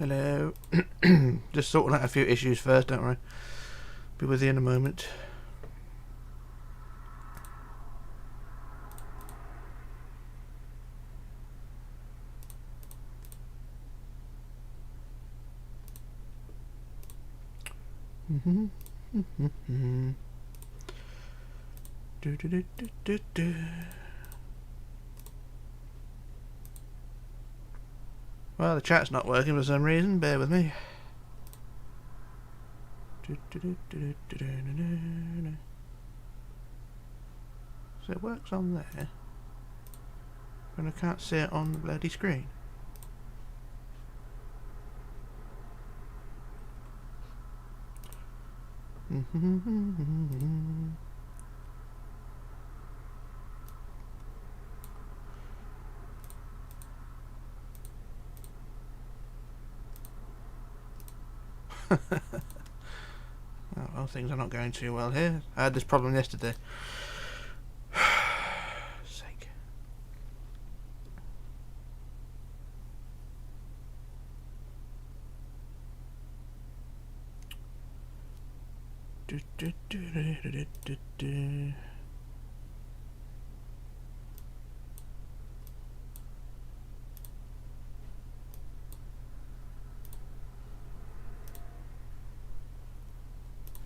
Hello. Just sorting out a few issues first, don't worry. Be with you in a moment. Well, the chat's not working for some reason. Bear with me. So it works on there, but I can't see it on the bloody screen. Oh, well, things are not going too well here. I had this problem yesterday. Sake.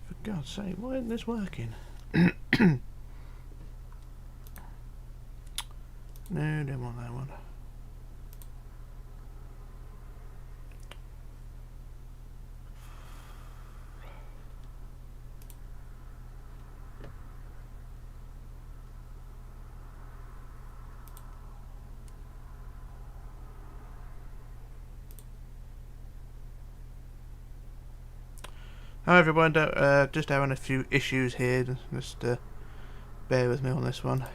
For God's sake, why isn't this working? No, don't want that one. Hi everyone, just having a few issues here, just bear with me on this one.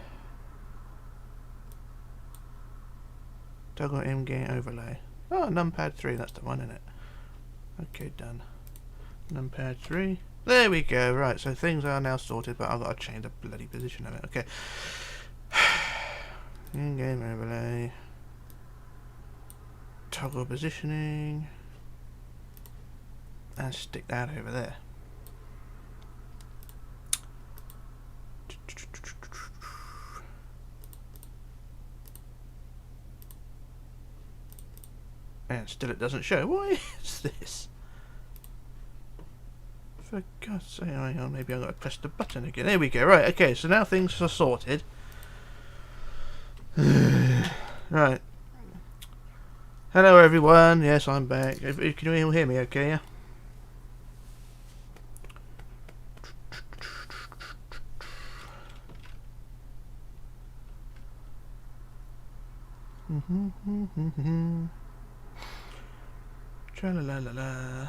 Toggle in-game overlay. Oh, numpad 3, that's the one, isn't it? Okay, done. Numpad 3. There we go, right, so things are now sorted, but I've got to change the bloody position of it. Okay. In-game overlay. Toggle positioning. And stick that over there. And still it doesn't show. What is this? For God's sake, hang on, maybe I've got to press the button again. There we go, right, okay, so now things are sorted. Right. Hello everyone, yes, I'm back. Can you all hear me okay, yeah? Tra-la-la-la-la.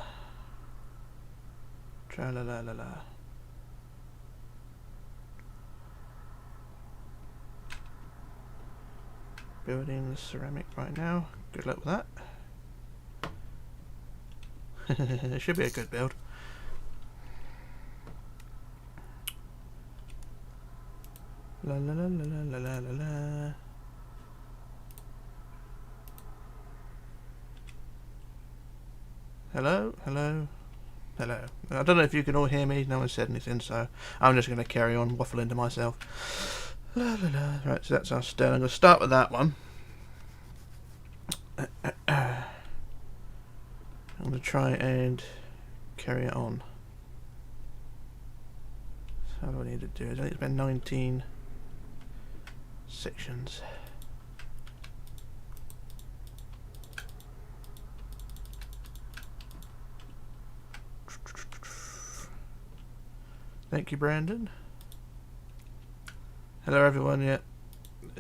Tra-la-la-la-la. Building the ceramic right now. Good luck with that. It should be a good build. La la la la la la la la. Hello, hello, hello. I don't know if you can all hear me. No one said anything, so I'm just going to carry on waffling to myself. La la la. Right, so that's our stone. I'm going to start with that one. I'm going to try and carry it on. So what do I need to do? I think it's been 19 sections. Thank you, Brandon. Hello, everyone. Yeah,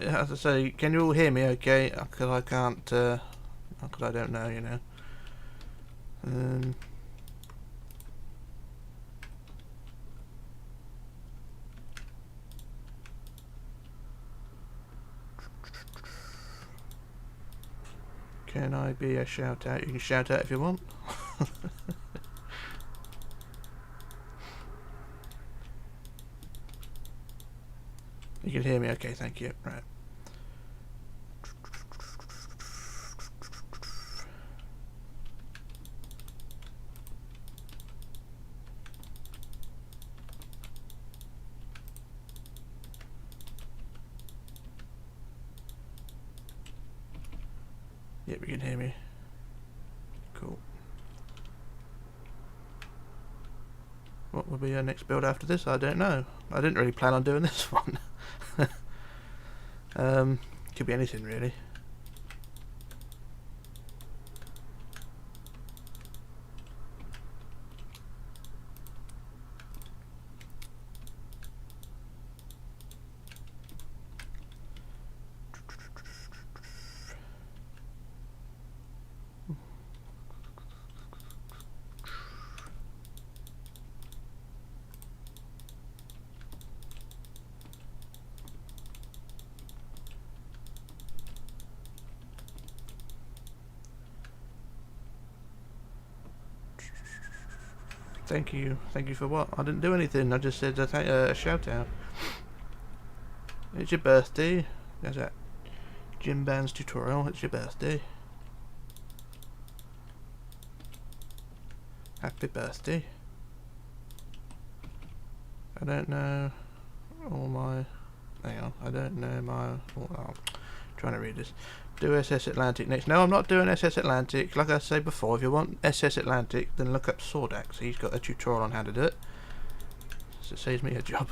as I say, can you all hear me? Okay, because I can't. Because I don't know, you know. Can I be a shout out? You can shout out if you want. You can hear me, okay, thank you. Right. Yep, you can hear me. Cool. What will be our next build after this? I don't know. I didn't really plan on doing this one. Could be anything really. Thank you for what? I didn't do anything. I just said a shout out. It's your birthday. There's that Jim Band's tutorial. It's your birthday. Happy birthday. I don't know all my... Hang on. I don't know my... Oh, I'm trying to read this. Do SS Atlantic next. No, I'm not doing SS Atlantic. Like I said before, if you want SS Atlantic, then look up Sword Axe. He's got a tutorial on how to do it. So it saves me a job.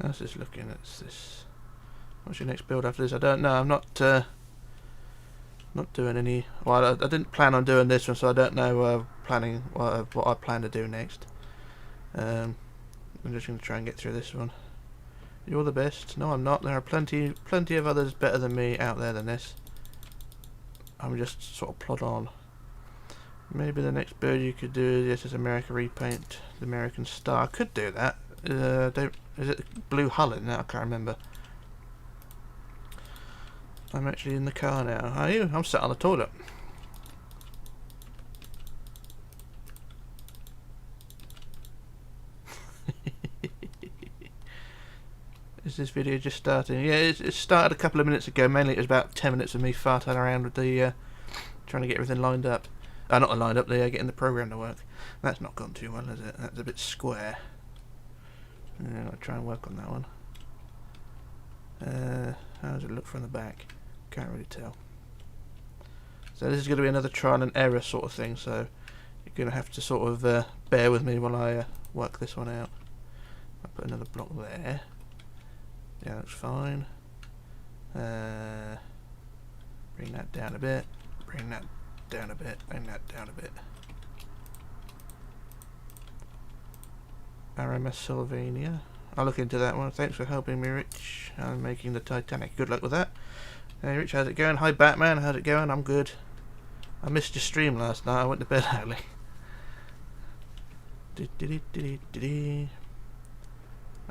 I was just looking at this. What's your next build after this? I don't know. I'm not doing any. Well, I didn't plan on doing this one, so I don't know planning what I plan to do next. I'm just going to try and get through this one. You're the best. No, I'm not. There are plenty of others better than me out there than this. I'm just sort of plod on. Maybe the next build you could do is SS America repaint the American Star. I could do that. Is it blue hull in that? I can't remember. I'm actually in the car now. Are you? I'm sat on the toilet. Is this video just starting? Yeah, it started a couple of minutes ago. Mainly it was about 10 minutes of me farting around with the trying to get everything lined up. Not lined up, getting the program to work. That's not gone too well, is it? That's a bit square. Yeah, I'll try and work on that one. How does it look from the back? Can't really tell. So this is going to be another trial and error sort of thing, so you're going to have to sort of bear with me while I work this one out. I'll put another block there. Yeah, that's fine. Bring that down a bit. Bring that down a bit. Bring that down a bit. RMS Sylvania. I'll look into that one. Thanks for helping me, Rich. I'm making the Titanic. Good luck with that. Hey, Rich, how's it going? Hi, Batman. How's it going? I'm good. I missed your stream last night. I went to bed early.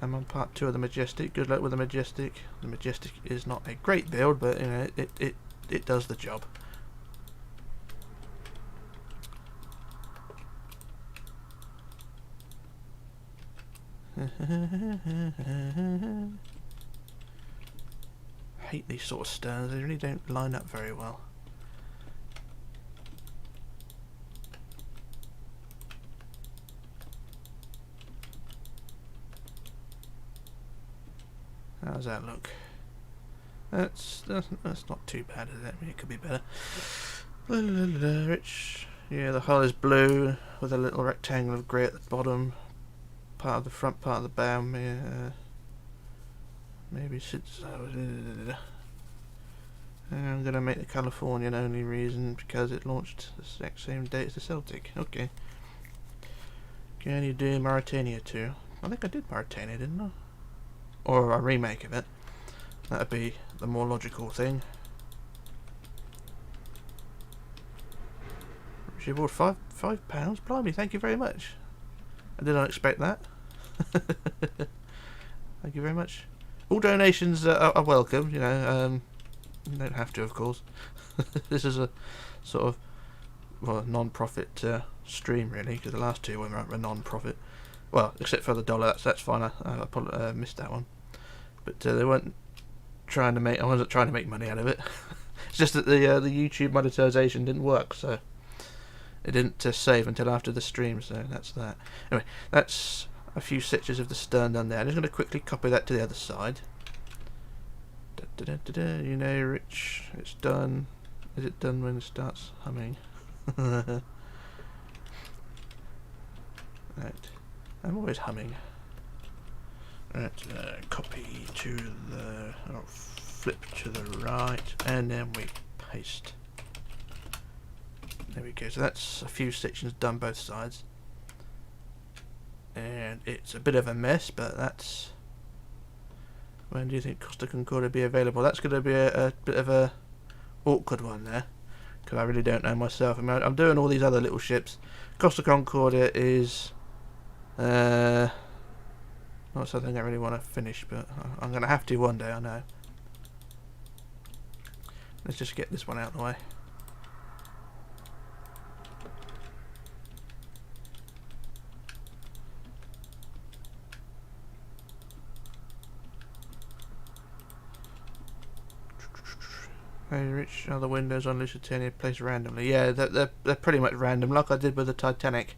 I'm on part 2 of the Majestic. Good luck with the Majestic. The Majestic is not a great build, but you know it does the job. Hate these sort of sterns. They really don't line up very well. How does that look? That's not too bad, is it? I mean, it could be better. Rich. Yeah, the hull is blue with a little rectangle of grey at the bottom. Part of the front, part of the bow. Maybe since I'm gonna make the Californian only reason because it launched the exact same date as the Celtic. Okay. Can you do Mauritania too? I think I did Mauritania, didn't I? Or a remake of it. That'd be the more logical thing. She bought £5. Blimey, thank you very much. I did not expect that. Thank you very much. All donations are welcome, you know. You don't have to, of course. This is a sort of non-profit stream, really, because the last two were non-profit. Well, except for the dollar, that's fine. I missed that one. But they weren't trying to make. I wasn't trying to make money out of it. just that the YouTube monetization didn't work, so it didn't save until after the stream. So that's that. Anyway, that's a few sections of the stern done there. I'm just going to quickly copy that to the other side. You know, Rich, it's done. Is it done when it starts humming? Right. I'm always humming. Right, copy to the, flip to the right, and then we paste. There we go. So that's a few sections done both sides, and it's a bit of a mess, but that's. When do you think Costa Concordia will be available? That's going to be a bit of a awkward one there, because I really don't know myself. I mean, I'm doing all these other little ships. Costa Concordia is not something I really want to finish, but I'm going to have to one day, I know. Let's just get this one out of the way. Hey Rich, are the windows on Lusitania placed randomly? Yeah, they're pretty much random, like I did with the Titanic.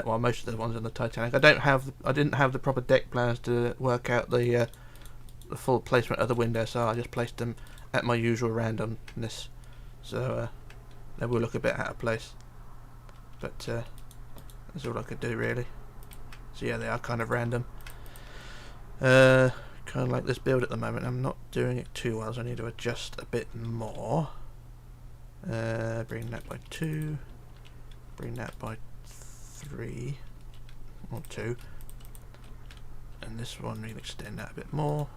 Well, most of the ones on the Titanic. I didn't have the proper deck plans to work out the full placement of the window, so I just placed them at my usual randomness. So they will look a bit out of place, but that's all I could do really. So yeah, they are kind of random. Kind of like this build at the moment. I'm not doing it too well, so I need to adjust a bit more. Bring that by 2. Bring that by 3 or 2, and this one we'll extend that a bit more.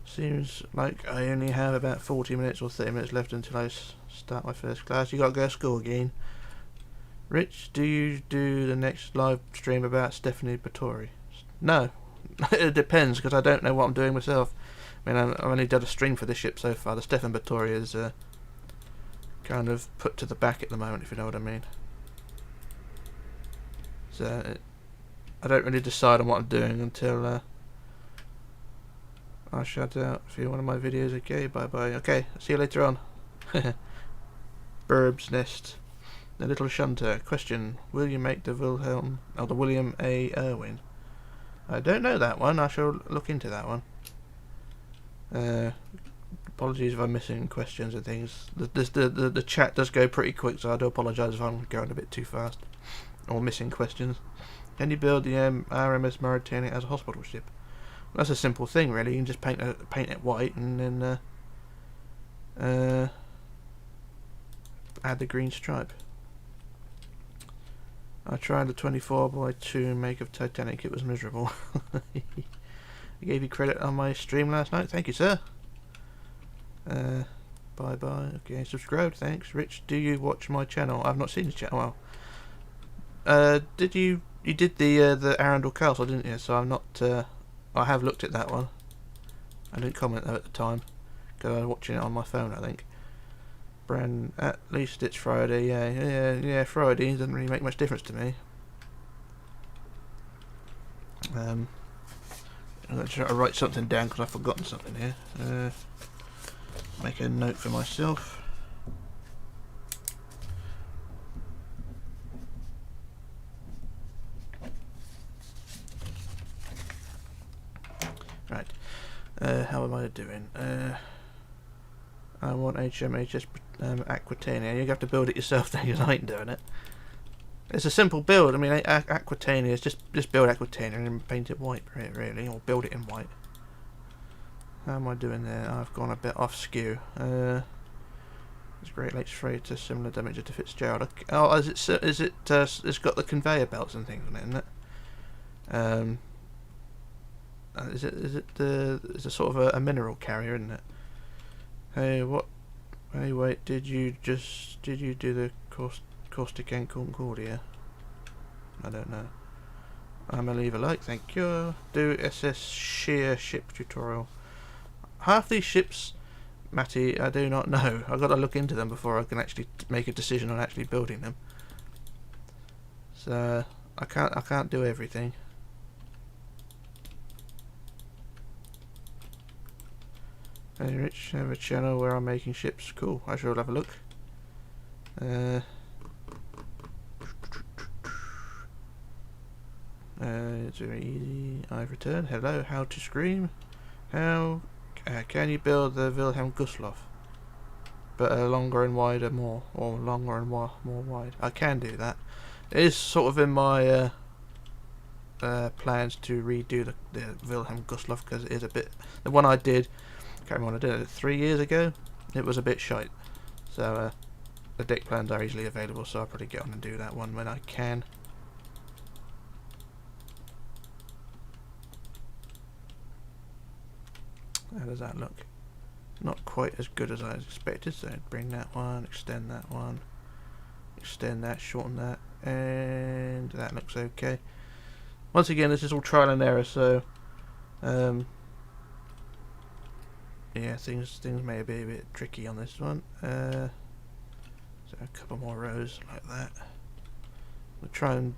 Seems like I only have about 40 minutes or 30 minutes left until I start my first class. You got to go to school again. Rich, do you do the next live stream about Stephanie Batory? No. It depends, because I don't know what I'm doing myself. I mean, I've only done a stream for this ship so far. The Stefan Batory is kind of put to the back at the moment, if you know what I mean. So I don't really decide on what I'm doing until I shut out a few one of my videos. Okay, bye bye. Okay, see you later on. Burb's Nest. The Little Shunter. Question: will you make the Wilhelm or the William A. Irwin? I don't know that one. I shall look into that one. Apologies if I'm missing questions and things. The chat does go pretty quick, so I do apologise if I'm going a bit too fast or missing questions. Can you build the RMS Mauritania as a hospital ship? Well, that's a simple thing, really. You can just paint it white and then add the green stripe. I tried the 24x2 make of Titanic. It was miserable. I gave you credit on my stream last night. Thank you, sir. Bye bye. Okay, subscribe. Thanks. Rich, do you watch my channel? I've not seen the channel. Well, did you did the Arundel Castle, didn't you? So I'm not. I have looked at that one. I didn't comment though at the time because I was watching it on my phone, I think. Brand, at least it's Friday. Yeah. Friday doesn't really make much difference to me. I'm going to try to write something down because I've forgotten something here. Make a note for myself. Right. How am I doing? I want HMHS Aquitania. You have to build it yourself then, because I ain't doing it. It's a simple build. I mean, Aquitania is just build Aquitania and paint it white, really, or build it in white. How am I doing there? I've gone a bit off skew. It's Great Lakes Freighter, similar damage to Fitzgerald. Oh, is it? It's got the conveyor belts and things on it, isn't it? It's a sort of a mineral carrier, isn't it? Hey, what? Hey, wait. Did you do the caustic and Concordia? I don't know. I'm a leave a like, thank you. Do SS sheer ship tutorial. Half these ships, Matty, I do not know. I've got to look into them before I can actually make a decision on actually building them. So I can't do everything. Hey Rich, I have a channel where I'm making ships. Cool, I shall have a look. It's very easy. I've returned. Hello, how to scream? How can you build the Wilhelm Gustloff? But longer and wider more, or longer and more wide. I can do that. It is sort of in my plans to redo the Wilhelm Gustloff, because it is a bit... The one I did, I can't remember when I did it, 3 years ago, it was a bit shite. So the deck plans are easily available, so I'll probably get on and do that one when I can. How does that look? Not quite as good as I expected, so bring that one, extend that, shorten that, and that looks okay. Once again, this is all trial and error, so yeah, things may be a bit tricky on this one. So a couple more rows like that. We'll try and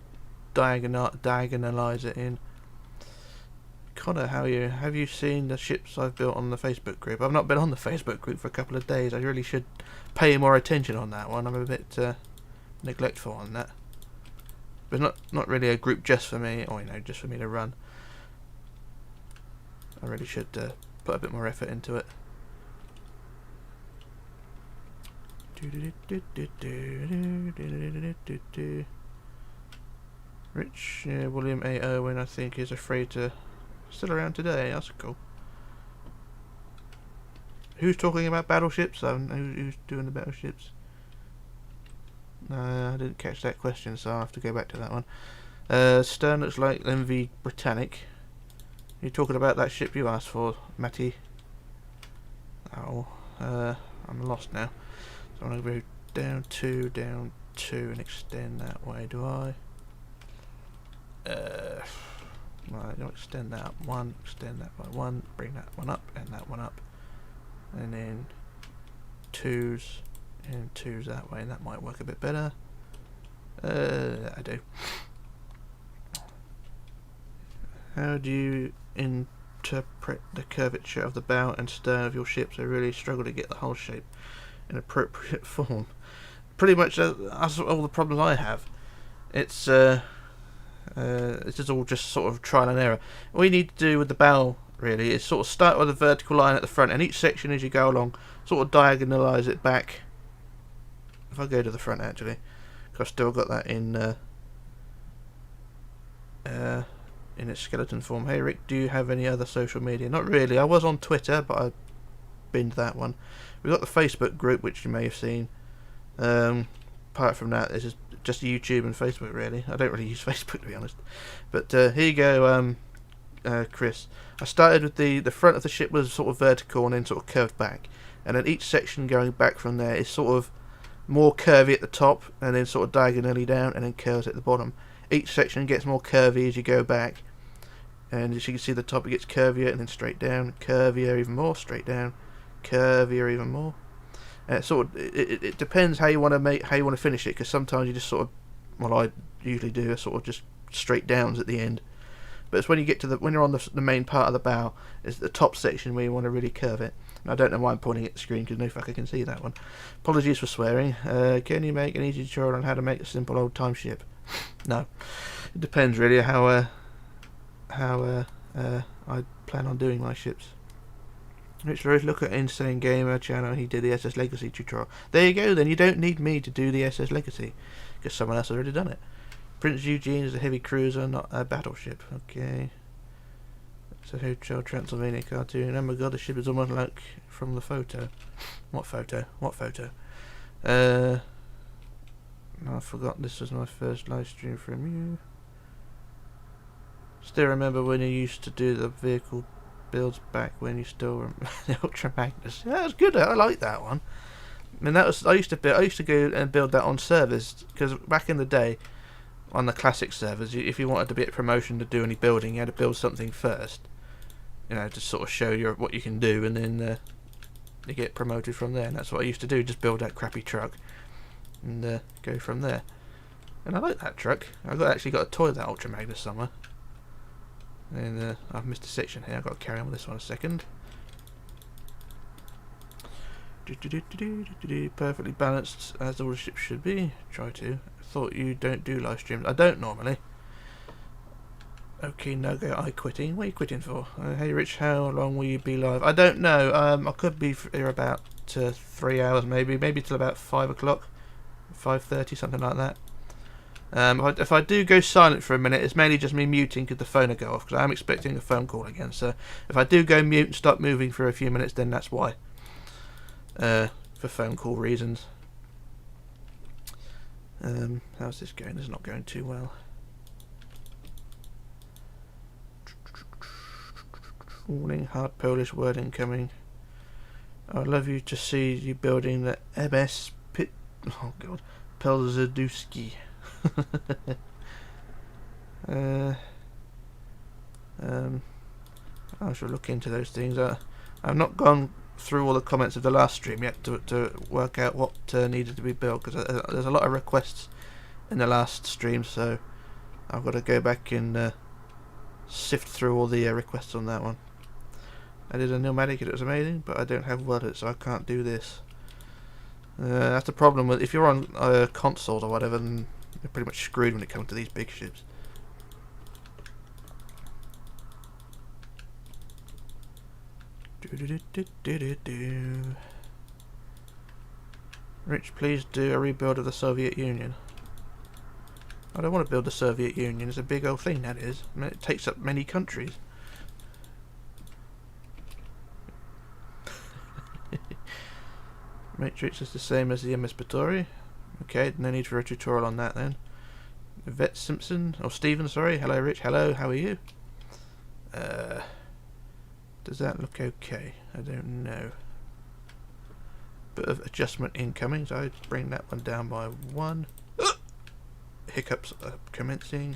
diagonalize it in. Connor, have you seen the ships I've built on the Facebook group? I've not been on the Facebook group for a couple of days. I really should pay more attention on that one. I'm a bit neglectful on that. But not really a group just for me, or just for me to run. I really should put a bit more effort into it. Rich William A. Owen, I think, is afraid to... Still around today, that's cool. Who's talking about battleships? Who's doing the battleships? I didn't catch that question, so I'll have to go back to that one. Stern looks like MV Britannic. You're talking about that ship you asked for, Matty? Oh, I'm lost now. So I'm going to go down two, and extend that way, do I? Right, I'll extend that up one, extend that by one, bring that one up, and that one up. And then twos and twos that way, and that might work a bit better. I do. How do you interpret the curvature of the bow and stern of your ships? I really struggle to get the whole shape in appropriate form. Pretty much that's all the problems I have. It's this is all just sort of trial and error. All you need to do with the bow really is sort of start with a vertical line at the front, and each section as you go along sort of diagonalise it back. If I go to the front actually, because I've still got that in its skeleton form. Hey Rick, do you have any other social media? Not really. I was on Twitter, but I binned that one. We've got the Facebook group, which you may have seen. Apart from that, this is just YouTube and Facebook really. I don't really use Facebook to be honest. But here you go, Chris. I started with the front of the ship was sort of vertical and then sort of curved back, and then each section going back from there is sort of more curvy at the top and then sort of diagonally down and then curves at the bottom. Each section gets more curvy as you go back, and as you can see the top it gets curvier and then straight down, curvier even more, straight down, curvier even more. It depends how you want to finish it, because sometimes you just sort of, well, I usually do a sort of just straight downs at the end. But it's when you get to when you're on the main part of the bow, is the top section where you want to really curve it. And I don't know why I'm pointing at the screen, because no fucker can see that one. Apologies for swearing. Can you make an easy tutorial on how to make a simple old time ship? No, it depends really how I plan on doing my ships. Richlarrousse, look at Insane Gamer channel. He did the SS Legacy tutorial. There you go. Then you don't need me to do the SS Legacy, because someone else has already done it. Prince Eugene is a heavy cruiser, not a battleship. Okay. It's a Hotel Transylvania cartoon. Oh my god, the ship is almost like from the photo. What photo? What photo? I forgot this was my first live stream from you. Still remember when you used to do the vehicle builds back when you still were the Ultra Magnus. Yeah, that was good. I like that one. I mean, that was I used to go and build that on servers, because back in the day, on the classic servers, if you wanted to get promotion to do any building, you had to build something first, to sort of show what you can do, and then you get promoted from there. And that's what I used to do, just build that crappy truck and go from there. And I like that truck. Actually got a toy of that Ultra Magnus somewhere. And I've missed a section here. I've got to carry on with this one a second. Perfectly balanced as all the ships should be. Try to. I thought you don't do live streams. I don't normally. Okay, no go. I quitting. What are you quitting for? Hey Rich, how long will you be live? I don't know. I could be here about 3 hours, maybe till about 5 o'clock, 5:30, something like that. If I do go silent for a minute, it's mainly just me muting because the phone will go off, because I am expecting a phone call again. So if I do go mute and stop moving for a few minutes, then that's why. For phone call reasons. How's this going? This is not going too well. Warning, hard Polish word incoming. I'd love you to see you building the MS Pit. Oh god, Pelzadowski. I shall look into those things. I've not gone through all the comments of the last stream yet to work out what needed to be built, because there's a lot of requests in the last stream, so I've got to go back and sift through all the requests on that one. I did a pneumatic and it was amazing, but I don't have worded, so I can't do this. That's the problem with if you're on consoles or whatever, then you're pretty much screwed when it comes to these big ships. Rich, please do a rebuild of the Soviet Union. I don't want to build the Soviet Union. It's a big old thing, that is. I mean, it takes up many countries. Matrix is the same as the MS Batory. Okay, no need for a tutorial on that then. Vet Simpson, or Stephen, sorry. Hello Rich, hello, how are you? Does that look okay? I don't know. Bit of adjustment incoming, so I'd bring that one down by 1. Hiccups commencing.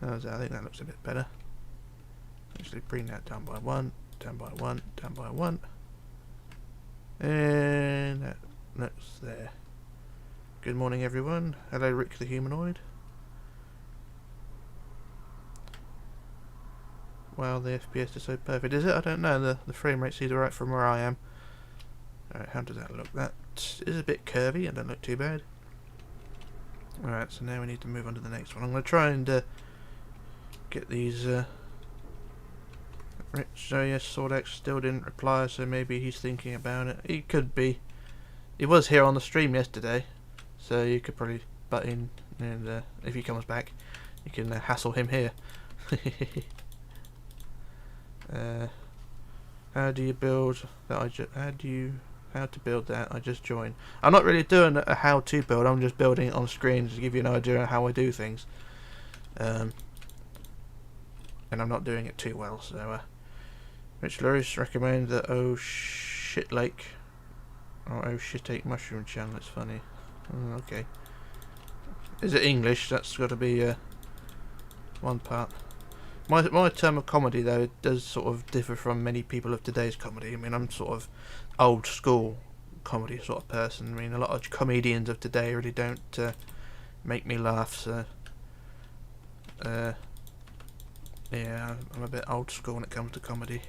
I think that looks a bit better. Actually bring that down by 1, down by 1, down by 1. And that's there. Good morning everyone. Hello Rick the Humanoid. Wow, the FPS is so perfect. Is it? I don't know. The frame rate seems alright from where I am. Alright, how does that look? That is a bit curvy and don't look too bad. Alright, so now we need to move on to the next one. I'm going to try and get these... Rich, so yes, Swordx still didn't reply, so maybe he's thinking about it. He could be. He was here on the stream yesterday, so you could probably butt in, and if he comes back, you can hassle him here. How do you build that? How to build that? I just joined. I'm not really doing a how-to build. I'm just building it on screen to give you an idea of how I do things. And I'm not doing it too well, so. Richlarrousse recommends the Oh Shit Lake or Oh Shit Lake Mushroom channel. That's funny. Oh, okay. Is it English? That's got to be one part. My term of comedy, though, it does sort of differ from many people of today's comedy. I mean, I'm sort of old school comedy sort of person. I mean, a lot of comedians of today really don't make me laugh. So, yeah, I'm a bit old school when it comes to comedy.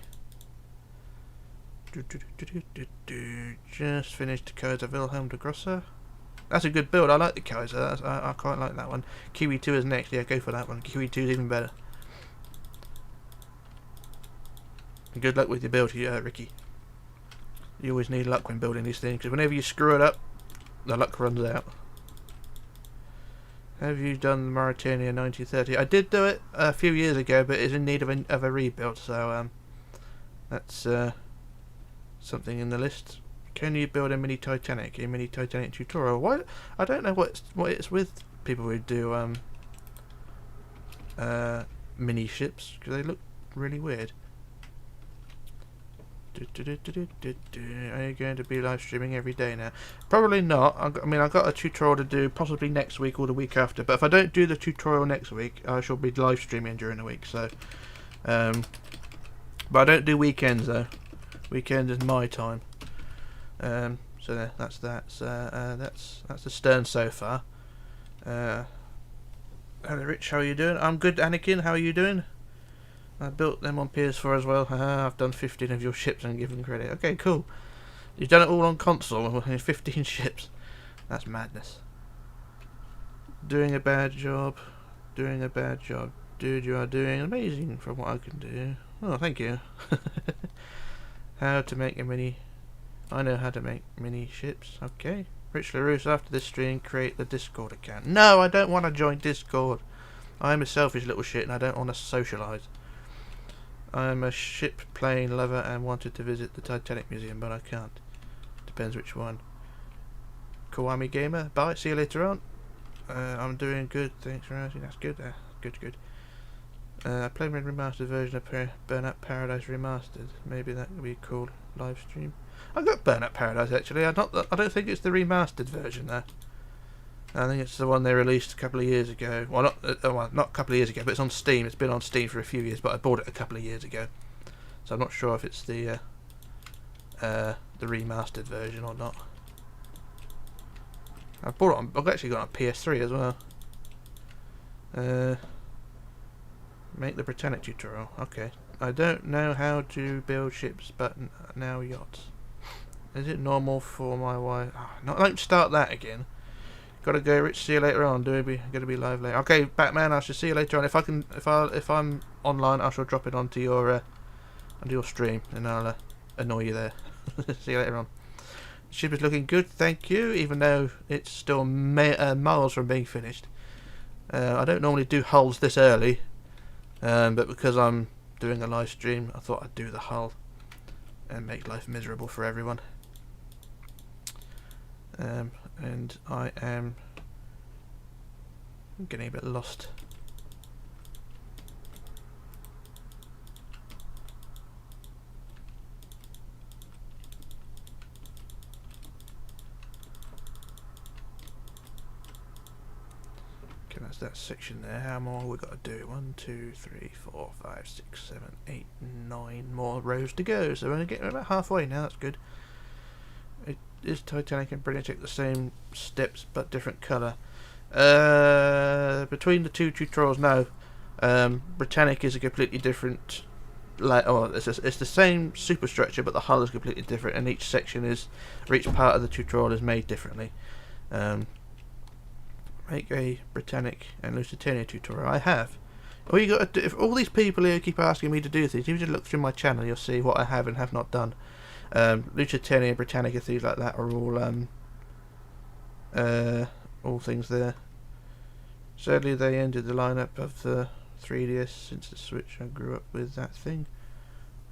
Just finished Kaiser Wilhelm de Grosser. That's a good build. I like the Kaiser. I quite like that one. Kiwi 2 is next. Yeah, go for that one. Kiwi 2 is even better. And good luck with your build here, Ricky. You always need luck when building these things, because whenever you screw it up, the luck runs out. Have you done Mauritania 1930? I did do it a few years ago, but it's in need of a rebuild, so that's something in the list. Can you build a mini Titanic? A mini Titanic tutorial? What? I don't know what it's with people who do mini ships, because they look really weird. Are you going to be live streaming every day now? Probably not. I mean, I've got a tutorial to do possibly next week or the week after, but if I don't do the tutorial next week, I shall be live streaming during the week. So, but I don't do weekends though. Weekend is my time. So that's that. That's the stern so far. Hello Rich, how are you doing? I'm good, Anakin. How are you doing? I built them on PS4 as well. I've done 15 of your ships and given credit. Okay, cool. You've done it all on console with 15 ships. That's madness. Doing a bad job. Doing a bad job. Dude, you are doing amazing from what I can do. Oh, thank you. How to make a mini... I know how to make mini ships. Okay. Richlarrousse, after this stream, create the Discord account. No, I don't want to join Discord. I'm a selfish little shit and I don't want to socialise. I'm a ship plane lover and wanted to visit the Titanic Museum, but I can't. Depends which one. Kiwami Gamer, bye, see you later on. I'm doing good, thanks for asking. That's good there. Good. I played my remastered version of Burnout Paradise Remastered. Maybe that would be a cool live stream. I got Burnout Paradise actually. I don't think it's the remastered version though. I think it's the one they released a couple of years ago. Well, not a couple of years ago, but it's on Steam. It's been on Steam for a few years, but I bought it a couple of years ago, so I'm not sure if it's the remastered version or not. I've actually got it on PS3 as well. Make the Britannic tutorial. Okay. I don't know how to build ships, but now yachts. Is it normal for my wife? Oh, don't start that again. Gotta go, Rich. See you later on. Gonna be live later. Okay, Batman. I shall see you later on. If I'm online, I shall drop it onto your stream, and I'll annoy you there. See you later on. The ship is looking good, thank you. Even though it's still miles from being finished. I don't normally do hulls this early, but because I'm doing a live stream, I thought I'd do the hull and make life miserable for everyone. And I am getting a bit lost. Okay, that's that section there. How more we got to do? 1, 2, 3, 4, 5, 6, 7, 8, 9 more rows to go. So we're getting about halfway now. That's good. Is Titanic and Britannic the same steps but different colour? Between the two tutorials, no. Britannic is a completely different. It's the same superstructure, but the hull is completely different, and each part of the tutorial is made differently. Make a Britannic and Lusitania tutorial. I have. All you got to do, if all these people here keep asking me to do things, if you just look through my channel, you'll see what I have and have not done. Lusitania, Britannica, things like that are all things there. Sadly, they ended the lineup of the 3DS since the Switch. I grew up with that thing,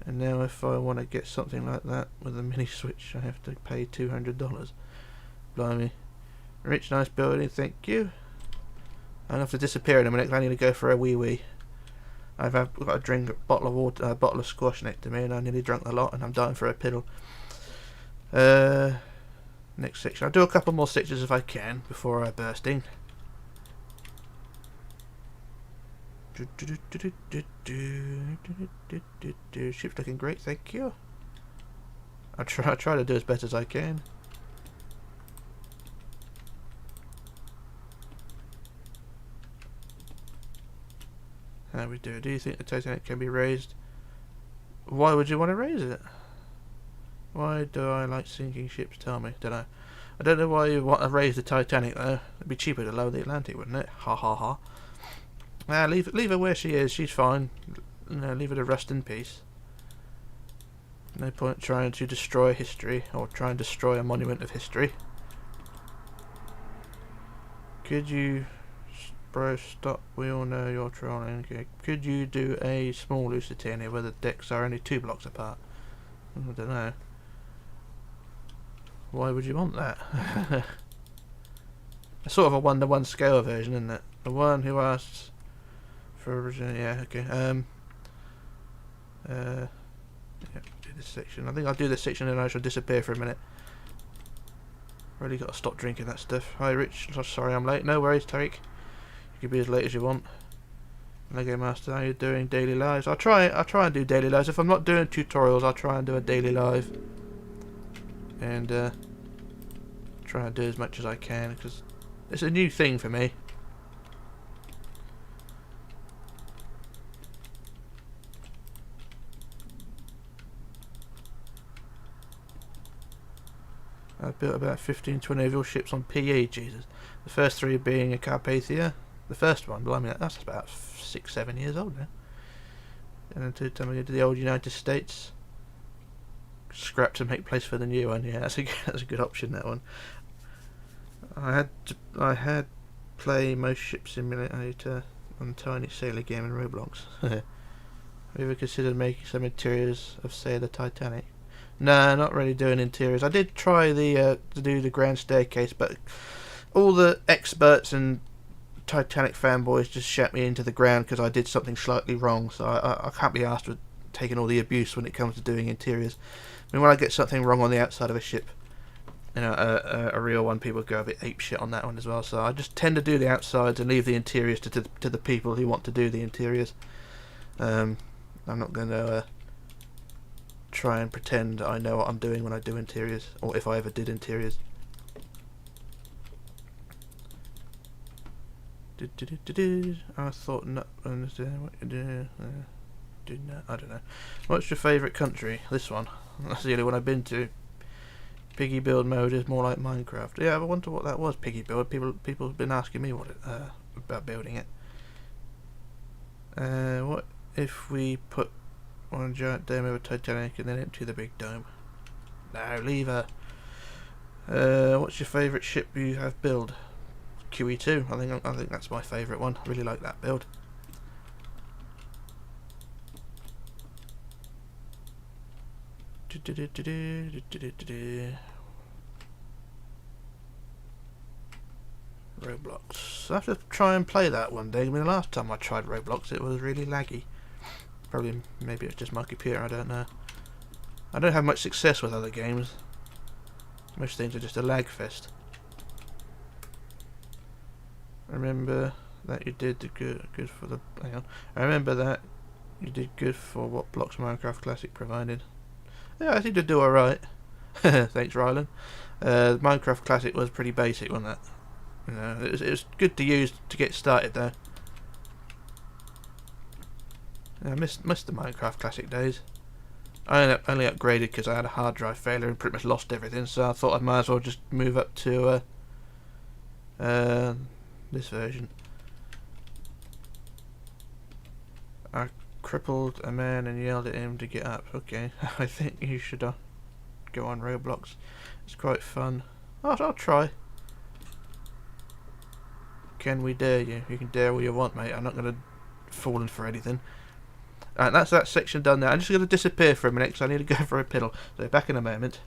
and now if I want to get something like that with a mini Switch, I have to pay $200. Blimey. Rich, nice building, thank you. I'll have to disappear in a minute because I need to go for a wee. I've got to drink a bottle of water, a bottle of squash next to me, and I nearly drunk a lot, and I'm dying for a piddle. Next section. I'll do a couple more sections if I can before bursting. Ship's looking great, thank you. I'll try to do as best as I can. How we do? Do you think the Titanic can be raised? Why would you want to raise it? Why do I like sinking ships? Tell me. Don't know. I don't know why you want to raise the Titanic though. It'd be cheaper to lower the Atlantic, wouldn't it? Ha ha ha. Leave her where she is. She's fine. No, leave her to rest in peace. No point trying to destroy history or try and destroy a monument of history. Could you... Bro, stop. We all know you're trolling. Okay. Could you do a small Lusitania where the decks are only 2 blocks apart? I don't know. Why would you want that? It's sort of a 1-to-1 scale version, isn't it? The one who asks for original. Yeah, okay. Yeah, do this section. I think I'll do this section and I shall disappear for a minute. Really got to stop drinking that stuff. Hi, Rich. Sorry I'm late. No worries, Tariq. You can be as late as you want. Lego Master, how are you doing? Daily lives. I'll try and do daily lives. If I'm not doing tutorials, I'll try and do a daily live. And try and do as much as I can because it's a new thing for me. I've built about 15, 20 of your ships on PE, Jesus. The first 3 being a Carpathia. The first one, blimey, that's about 6, 7 years old now. And then to the old United States. Scrap to make place for the new one. Yeah, that's a good option, that one. I had play most ship simulator on Tiny Sailor game in Roblox. Have you ever considered making some interiors of, say, the Titanic? No, not really doing interiors. I did try to do the grand staircase, but all the experts and Titanic fanboys just shut me into the ground because I did something slightly wrong. So I can't be asked with taking all the abuse when it comes to doing interiors. I mean, when I get something wrong on the outside of a ship, you know, a real one, people go a bit ape shit on that one as well. So I just tend to do the outsides and leave the interiors to the people who want to do the interiors. I'm not going to try and pretend I know what I'm doing when I do interiors, or if I ever did interiors. I thought not understand what you do. I don't know. What's your favourite country? This one. That's the only one I've been to. Piggy build mode is more like Minecraft. Yeah, I wonder what that was. Piggy build. People have been asking me what about building it. What if we put one giant dome over Titanic and then empty the big dome? No, leave her. What's your favourite ship you have built? QE2. I think that's my favourite one. I really like that build. Roblox. I have to try and play that one day. I mean, the last time I tried Roblox, it was really laggy. Maybe it's just my computer. I don't know. I don't have much success with other games. Most things are just a lag fest. I remember that you did the good for the. Hang on. I remember that you did good for what blocks Minecraft Classic provided. Yeah, I think to do alright. Thanks, Rylan. Minecraft Classic was pretty basic, wasn't it? You know, it was good to use to get started though. Yeah, I missed the Minecraft Classic days. I only upgraded because I had a hard drive failure and pretty much lost everything, so I thought I might as well just move up to this version. I crippled a man and yelled at him to get up. Okay, I think you should go on Roblox. It's quite fun. I'll try. Can we dare you? You can dare all you want, mate. I'm not going to fall in for anything. That's that section done there. I'm just going to disappear for a minute because I need to go for a piddle. So back in a moment.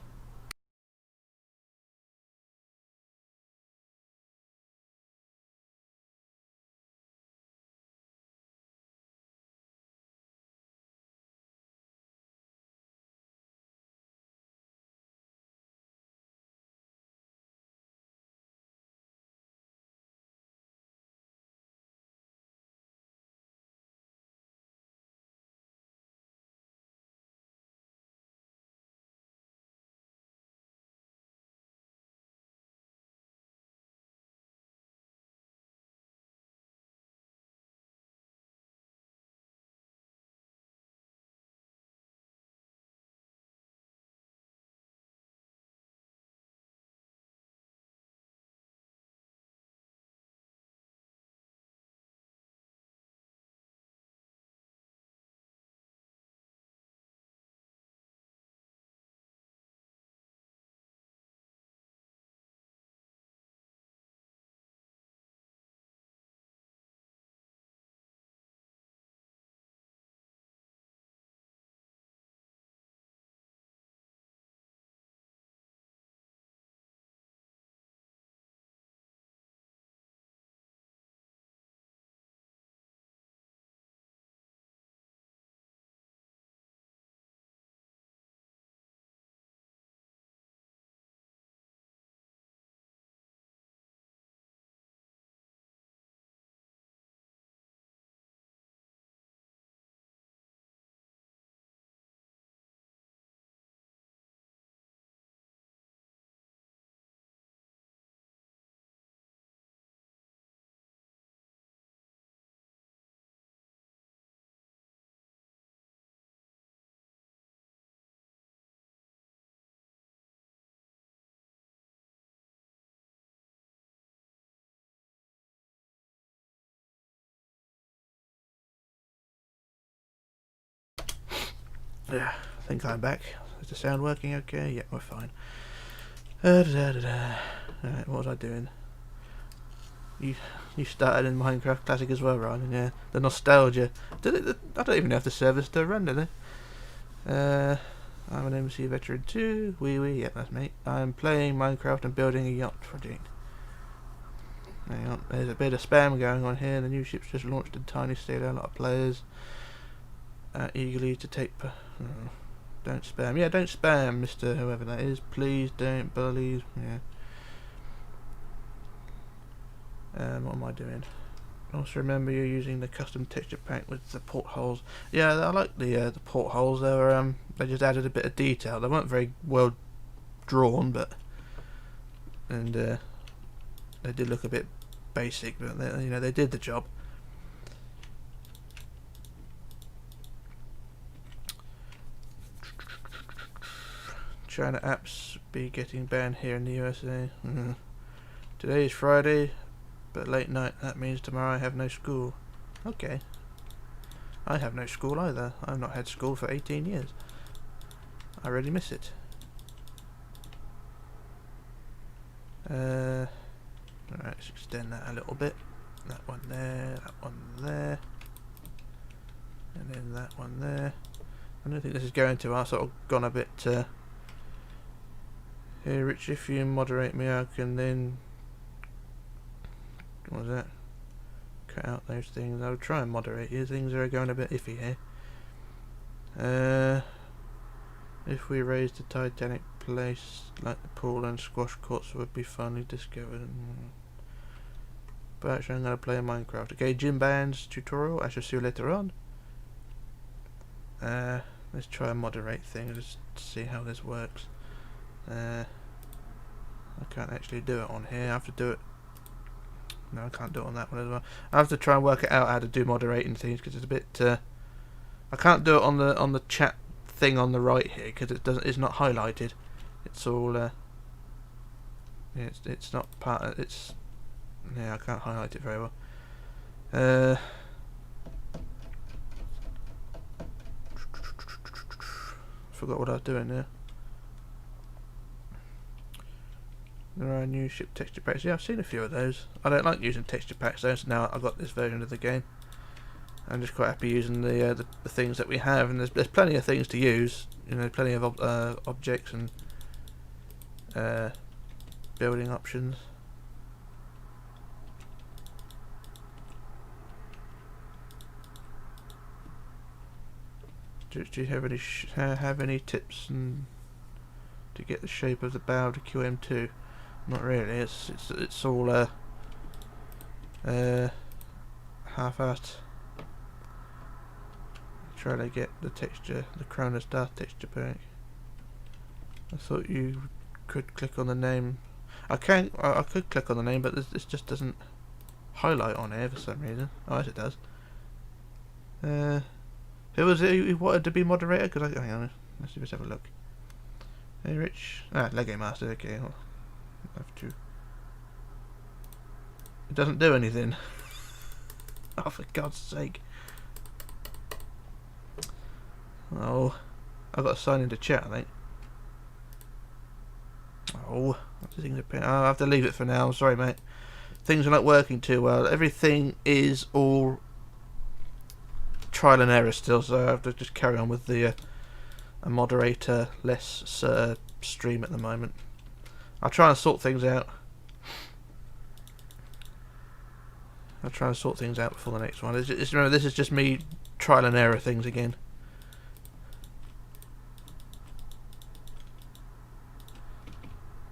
Yeah, I think I'm back. Is the sound working okay? Yeah, we're fine. Alright, what was I doing? You started in Minecraft Classic as well, Ryan, yeah. The nostalgia. I don't even know if the server's still run, do they? I'm an MC veteran too. Wee, yeah, that's me. I'm playing Minecraft and building a yacht project. Hang on, there's a bit of spam going on here. The new ship's just launched in Tiny Sailor. A lot of players eagerly to take... don't spam. Yeah, don't spam, Mr. Whoever that is. Please don't bully. Yeah. What am I doing? Also remember you're using the custom texture pack with the portholes. Yeah, I like the portholes. They were they just added a bit of detail. They weren't very well drawn, but they did look a bit basic, but they did the job. China apps be getting banned here in the USA. Today is Friday, but late night. That means tomorrow I have no school. Okay. I have no school either. I've not had school for 18 years. I really miss it. Alright, let's extend that a little bit. That one there, and then that one there. I don't think this is going to. I've sort of gone a bit. Hey Rich, if you moderate me, I can then. What was that? Cut out those things. I'll try and moderate you. Things are going a bit iffy here. If we raised the Titanic place like the pool and squash courts would be finally discovered. But actually I'm going to play Minecraft. Okay, Gym Band's tutorial. I shall see you later on. Let's try and moderate things just to see how this works. I can't actually do it on here. I have to do it. No, I can't do it on that one as well. I have to try and work it out how to do moderating things because it's a bit. I can't do it on the chat thing on the right here because it's not highlighted. It's all. It's not part. It's. Yeah, I can't highlight it very well. Forgot what I was doing there. There are new ship texture packs. Yeah, I've seen a few of those. I don't like using texture packs though, so now I've got this version of the game. I'm just quite happy using the things that we have, and there's plenty of things to use. Plenty of objects and building options. Do you have any tips to get the shape of the bow to QM2? Not really. It's all half-assed. Try to get the texture, the Cronus Darth texture pack. I thought you could click on the name. I could click on the name, but this just doesn't highlight on here for some reason. Oh, yes, it does. Who was it who wanted to be moderator? Because hang on, let's have a look. Hey, Rich. Lego Master. Okay. I'll have to. It doesn't do anything. Oh, for God's sake. Oh, I've got to sign into chat, I think. Oh, I'll have to leave it for now. I'm sorry, mate. Things are not working too well. Everything is all trial and error still, so I have to just carry on with the a moderator-less stream at the moment. I'll try and sort things out. Before the next one. Remember, this is just me trial and error things again.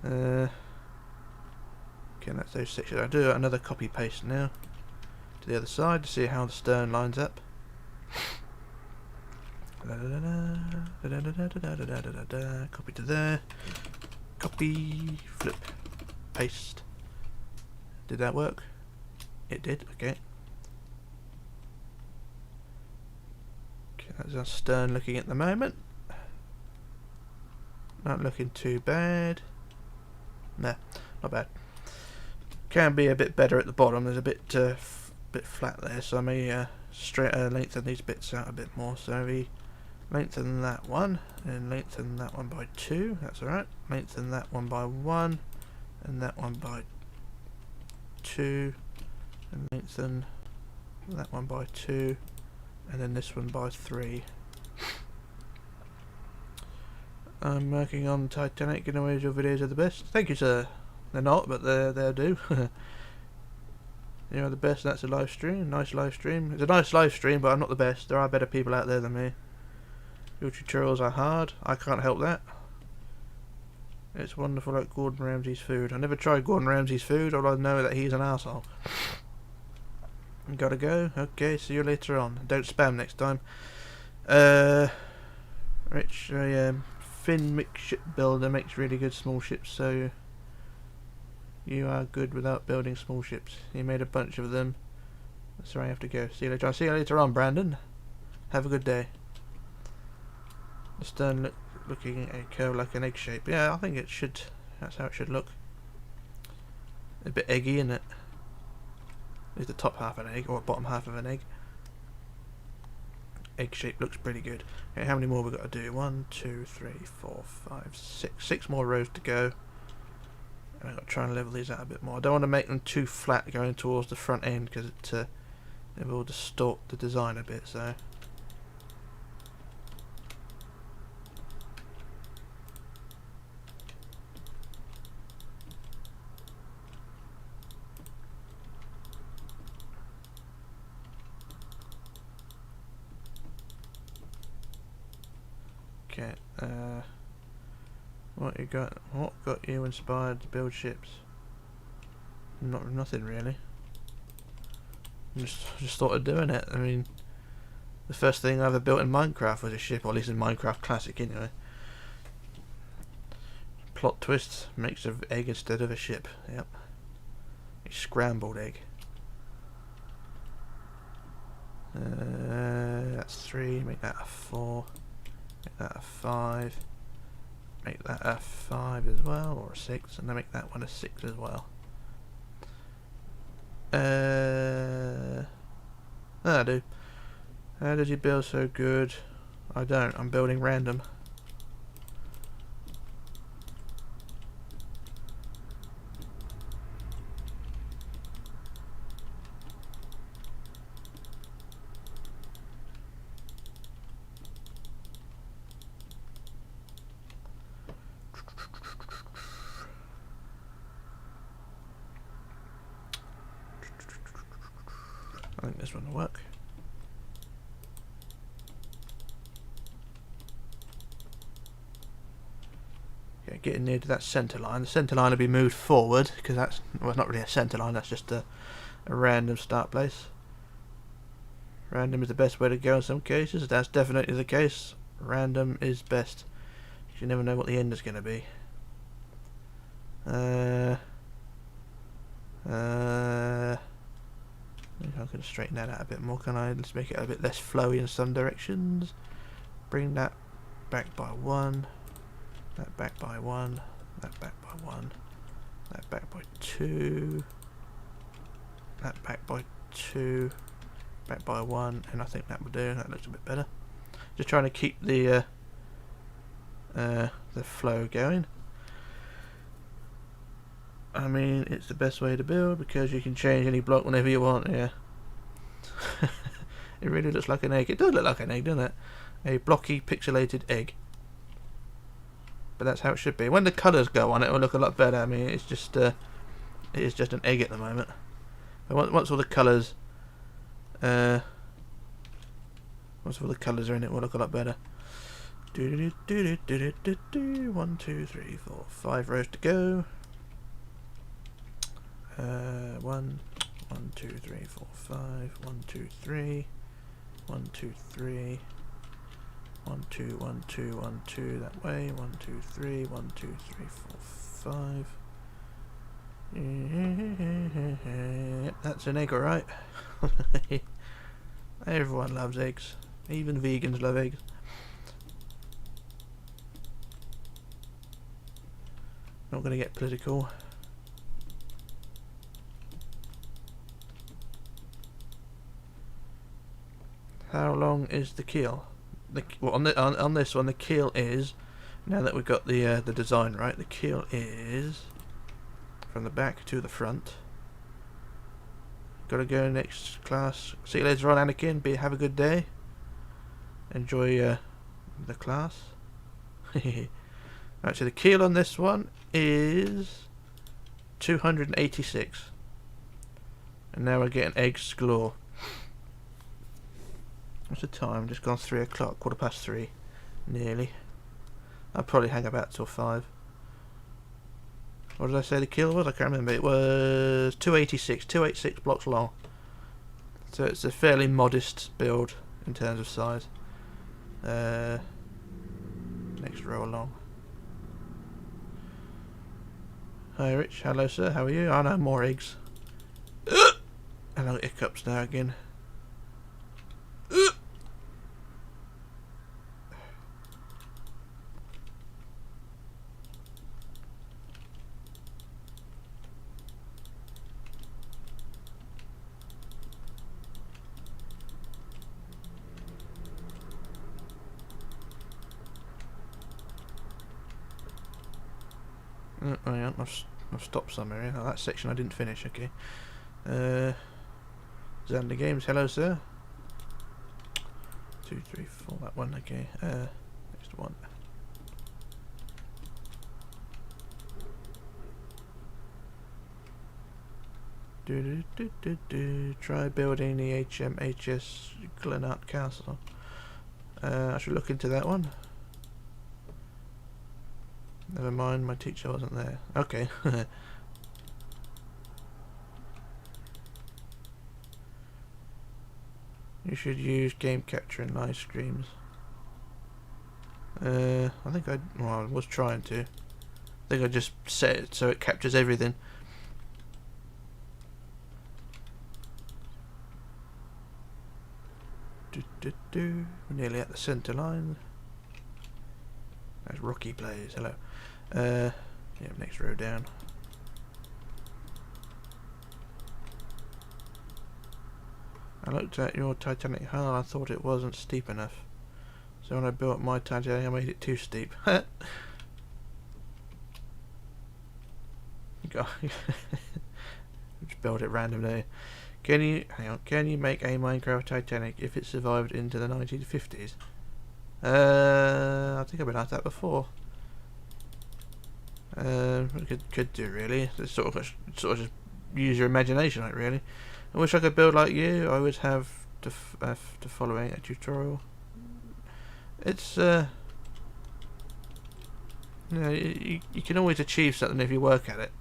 Okay, that's those sections. I'll do another copy paste now to the other side to see how the stern lines up. Copy to there. Copy, flip, paste. Did that work? It did, okay. Okay, that's our stern looking at the moment. Not looking too bad. Nah, not bad. Can be a bit better at the bottom. There's a bit flat there, so I may lengthen these bits out a bit more. So we Lengthen that one, and lengthen that one by 2, that's alright. Lengthen that one by 1, and that one by 2, and lengthen that one by 2, and then this one by 3. I'm working on Titanic, in ways your videos are the best. Thank you, sir. They're not, but they'll do. You know, the best, that's a live stream. Nice live stream. It's a nice live stream, but I'm not the best. There are better people out there than me. Your tutorials are hard. I can't help that. It's wonderful like Gordon Ramsay's food. I never tried Gordon Ramsay's food, all I know is that he's an arsehole. Gotta go. Okay, see you later on. Don't spam next time. Rich, Finn Shipbuilder makes really good small ships, so you are good without building small ships. He made a bunch of them. That's where I have to go. See you later on. See you later on, Brandon. Have a good day. The stern looking a curve like an egg shape. Yeah, I think it should. That's how it should look. A bit eggy, isn't it? Is the top half an egg or bottom half of an egg? Egg shape looks pretty good. Okay, how many more we got to do? 1, 2, 3, 4, 5, 6. 6 more rows to go. And I've got to try and level these out a bit more. I don't want to make them too flat going towards the front end because it will distort the design a bit. So. Okay, what you got? What got you inspired to build ships? Nothing really. Just thought of doing it. I mean, the first thing I ever built in Minecraft was a ship, or at least in Minecraft Classic anyway. Plot twist: makes an egg instead of a ship. Yep, a scrambled egg. That's 3. Make that a 4. Make that a 5. Make that a 5 as well, or a 6, and then make that one a 6 as well. I do. How did you build so good? I don't. I'm building random. I think this one will work. Okay, getting near to that centre line. The centre line will be moved forward because that's, well, it's not really a centre line, that's just a random start place. Random is the best way to go in some cases. That's definitely the case. Random is best. You never know what the end is going to be. I can straighten that out a bit more, can I? Let's make it a bit less flowy in some directions. Bring that back by 1. That back by 1. That back by 1. That back by 2. That back by 2. Back by 1. And I think that will do. That looks a bit better. Just trying to keep the flow going. I mean, it's the best way to build because you can change any block whenever you want. Yeah. It really looks like an egg. It does look like an egg, doesn't it? A blocky, pixelated egg. But that's how it should be. When the colours go on, it will look a lot better. I mean, it's just it is just an egg at the moment. But once all the colours, are in it, will look a lot better. 1, 2, 3, 4, 5 rows to go. 1, 2, 3, 4, 5. 1, 2, 3. 1, 2, 3. 1, 2, 1, 2, 1, 2 that way. 1, 2, 3. 1, 2, 3, 4, 5. Yep, that's an egg, alright. Everyone loves eggs. Even vegans love eggs. Not going to get political. How long is the keel? well, on this one, the keel is, now that we've got the design right, the keel is from the back to the front. Gotta go next class. See you later on, Anakin. Have a good day. Enjoy the class. Actually, the keel on this one is 286. And now we're getting eggs galore. What's the time? Just gone 3 o'clock, 3:15, nearly. I'll probably hang about till 5. What did I say the keel was? I can't remember. It was 286 blocks long. So it's a fairly modest build in terms of size. Next row along. Hi Rich, hello sir, how are you? Oh no, more eggs. Hello, hiccups now again. Oh yeah, I've stopped somewhere here. Oh, that section I didn't finish, okay. Xander Games, hello sir. 2, 3, 4, that one, okay. Next one. Try building the SS Winchester Castle. I should look into that one. Never mind, my teacher wasn't there. Okay. You should use game capture in live streams. I think I was trying to. I think I just set it so it captures everything. We're nearly at the centre line. As Rocky plays, hello. Yeah, next row down. I looked at your Titanic hull, I thought it wasn't steep enough. So when I built my Titanic, I made it too steep. Just build it randomly. Can you make a Minecraft Titanic if it survived into the 1950s? I think I've been asked that before. Could do really. It's sort of just use your imagination, like really. I wish I could build like you. I would have to follow a tutorial. It's you know, you can always achieve something if you work at it.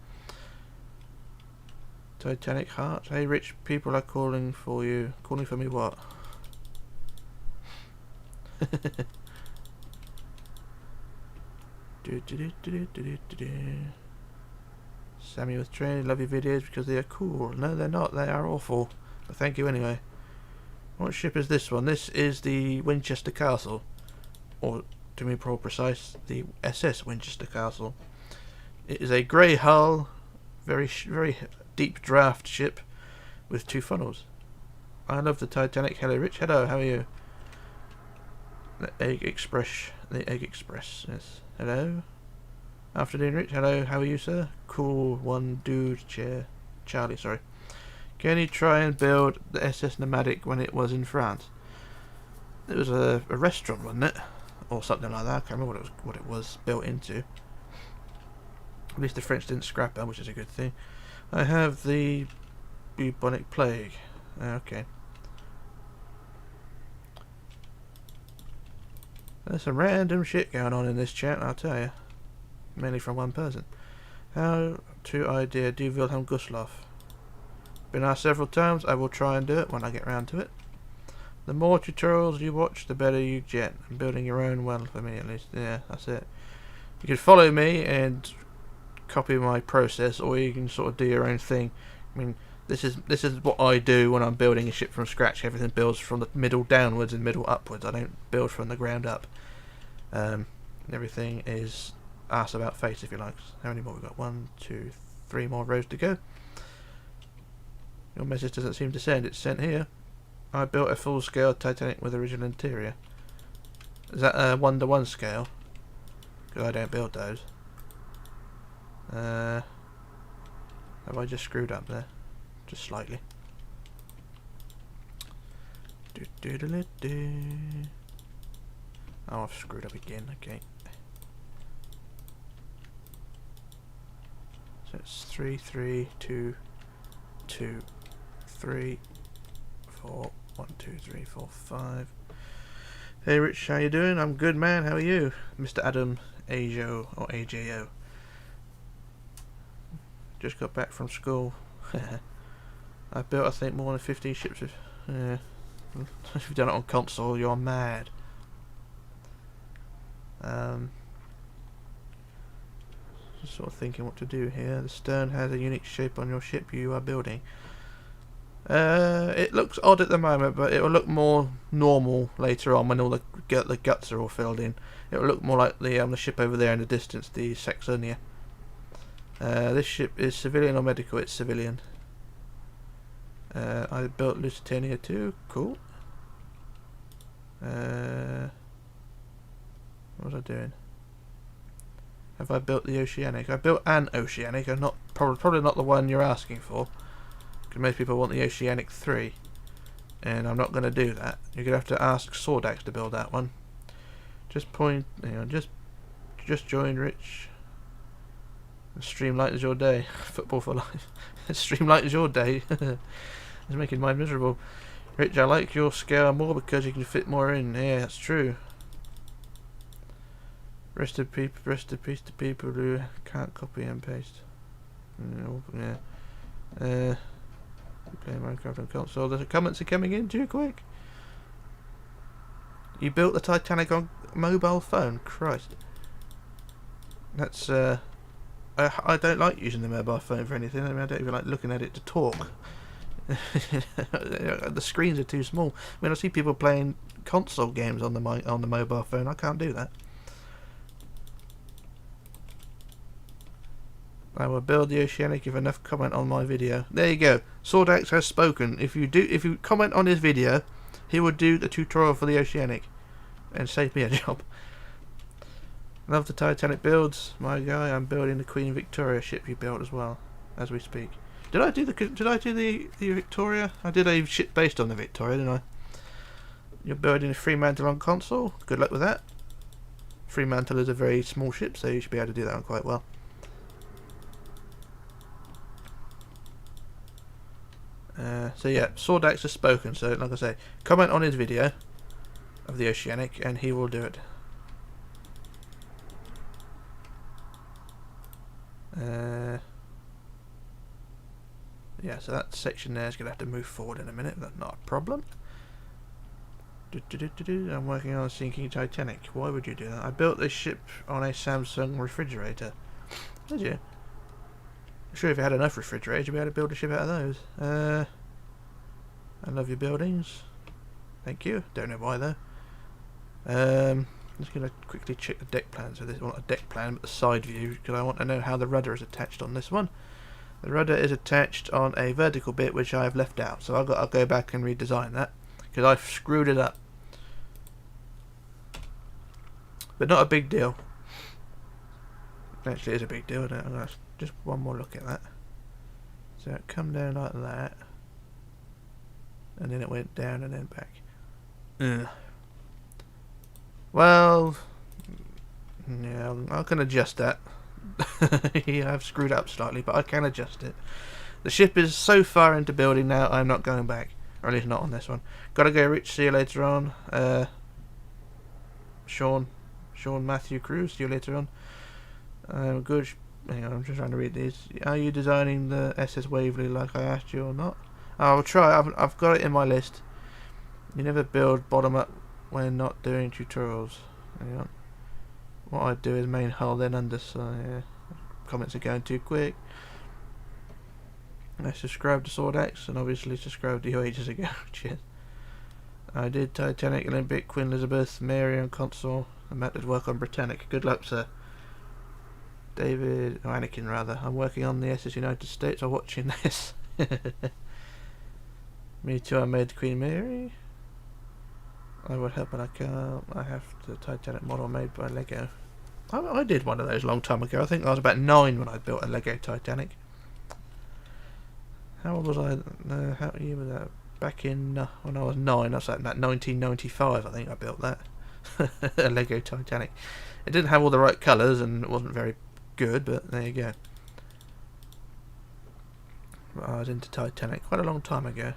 Titanic heart. Hey, rich people are calling for you. Calling for me what? Sammy with training, love your videos because they are cool. No, they're not. They are awful. But thank you anyway. What ship is this one? This is the Winchester Castle, or to be more precise, the SS Winchester Castle. It is a grey hull, very deep draft ship with 2 funnels. I love the Titanic. Hello, Rich. Hello. How are you? The Egg Express. Yes. Hello. Afternoon, Rich. Hello. How are you, sir? Cool. One dude chair. Charlie. Sorry. Can you try and build the SS Nomadic when it was in France? It was a restaurant, wasn't it, or something like that? I can't remember what it was built into. At least the French didn't scrap it, which is a good thing. I have the bubonic plague. Okay. There's some random shit going on in this chat, I'll tell you. Mainly from one person. How to idea do Wilhelm Gustloff? Been asked several times. I will try and do it when I get round to it. The more tutorials you watch, the better you get. I'm building your own, well, for me at least. Yeah, that's it. You can follow me and copy my process, or you can sort of do your own thing. I mean, this is what I do when I'm building a ship from scratch. Everything builds from the middle downwards and middle upwards. I don't build from the ground up. Everything is ass about face, if you like. How many more we've got? 1, 2, 3 more rows to go. Your message doesn't seem to send. It's sent here. I built a full-scale Titanic with original interior. Is that a 1-to-1 scale? Because I don't build those. Have I just screwed up there? Just slightly. Oh, I've screwed up again. Okay. So it's 3, 3, 2, 2, 3, 4, 1, 2, 3, 4, 5. Hey Rich, how you doing? I'm good, man. How are you? Mr. Adam Ajo or AJO. Just got back from school. I've built, I think, more than 15 ships. If you've done it on console, you're mad. Just sort of thinking what to do here. The stern has a unique shape on your ship you are building. It looks odd at the moment, but it will look more normal later on when all the guts are all filled in. It will look more like the ship over there in the distance, the Saxonia. This ship is civilian or medical? It's civilian. I built Lusitania too. Cool. What was I doing? Have I built the Oceanic? I built an Oceanic. I'm not probably not the one you're asking for. Because most people want the Oceanic 3, and I'm not going to do that. You're going to have to ask Sordax to build that one. Just join Rich. Stream light is your day. Football for life. Stream light is your day. It's making mine miserable. Rich, I like your scale more because you can fit more in. Yeah, that's true. Rest in peace to people who can't copy and paste. Yeah. Play Minecraft on console. The comments are coming in too quick. You built the Titanic on mobile phone? Christ. That's I don't like using the mobile phone for anything. I mean, I don't even like looking at it to talk. The screens are too small. When I see people playing console games on the mobile phone, I can't do that. I will build the Oceanic if enough comment on my video. There you go. Sordax has spoken. If you comment on his video, he will do the tutorial for the Oceanic and save me a job. Love the Titanic builds, my guy. I'm building the Queen Victoria ship you built as well, as we speak. Did I do the Victoria? I did a ship based on the Victoria, didn't I? You're building a Fremantle on console. Good luck with that. Fremantle is a very small ship, so you should be able to do that one quite well. So yeah, Sordax has spoken. So like I say, comment on his video of the Oceanic, and he will do it. Yeah, so that section there is going to have to move forward in a minute. That's not a problem. I'm working on a sinking Titanic. Why would you do that? I built this ship on a Samsung refrigerator. Did you? I'm sure if you had enough refrigerators, you'd be able to build a ship out of those. I love your buildings. Thank you. Don't know why though. I'm just going to quickly check the deck plan. So this is not a deck plan, but the side view, because I want to know how the rudder is attached on this one. The rudder is attached on a vertical bit, which I have left out. So I'll go back and redesign that, because I've screwed it up. But not a big deal. Actually, it is a big deal. I'm going to just one more look at that. So it come down like that, and then it went down and then back. Ugh. Well, yeah, I can adjust that. Yeah, I've screwed up slightly, but I can adjust it. The ship is so far into building now, I'm not going back. Or at least not on this one. Gotta go, Rich. See you later on. Sean Matthew Cruz. See you later on. Good. Hang on, I'm just trying to read these. Are you designing the SS Waverley like I asked you or not? I'll try. I've got it in my list. You never build bottom up when not doing tutorials. Hang on. What I do is main hull, then underside. Yeah. Comments are going too quick. I subscribed to Sordax and obviously subscribed to you ages ago. Cheers. I did Titanic, Olympic, Queen Elizabeth, Mary on console, and Matt did work on Britannic. Good luck, sir. David, or Anakin rather. I'm working on the SS United States. I'm watching this. Me too. I made Queen Mary. I would help, but I can't. I have the Titanic model made by Lego. I did one of those a long time ago. I think I was about 9 when I built a Lego Titanic. How old was I? How year was that? Back in when I was 9. That's like about 1995. I think I built that a Lego Titanic. It didn't have all the right colours and it wasn't very good, but there you go. But I was into Titanic quite a long time ago.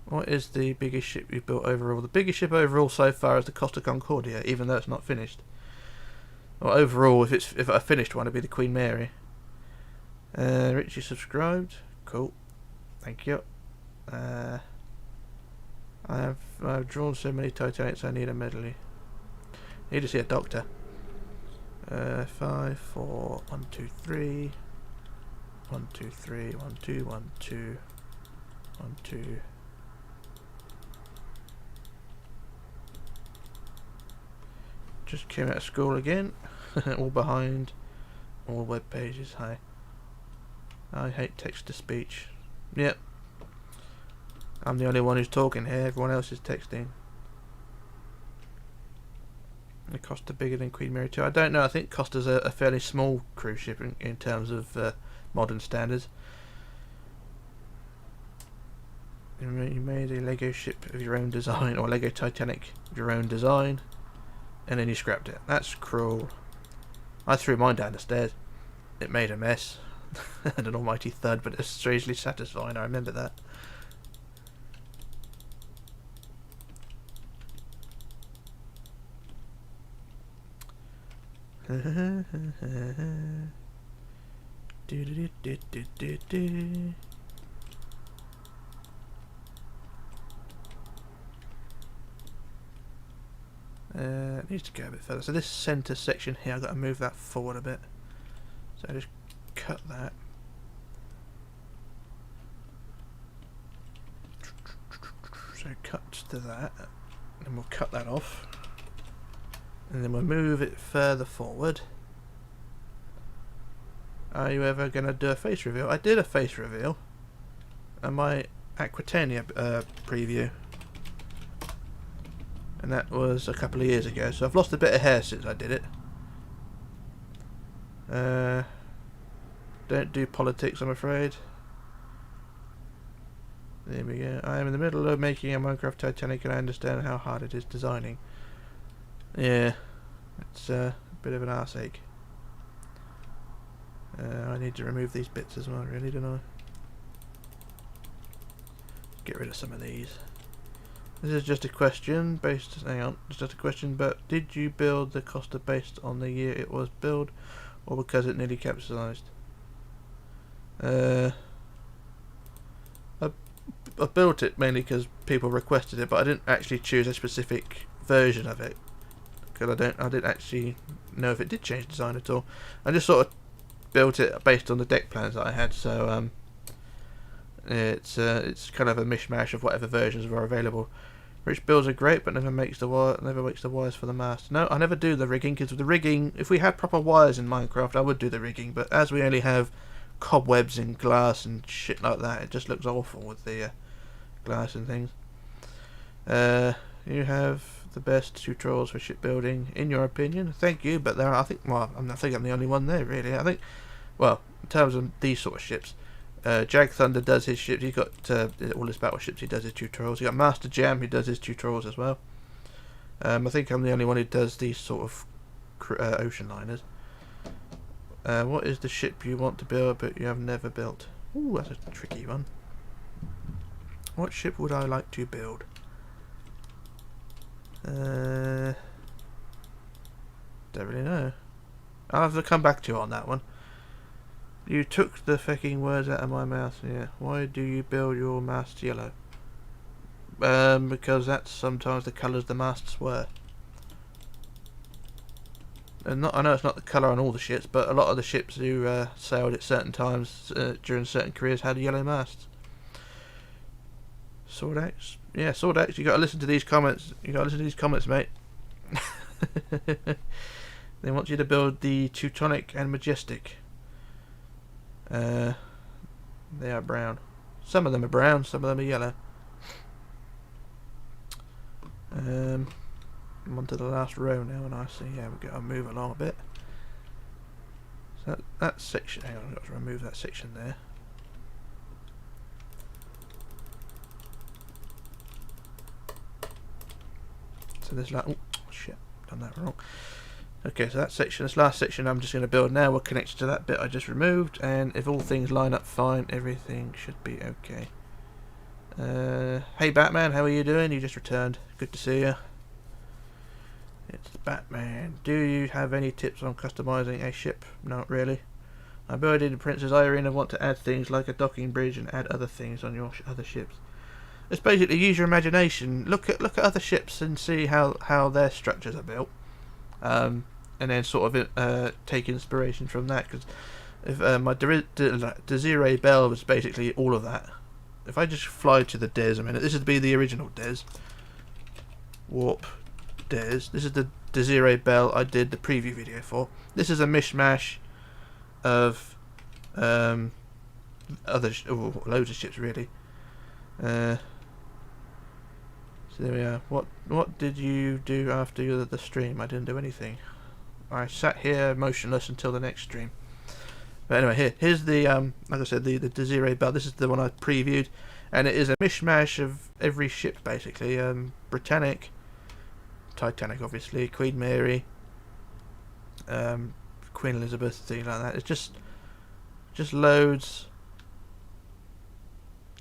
What is the biggest ship you've built overall? The biggest ship overall so far is the Costa Concordia, even though it's not finished. Well, overall, if I finished one, it'd be the Queen Mary. Richie subscribed. Cool. Thank you. I've drawn so many Titanics I need a medley. Need to see a doctor. 5, 4, 1, 2, 3. 1, 2, 3. 1, 2, 1, 2. 1, 2. Just came out of school again. All behind. All web pages. Hi. I hate text to speech. Yep. I'm the only one who's talking here. Everyone else is texting. The Costa bigger than Queen Mary 2. I don't know. I think Costa's a fairly small cruise ship in terms of modern standards. You made a Lego ship of your own design, or Lego Titanic of your own design, and then you scrapped it. That's cruel. I threw mine down the stairs. It made a mess. And an almighty thud, but it's strangely satisfying. I remember that. It needs to go a bit further. So this centre section here, I've got to move that forward a bit. So I just cut that. So cut to that, and we'll cut that off. And then we'll move it further forward. Are you ever going to do a face reveal? I did a face reveal on my Aquitania preview. And that was a couple of years ago, so I've lost a bit of hair since I did it. Don't do politics, I'm afraid. There we go. I am in the middle of making a Minecraft Titanic and I understand how hard it is designing. Yeah, it's a bit of an arse ache. I need to remove these bits as well, really, don't I? Get rid of some of these. This is just a question based. Hang on, it's just a question. But did you build the Costa based on the year it was built, or because it nearly capsized? I built it mainly because people requested it, but I didn't actually choose a specific version of it because I didn't actually know if it did change design at all. I just sort of built it based on the deck plans that I had, so it's kind of a mishmash of whatever versions were available. Rich builds are great, but never makes the wires for the mast. No, I never do the rigging, because with the rigging, if we had proper wires in Minecraft, I would do the rigging. But as we only have cobwebs and glass and shit like that, it just looks awful with the glass and things. You have the best tutorials for shipbuilding, in your opinion. Thank you, but there are, I think I'm the only one there, really. I think, well, in terms of these sort of ships, Jag Thunder does his ships. He's got all his battleships. He does his tutorials. You got Master Jam, who does his tutorials as well. I think I'm the only one who does these sort of ocean liners. What is the ship you want to build but you have never built? Ooh, that's a tricky one. What ship would I like to build? Don't really know. I'll have to come back to you on that one. You took the fucking words out of my mouth. Yeah. Why do you build your masts yellow? Because that's sometimes the colours the masts were. And I know it's not the colour on all the ships, but a lot of the ships who sailed at certain times during certain careers had yellow masts. Sword axe? Yeah, sword axe. You got to listen to these comments. You got to listen to these comments, mate. They want you to build the Teutonic and Majestic. They are brown. Some of them are brown, some of them are yellow. I'm onto the last row now, and I see. Yeah, we've got to move along a bit. So that section. Hang on, I've got to remove that section there. So there's like, oh shit, done that wrong. Okay, so that section, this last section I'm just going to build now, will connect to that bit I just removed, and if all things line up fine, everything should be okay. Hey Batman, how are you doing? You just returned. Good to see you. It's Batman. Do you have any tips on customizing a ship? Not really. I building Princess Irene and want to add things like a docking bridge and add other things on your other ships. It's basically use your imagination. Look at other ships and see how their structures are built, and then sort of take inspiration from that. Because if my Desiree Belle was basically all of that. If I just fly to the Des a minute, this would be the original Des. Warp Des. This is the Desiree Belle I did the preview video for. This is a mishmash of loads of ships really. So there we are. What did you do after the stream? I didn't do anything. I sat here motionless until the next stream. But anyway, here's the like I said, the Desiree Belle. This is the one I previewed, and it is a mishmash of every ship basically. Britannic, Titanic, obviously, Queen Mary, Queen Elizabeth, things like that. It's just loads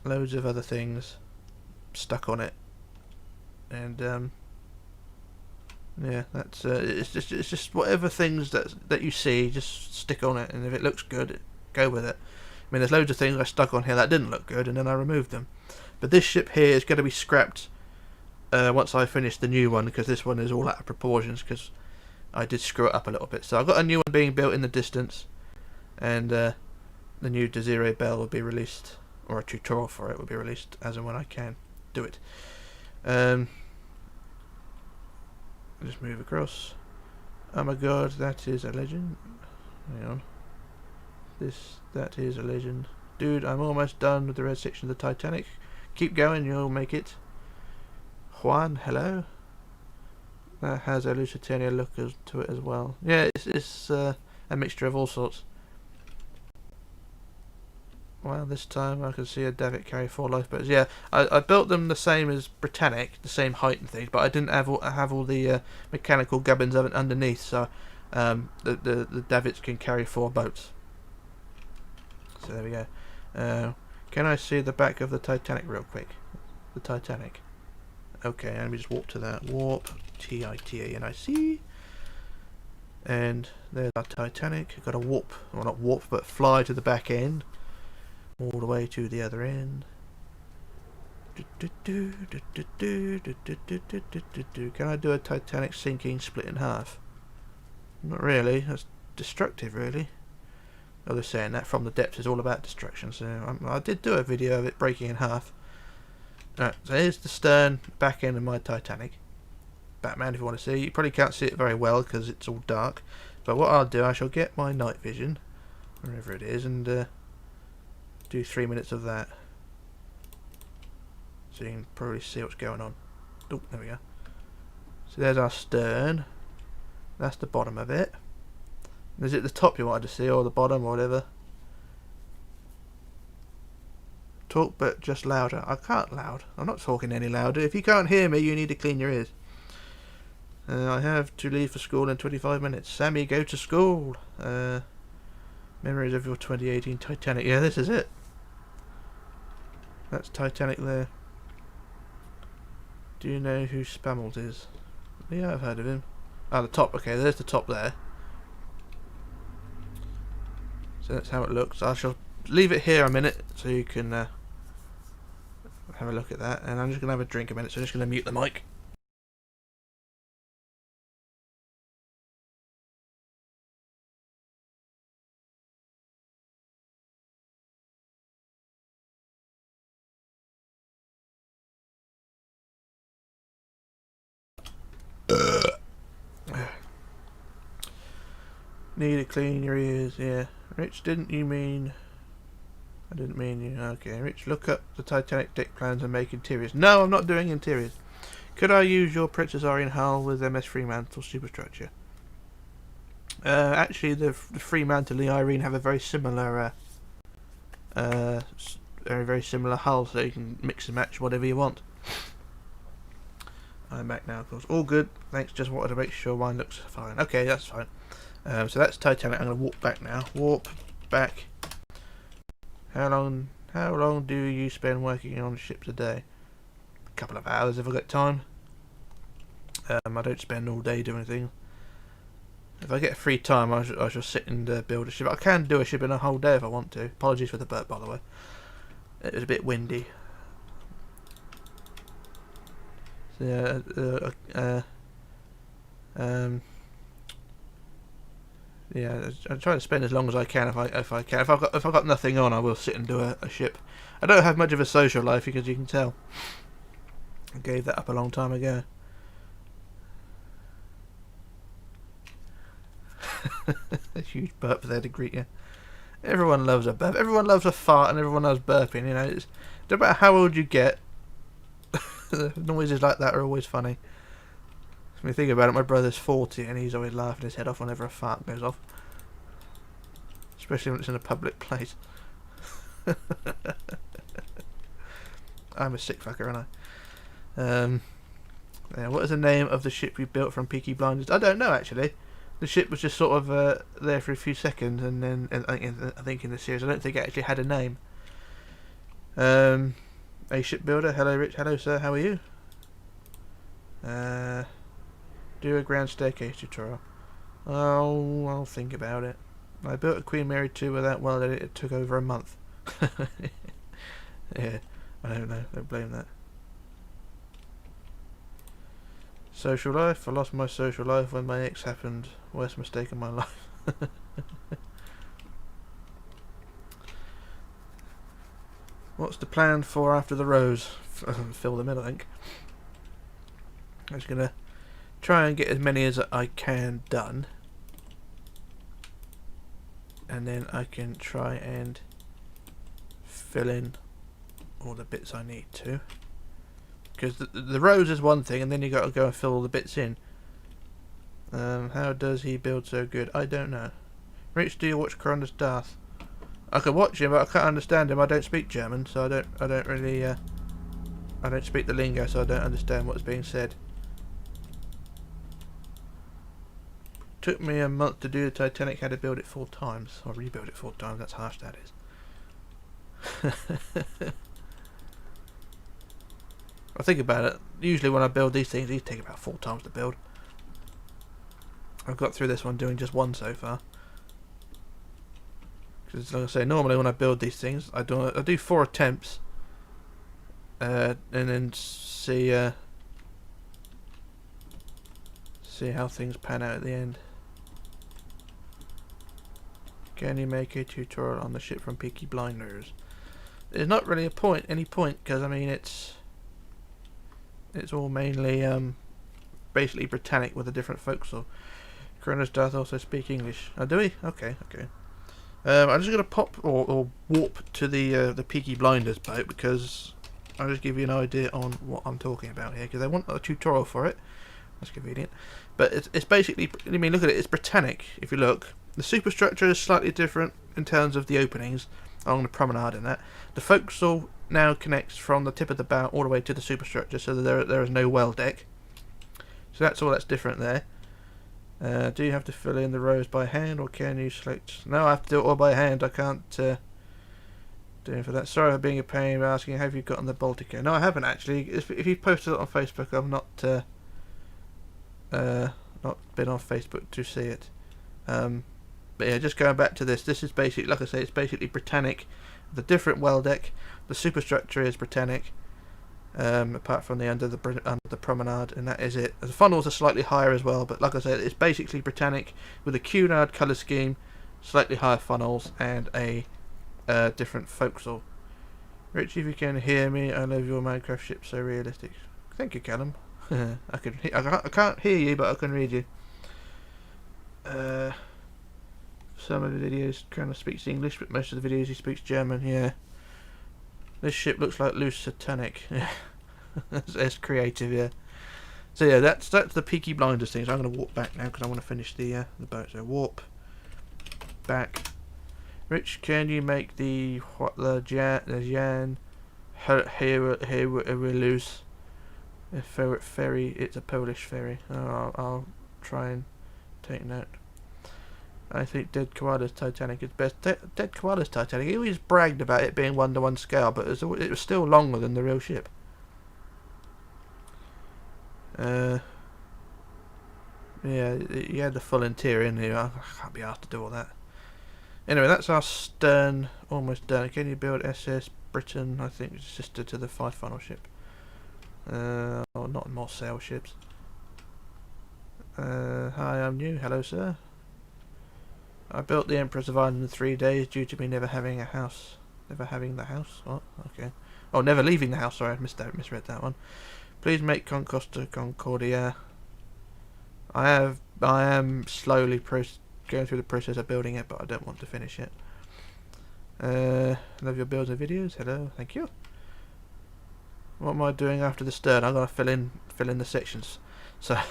of other things stuck on it, and yeah, that's it's just whatever things that you see, just stick on it, and if it looks good, go with it. I mean, there's loads of things I stuck on here that didn't look good, and then I removed them. But this ship here is going to be scrapped once I finish the new one, because this one is all out of proportions because I did screw it up a little bit. So I've got a new one being built in the distance, and the new Desiree Belle will be released, or a tutorial for it will be released as and when I can do it. Just move across. Oh my god, that is a legend. Hang on. That is a legend. Dude, I'm almost done with the red section of the Titanic. Keep going, you'll make it. Juan, hello. That has a Lusitania look to it as well. Yeah, it's a mixture of all sorts. Well, this time I can see a Davitt carry 4 lifeboats. Yeah, I built them the same as Britannic, the same height and things, but I didn't have all the mechanical gubbins of it underneath, so the Davits can carry 4 boats. So there we go. Can I see the back of the Titanic real quick? The Titanic. Okay, let me just warp to that. Warp, T-I-T-A-N-I-C. And there's our Titanic. I've got to warp, well not warp, but fly to the back end. All the way to the other end. Can I do a Titanic sinking split in half? Not really. That's destructive, really. Oh, they're saying that from the depths is all about destruction. So I did do a video of it breaking in half. Alright, so here's the stern, back end of my Titanic. Batman, if you want to see. You probably can't see it very well because it's all dark. But what I'll do, I shall get my night vision, wherever it is, and do 3 minutes of that, so you can probably see what's going on. Oh, there we go. So there's our stern. That's the bottom of it. Is it the top you wanted to see, or the bottom, or whatever? Talk, but just louder. I can't loud. I'm not talking any louder. If you can't hear me, you need to clean your ears. I have to leave for school in 25 minutes. Sammy, go to school. Memories of your 2018 Titanic. Yeah, this is it. That's Titanic there. Do you know who Spammels is? Yeah, I've heard of him. Ah, the top. Okay, there's the top there. So that's how it looks. I shall leave it here a minute so you can have a look at that. And I'm just going to have a drink a minute, so I'm just going to mute the mic. Need to clean your ears, yeah. Rich, didn't you mean I didn't mean you. Okay, Rich, look up the Titanic deck plans and make interiors. No, I'm not doing interiors. Could I use your Princess Irene hull with MS Fremantle Superstructure? Actually, the Fremantle and the Irene have a very similar, very similar hull, so you can mix and match whatever you want. I'm back now, of course. All good. Thanks. Just wanted to make sure mine looks fine. Okay, that's fine. So that's Titanic. I'm going to warp back now. Warp back. How long do you spend working on ships a day? A couple of hours if I got time. I don't spend all day doing things. If I get free time, I shall sit and build a ship. I can do a ship in a whole day if I want to. Apologies for the burp, by the way. It was a bit windy. So, yeah, I try to spend as long as I can if I can. If I've got nothing on, I will sit and do a ship. I don't have much of a social life, because you can tell. I gave that up a long time ago. A huge burp there to greet you. Everyone loves a burp. Everyone loves a fart, and everyone loves burping. You know, it's no matter how old you get. The noises like that are always funny. When you think about it, my brother's 40 and he's always laughing his head off whenever a fart goes off. Especially when it's in a public place. I'm a sick fucker, aren't I? Yeah, what is the name of the ship we built from Peaky Blinders? I don't know, actually. The ship was just sort of there for a few seconds, and then I think in the series, I don't think it actually had a name. A shipbuilder. Hello, Rich. Hello, sir. How are you? Do a grand staircase tutorial. Oh, I'll think about it. I built a Queen Mary 2 without welding it. It took over a month. Yeah, I don't know. Don't blame that. Social life. I lost my social life when my ex happened. Worst mistake of my life. What's the plan for after the rows? Fill them in, I think. I'm just gonna try and get as many as I can done, and then I can try and fill in all the bits I need to. Because the rows is one thing, and then you got to go and fill all the bits in. How does he build so good? I don't know. Rich, do you watch Corona's Darth? I can watch him, but I can't understand him. I don't speak German, so I don't really I don't speak the lingo, so I don't understand what's being said. Took me a month to do the Titanic. Had to build it 4 times, or rebuild it 4 times. That's harsh, that is. I think about it. Usually when I build these things, these take about 4 times to build. I've got through this one doing just 1 so far. Because like I say, normally when I build these things, I do 4 attempts, and then see how things pan out at the end. Can you make a tutorial on the ship from Peaky Blinders? There's not really any point, because I mean it's all mainly basically Britannic with a different folksole. Corona's Darth also speak English. Oh, do we? Okay. I'm just gonna pop or warp to the Peaky Blinders boat, because I'll just give you an idea on what I'm talking about here, because I want a tutorial for it. That's convenient. But it's basically, I mean, look at it, it's Britannic. If you look, the superstructure is slightly different in terms of the openings along the promenade and that. The forecastle now connects from the tip of the bow all the way to the superstructure, so that there is no well deck. So that's all that's different there. Do you have to fill in the rows by hand, or can you select? No, I have to do it all by hand. I can't do it for that. Sorry for being a pain, but asking, have you gotten the Baltica? No, I haven't actually. If you posted it on Facebook, I've not been on Facebook to see it. But yeah, just going back to this. This is basically, like I say, it's basically Britannic. The different well deck. The superstructure is Britannic. Apart from the under the promenade, and that is it. The funnels are slightly higher as well, but like I said, it's basically Britannic with a Cunard colour scheme, slightly higher funnels, and a different forecastle. Rich, if you can hear me, I love your Minecraft ship, so realistic. Thank you, Callum. I can't hear you, but I can read you. some of the videos kind of speaks English, but most of the videos he speaks German. Yeah. This ship looks like loose satanic. Yeah. That's creative, yeah. So yeah, that's the Peaky Blinders thing. So I'm going to warp back now because I want to finish the boat. So warp back. Rich, can you make the Jan Wheelhouse ferry? It's a Polish ferry. Oh, I'll try and take note. I think Dead Koala's Titanic is best. Dead Koala's Titanic. He always bragged about it being 1-to-1 scale, but it was still longer than the real ship. Yeah, he had the full interior in here. I can't be asked to do all that. Anyway, that's our stern almost done. Can you build SS Britain? I think it's sister to the 5 funnel ship. Oh, not more sail ships. Hi, I'm new. Hello, sir. I built the Empress of Ireland in 3 days due to me never having a house. Never having the house? What? Okay. Oh, never leaving the house. Sorry, I misread that one. Please make Concosta Concordia. I am slowly going through the process of building it, but I don't want to finish it. Love your builds and videos. Hello, thank you. What am I doing after the stern? I'm gonna fill in the sections. So I'm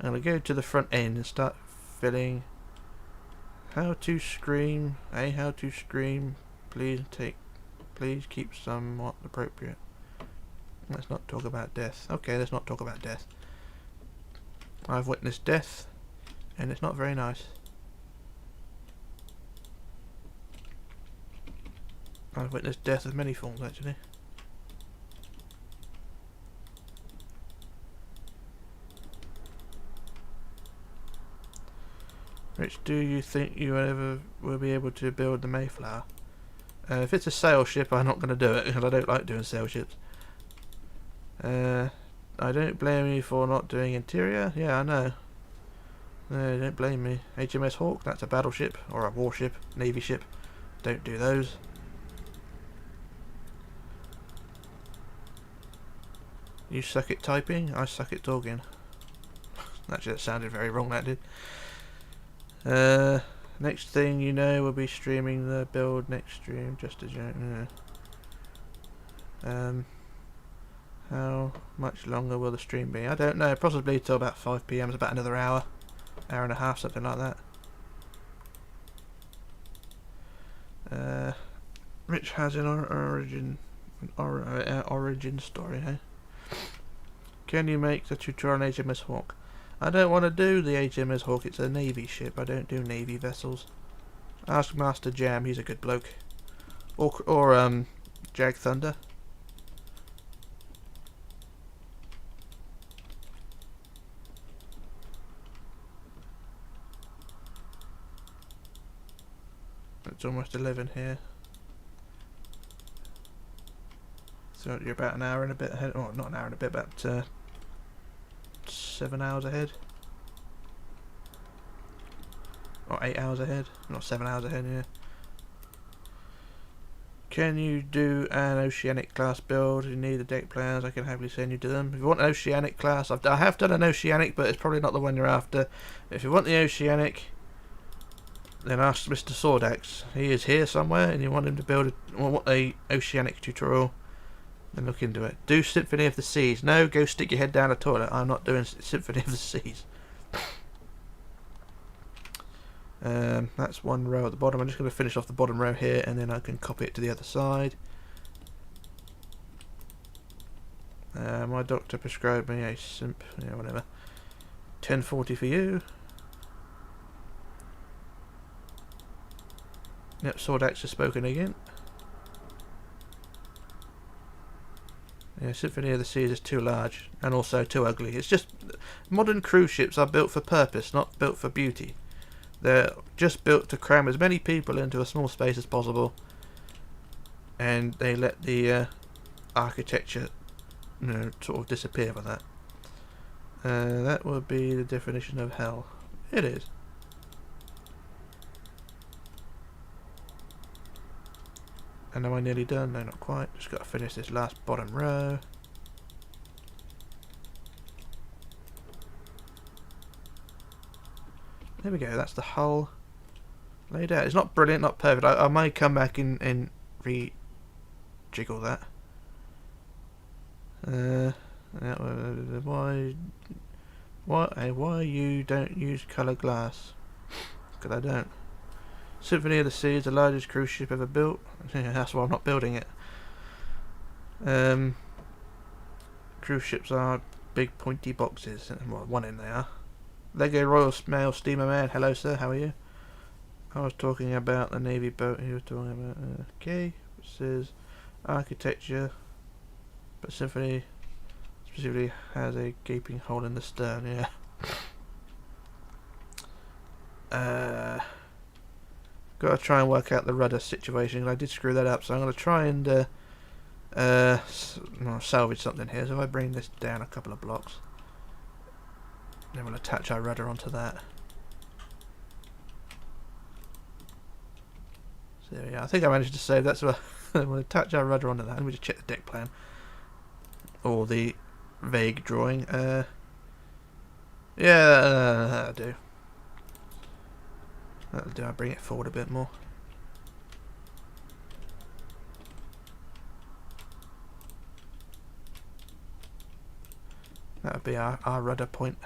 gonna go to the front end and start filling. How to scream? How to scream? Please keep somewhat appropriate. Let's not talk about death. Okay, let's not talk about death. I've witnessed death, and it's not very nice. I've witnessed death of many forms, actually. Rich, do you think you ever will be able to build the Mayflower? If it's a sail ship, I'm not going to do it, because I don't like doing sail ships. I don't blame you for not doing interior. Yeah, I know. No, don't blame me. HMS Hawk, that's a battleship, or a warship, navy ship. Don't do those. You suck at typing, I suck at talking. Actually, that sounded very wrong, that did. Next thing you know, we'll be streaming the build next stream, just as you know. How much longer will the stream be? I don't know, possibly till about 5 PM, it's about another hour and a half, something like that. Rich has an origin story, eh? Can you make the tutorial on HMS Hawk? I don't want to do the HMS Hawk, it's a navy ship, I don't do navy vessels. Ask Master Jam, he's a good bloke. Or Jag Thunder. It's almost 11 here. So you're about an hour and a bit ahead. Oh, not an hour and a bit, about 7 hours ahead. Or 8 hours ahead. Not 7 hours ahead, yeah. Can you do an Oceanic class build? You need the deck plans, I can happily send you to them. If you want an Oceanic class, I have done an Oceanic, but it's probably not the one you're after. If you want the Oceanic, then ask Mr. Sordax. He is here somewhere, and you want him to build a Oceanic tutorial, then look into it. Do Symphony of the Seas. No, go stick your head down a toilet. I'm not doing Symphony of the Seas. That's one row at the bottom. I'm just going to finish off the bottom row here, and then I can copy it to the other side. My doctor prescribed me a yeah, whatever. 1040 for you. Yep, Sordax has spoken again. Yeah, Symphony of the Seas is too large and also too ugly. It's just modern cruise ships are built for purpose, not built for beauty. They're just built to cram as many people into a small space as possible, and they let the architecture, you know, sort of disappear with that. That would be the definition of hell. It is. And am I nearly done? No, not quite. Just got to finish this last bottom row. There we go, that's the hull. laid out. It's not brilliant, not perfect. I might come back and re-jiggle that. Why you don't use colour glass? Because I don't. Symphony of the Sea is the largest cruise ship ever built. That's why I'm not building it. Cruise ships are big pointy boxes. Well, one in they are. Lego Royal Mail Steamer Man. Hello, sir. How are you? I was talking about the Navy boat. He was talking about okay. It says architecture, but Symphony specifically has a gaping hole in the stern. Yeah. Got to try and work out the rudder situation. I did screw that up, so I'm going to try and salvage something here. So if I bring this down a couple of blocks, then we'll attach our rudder onto that. So there we go. I think I managed to save that, so we'll attach our rudder onto that. Let me just check the deck plan or the vague drawing. Yeah, that'll do. That'll do. I'll bring it forward a bit more. That'll be our rudder point.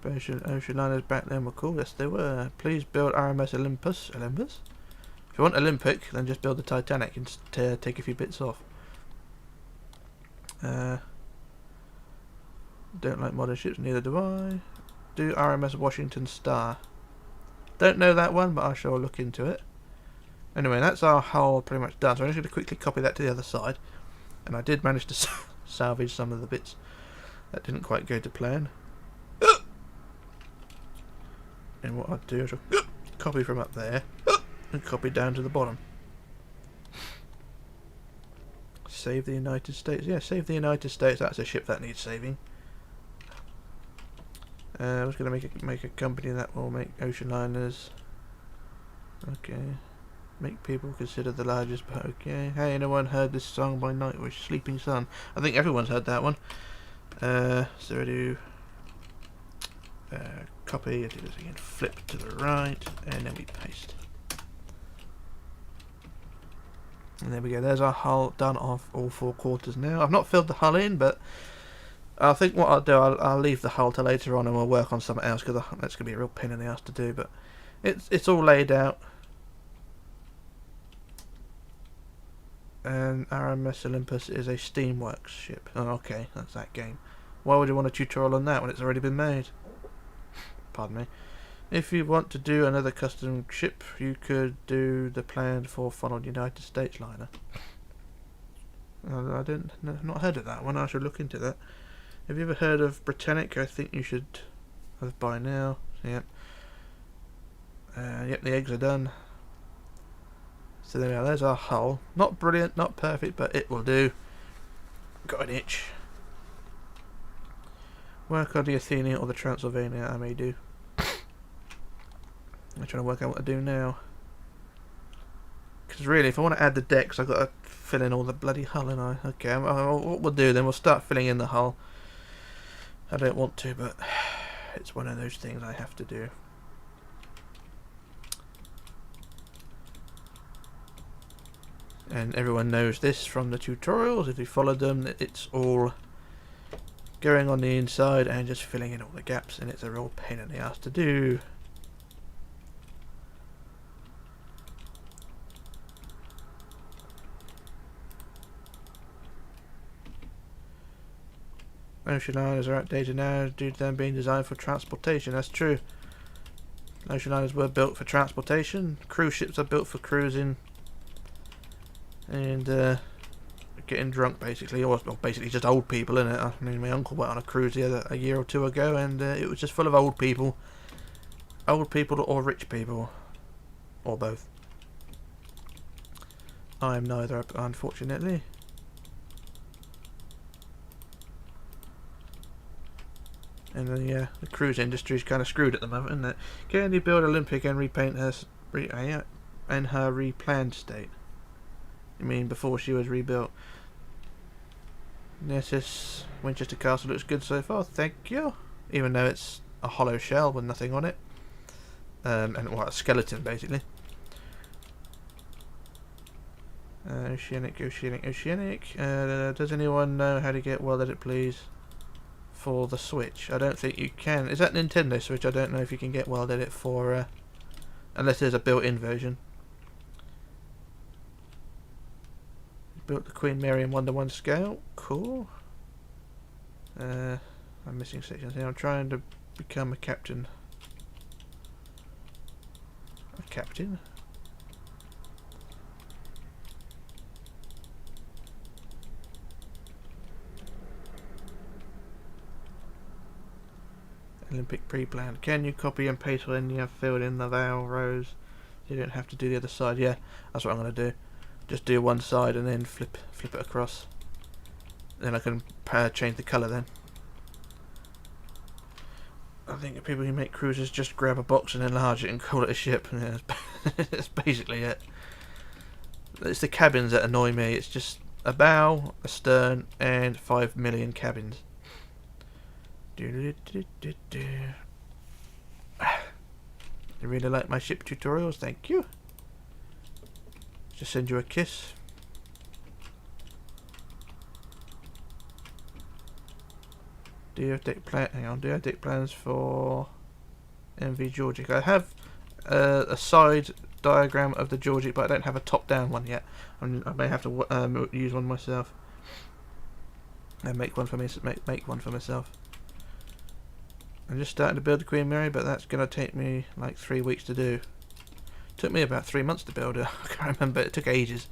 Ocean liners back then were cool. Yes, they were. Please build RMS Olympus. Olympus? If you want Olympic, then just build the Titanic and take a few bits off. Don't like modern ships, neither do I. Do RMS Washington Star. Don't know that one, but I shall look into it. Anyway, that's our hull pretty much done. So I'm just going to quickly copy that to the other side. And I did manage to salvage some of the bits that didn't quite go to plan. And what I'll do is I'll copy from up there and copy down to the bottom. Save the United States. Yeah, save the United States. That's a ship that needs saving. I was going to make a company that will make ocean liners. Okay. Make people consider the largest. Okay. Hey, anyone heard this song by Nightwish, Sleeping Sun? I think everyone's heard that one. So I do copy. I do this again. Flip to the right, and then we paste. And there we go. There's our hull done off all 4 quarters now. I've not filled the hull in, but I think what I'll do, I'll leave the hull till later on, and we'll work on something else because that's gonna be a real pain in the ass to do. But it's all laid out. And RMS Olympus is a Steamworks ship. Oh, okay, that's that game. Why would you want a tutorial on that when it's already been made? Pardon me. If you want to do another custom ship, you could do the planned 4-funneled United States liner. I've not heard of that one. I should look into that. Have you ever heard of Britannic? I think you should have by now. Yep. Yep, the eggs are done. So there we are. There's our hull. Not brilliant, not perfect, but it will do. Got an itch. Work on the Athenia or the Transylvania. I may do. I'm trying to work out what to do now. Because really, if I want to add the decks, I've got to fill in all the bloody hull, and I. Okay, what we'll do then, we'll start filling in the hull. I don't want to, but it's one of those things I have to do. And everyone knows this from the tutorials. If you followed them, it's all going on the inside and just filling in all the gaps, and it's a real pain in the ass to do. Ocean liners are outdated now due to them being designed for transportation. That's true. Ocean liners were built for transportation. Cruise ships are built for cruising and getting drunk, basically, or basically just old people, innit? I mean, my uncle went on a cruise a year or two ago, and it was just full of old people or rich people, or both. I am neither, unfortunately. And then, yeah, the cruise industry is kind of screwed at the moment, isn't it? Can you build Olympic and repaint her in her replanned state? You mean before she was rebuilt? The SS Winchester Castle looks good so far, thank you. Even though it's a hollow shell with nothing on it. And well, a skeleton basically. Oceanic, Oceanic, Oceanic. Does anyone know how to get Well Let It Please for the Switch? I don't think you can. Is that Nintendo Switch? I don't know if you can get Well Let It for... unless there's a built-in version. Built the Queen Mary in 1:1 scale. Cool. I'm missing sections here. I'm trying to become a captain. A captain? Olympic pre-planned. Can you copy and paste when you have filled in the vowel rows? You don't have to do the other side. Yeah, that's what I'm going to do. Just do one side and then flip it across. Then I can change the colour then. I think people who make cruisers just grab a box and enlarge it and call it a ship. Yeah, that's basically it. It's the cabins that annoy me. It's just a bow, a stern, and 5 million cabins. You really like my ship tutorials? Thank you. Just send you a kiss. Do you have deck plan? Hang on. Do you have deck plans for MV Georgic? I have a side diagram of the Georgic, but I don't have a top-down one yet. I may have to use one myself and make one for me. Make one for myself. I'm just starting to build the Queen Mary, but that's going to take me like 3 weeks to do. Took me about 3 months to build it. I can't remember. It took ages.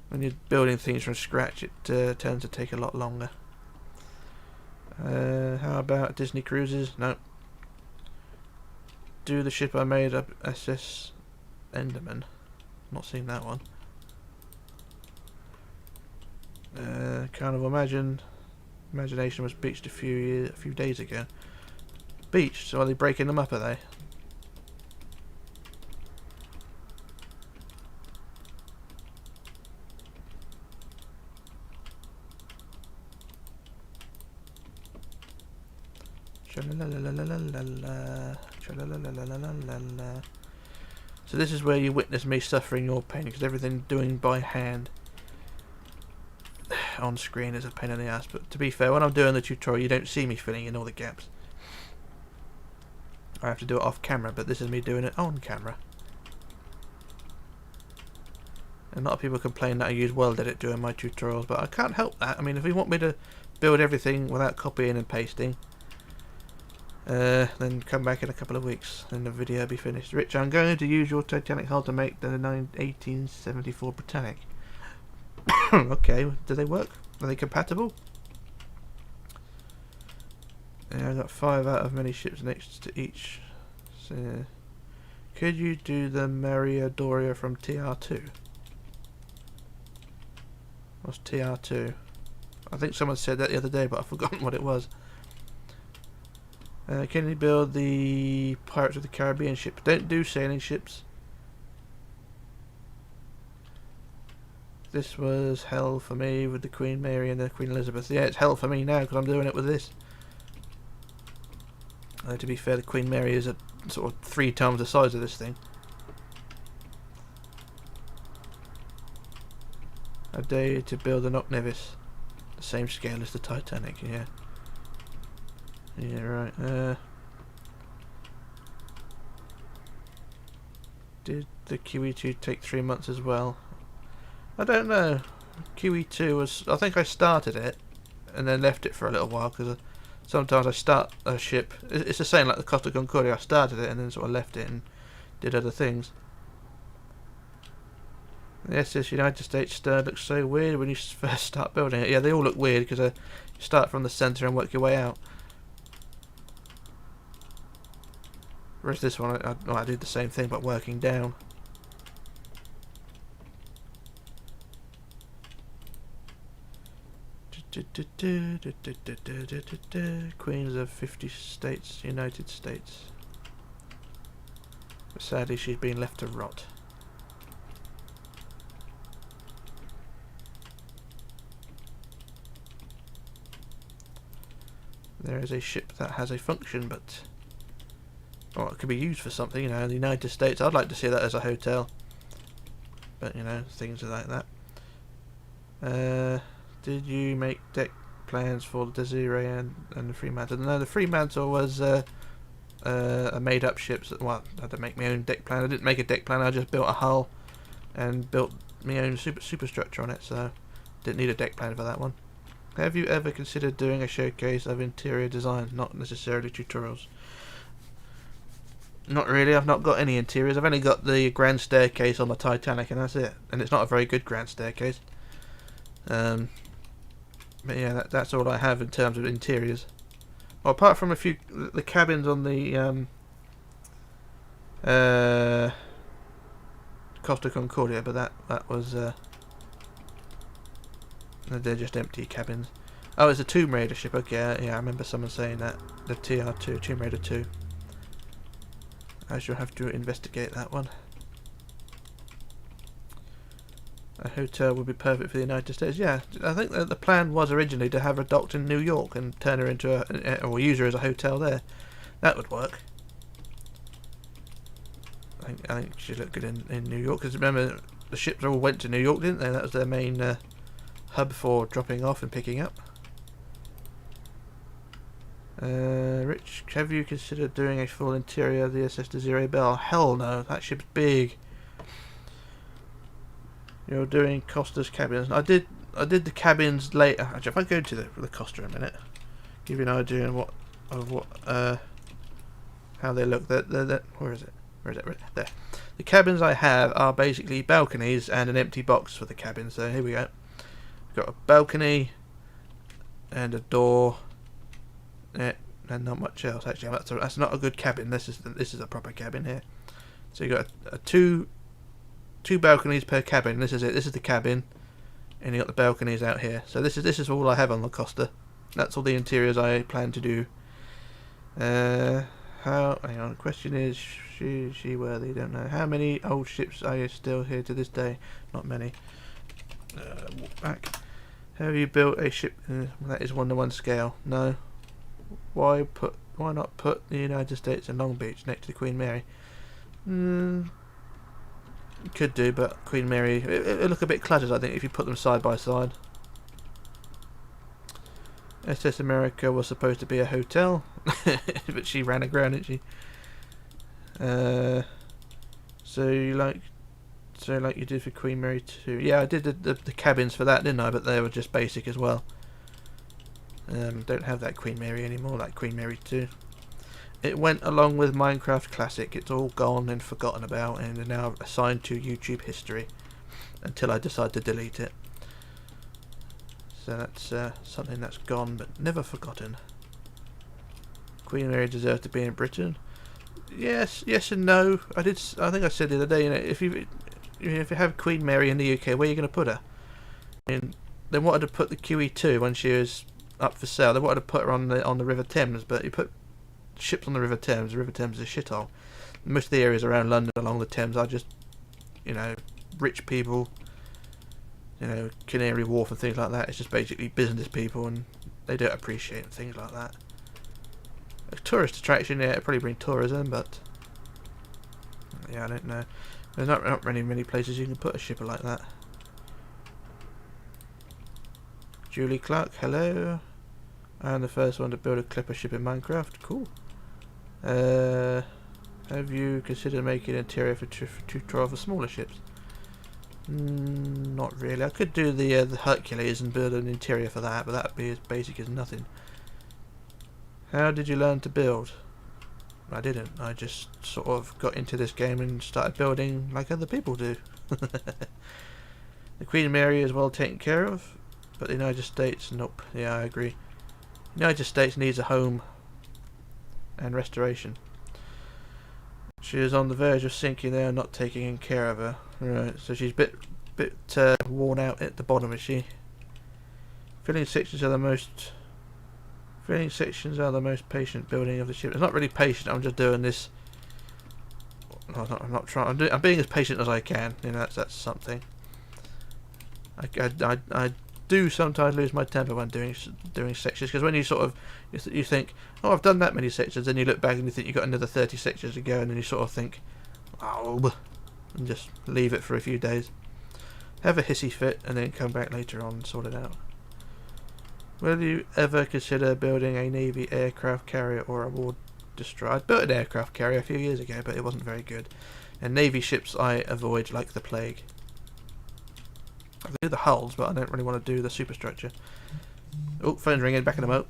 When you're building things from scratch, it tends to take a lot longer. How about Disney Cruises? No. Do the ship I made up, SS Enderman. Not seen that one. Carnival Imagination was beached a few days ago. Beached? So are they breaking them up? Are they? So this is where you witness me suffering your pain, because everything doing by hand on screen is a pain in the ass. But to be fair, when I'm doing the tutorial, you don't see me filling in all the gaps. I have to do it off camera, but this is me doing it on camera. And a lot of people complain that I use World Edit doing my tutorials, but I can't help that. I mean, if you want me to build everything without copying and pasting, then come back in a couple of weeks and the video will be finished. Rich, I'm going to use your Titanic hull to make the 1874 Britannic. Okay, do they work? Are they compatible? Yeah, I've got 5 out of many ships next to each. So, could you do the Maria Doria from TR2? What's TR2? I think someone said that the other day, but I've forgotten what it was. Can you build the Pirates of the Caribbean ship? Don't do sailing ships. This was hell for me with the Queen Mary and the Queen Elizabeth. Yeah, it's hell for me now because I'm doing it with this. To be fair, the Queen Mary is a sort of 3 times the size of this thing. A day to build an Nevis. The same scale as the Titanic, yeah. Yeah, right. Did the QE2 take 3 months as well? I don't know. QE2 was... I think I started it and then left it for a little while because sometimes I start a ship... It's the same like the Costa Concordia. I started it and then sort of left it and did other things. The SS United States stern looks so weird when you first start building it. Yeah, they all look weird because you start from the centre and work your way out. Whereas this one, I did the same thing but working down. Queens of 50 states, United States. But sadly she's been left to rot. there is a ship that has a function, but well, it could be used for something. You know, in the United States, I'd like to see that as a hotel. But you know, things are like that. Did you make deck plans for the Desiree and the Fremantle? No, the Fremantle was a made-up ship. Well, I had to make my own deck plan. I didn't make a deck plan. I just built a hull and built my own superstructure on it. So didn't need a deck plan for that one. Have you ever considered doing a showcase of interior design, not necessarily tutorials? Not really. I've not got any interiors. I've only got the grand staircase on the Titanic, and that's it. And it's not a very good grand staircase. But yeah, that's all I have in terms of interiors. Well, apart from a few, the cabins on the Costa Concordia, but that was they're just empty cabins. Oh, it's a Tomb Raider ship. Okay, yeah, I remember someone saying that. The TR2, Tomb Raider 2. I shall have to investigate that one. A hotel would be perfect for the United States. Yeah, I think that the plan was originally to have her docked in New York and turn her into or use her as a hotel there. That would work. I think she'd look good in New York, because remember the ships all went to New York, didn't they? That was their main hub for dropping off and picking up. Rich, have you considered doing a full interior of the SS Desiree Belle? Hell no, that ship's big. You're doing Costa's cabins. I did the cabins later. Actually, if I go to the Costa a minute, give you an idea of what how they look. Where is it? There. The cabins I have are basically balconies and an empty box for the cabin. So here we go. We've got a balcony and a door. Yeah, and not much else. Actually, that's not a good cabin. This is a proper cabin here. So you got a two balconies per cabin. This is it. This is the cabin, and you got the balconies out here. So this is all I have on the Costa. That's all the interiors I plan to do. Hang on. The question is, she worthy? Don't know. How many old ships are still here to this day? Not many. Walk back. Have you built a ship that is 1:1 scale? No. Why not put the United States in Long Beach next to Queen Mary? Could do, but Queen Mary it'll look a bit cluttered, I think, if you put them side by side. SS America was supposed to be a hotel, but she ran aground, didn't she? So like you did for Queen Mary 2. Yeah, I did the cabins for that, didn't I? But they were just basic as well. Don't have that Queen Mary anymore, like Queen Mary 2. It went along with Minecraft Classic. It's all gone and forgotten about, and are now assigned to YouTube history until I decide to delete it. So that's something that's gone but never forgotten. Queen Mary deserves to be in Britain. Yes and no. I think I said the other day, you know, if you have Queen Mary in the UK, where are you going to put her? I mean, they wanted to put the QE2 when she was up for sale. They wanted to put her on the River Thames, but you put ships on the River Thames. The River Thames is a shithole. Most of the areas around London along the Thames are just, you know, rich people. You know, Canary Wharf and things like that. It's just basically business people, and they don't appreciate things like that. A tourist attraction, yeah, it'd probably bring tourism, but yeah, I don't know. There's not many places you can put a ship like that. Julie Clark, hello. I'm the first one to build a clipper ship in Minecraft. Cool. Have you considered making an interior for tutorial for smaller ships? Not really. I could do the Hercules and build an interior for that, but that would be as basic as nothing. How did you learn to build? I didn't. I just sort of got into this game and started building like other people do. The Queen Mary is well taken care of, but the United States, nope. Yeah, I agree. The United States needs a home and restoration. She is on the verge of sinking. They are not taking care of her. Right, so she's a bit worn out at the bottom, is she? Filling sections are the most patient building of the ship. It's not really patient. I'm just doing this. No, I'm not trying. I'm being as patient as I can. You know, that's something. I do sometimes lose my temper when doing sections, because when you sort of you think, oh, I've done that many sections, then you look back and you think you've got another 30 sections to go, and then you sort of think, oh, and just leave it for a few days, have a hissy fit, and then come back later on and sort it out. Will you ever consider building a Navy aircraft carrier or a war destroyer? I built an aircraft carrier a few years ago, but it wasn't very good. And Navy ships I avoid like the plague. I can do the hulls, but I don't really want to do the superstructure. Oh, phone's ringing, back in a moment.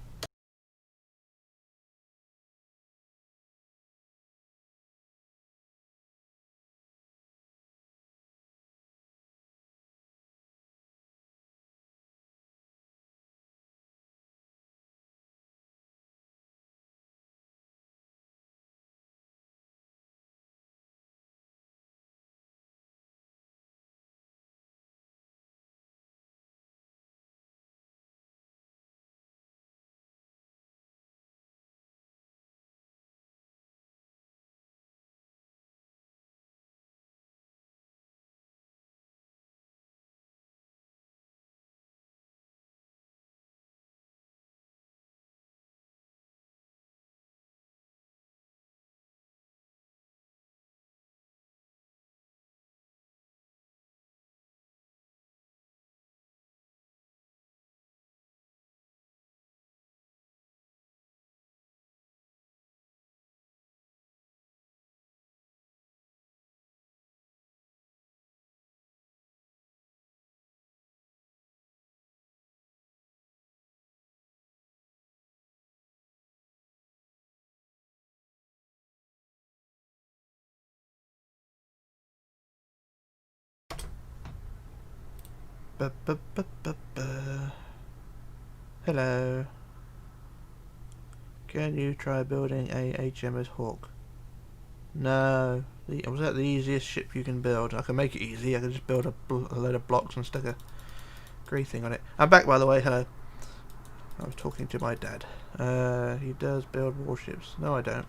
Hello. Can you try building a HMS Hawk? No. Was that the easiest ship you can build? I can make it easy. I can just build a load of blocks and stick a grey thing on it. I'm back, by the way. Hello. I was talking to my dad. He does build warships. No, I don't.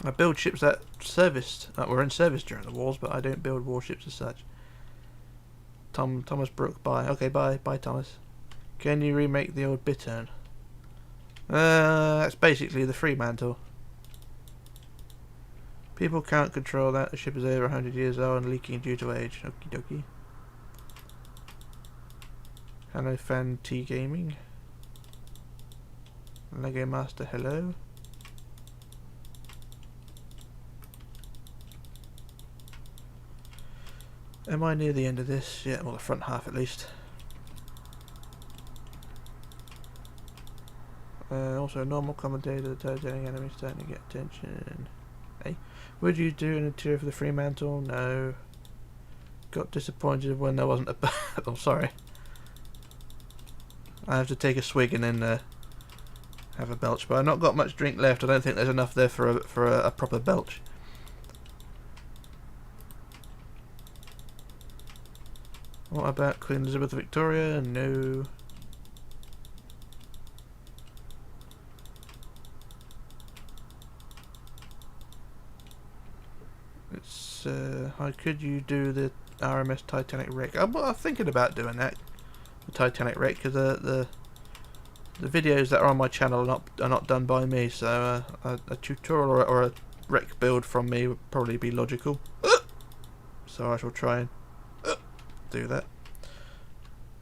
I build ships that were in service during the wars, but I don't build warships as such. Thomas Brooke, bye. Okay, bye. Bye, Thomas. Can you remake the old bittern? That's basically the Fremantle. People can't control that. The ship is over 100 years old and leaking due to age. Okie dokie. Hello, Fan T Gaming. Lego Master, hello. Am I near the end of this? Yeah, well, the front half at least. Also, normal commentator, the telling enemy starting to get attention. Hey, would you do an interior for the Fremantle? No. Got disappointed when there wasn't a. I'm sorry. I have to take a swig and then have a belch, but I've not got much drink left. I don't think there's enough there for a proper belch. What about Queen Elizabeth Victoria? No. It's how could you do the RMS Titanic wreck? I'm thinking about doing that, the Titanic wreck, because the videos that are on my channel are not done by me. So a tutorial or a wreck build from me would probably be logical. So I shall try and do that.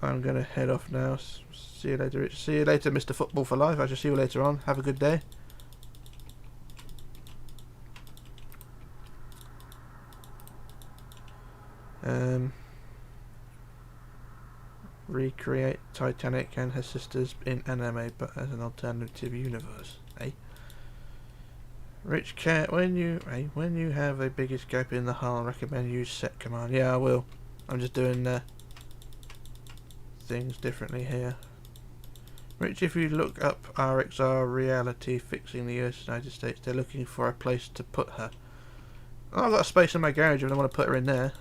I'm going to head off now. See you later, Rich. See you later, Mr. Football for Life. I shall see you later on. Have a good day. Recreate Titanic and her sisters in anime, but as an alternative universe. Eh? Rich Cat, when you have a biggest gap in the hull, I recommend use set command. Yeah, I will. I'm just doing things differently here. Rich, if you look up RXR reality fixing the United States, they're looking for a place to put her. Oh, I've got a space in my garage if I want to put her in there.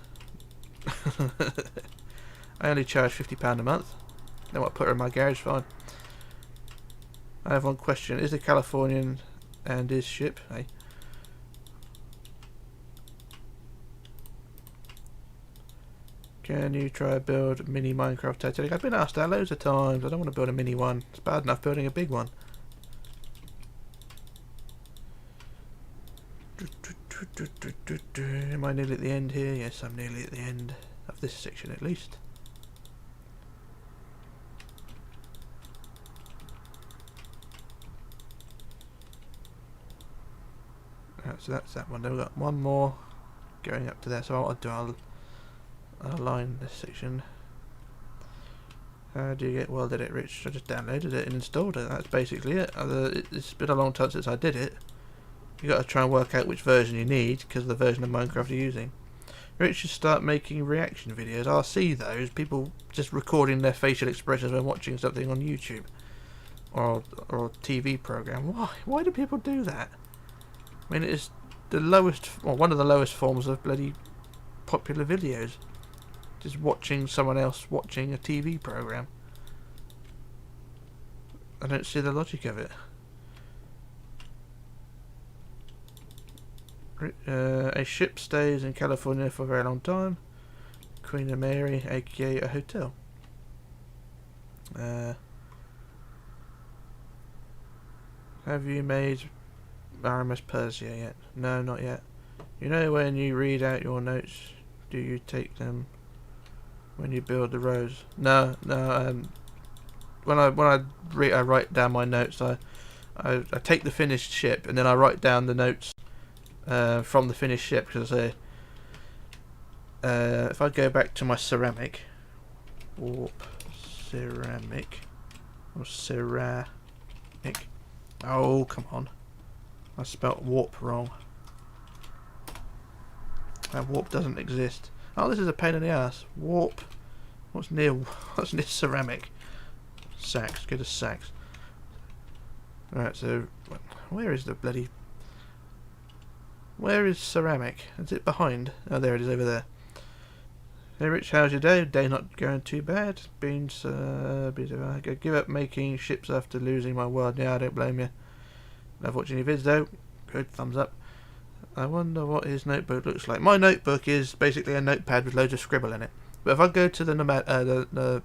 I only charge £50 a month. I want to put her in my garage, fine. I have one question. Is the Californian and his ship? Hey. Can you try build mini Minecraft Titanic? I've been asked that loads of times. I don't want to build a mini one. It's bad enough building a big one. Am I nearly at the end here? Yes, I'm nearly at the end of this section at least. So that's that one. Then we've got one more going up to there. So what I'll do, I'll align this section. How do you get welded it, Rich? I just downloaded it and installed it. That's basically it. It's been a long time since I did it. You got to try and work out which version you need because of the version of Minecraft you're using. Rich should start making reaction videos. I'll see those. People just recording their facial expressions when watching something on YouTube or a TV program. Why? Why do people do that? I mean, it's the lowest, or one of the lowest forms of bloody popular videos. Just watching someone else watching a TV program. I don't see the logic of it. A ship stays in California for a very long time. Queen of Mary, aka a hotel. Have you made RMS Persia yet? No, not yet. You know when you read out your notes, do you take them when you build the rows? No. When I write down my notes, I take the finished ship and then I write down the notes from the finished ship, because if I go back to my ceramic, warp ceramic or ceramic. Oh, come on. I spelt warp wrong. That warp doesn't exist. Oh, this is a pain in the ass. Warp. What's near ceramic? Sacks. Go to sacks. Right, so where is the bloody... Where is ceramic? Is it behind? Oh, there it is over there. Hey Rich, how's your day? Day not going too bad. Beans, I give up making ships after losing my world. Yeah, I don't blame you. Love watching your vids though. Good, thumbs up. I wonder what his notebook looks like. My notebook is basically a notepad with loads of scribble in it. But if I go to the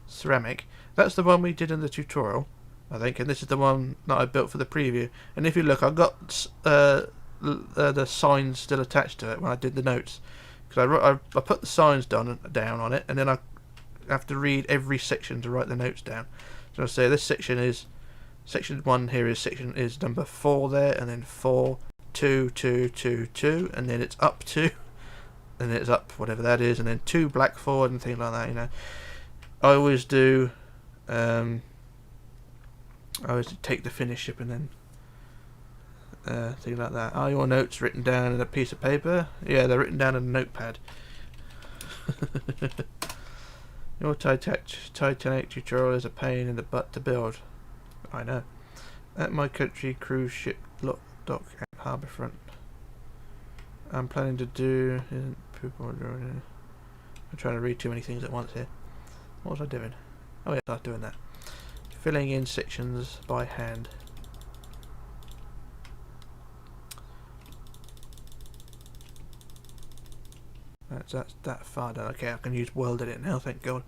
ceramic, that's the one we did in the tutorial, I think, and this is the one that I built for the preview. And if you look, I've got the signs still attached to it when I did the notes. Because I put the signs down on it, and then I have to read every section to write the notes down. So I say this section is... Section 1 here is number 4 there, and then 4, 2, 2, 2, 2, and then it's up 2, and then it's up whatever that is, and then 2 black forward and things like that, you know. I always do, I always take the finish ship and then things like that. Are your notes written down in a piece of paper? Yeah, they're written down in a notepad. Your Titanic tutorial is a pain in the butt to build. I know. At my country cruise ship dock at Harbourfront. I'm planning to do... I'm trying to read too many things at once here. What was I doing? Oh yeah, I was doing that. Filling in sections by hand. That's that far down. Okay, I can use welded it now, thank God.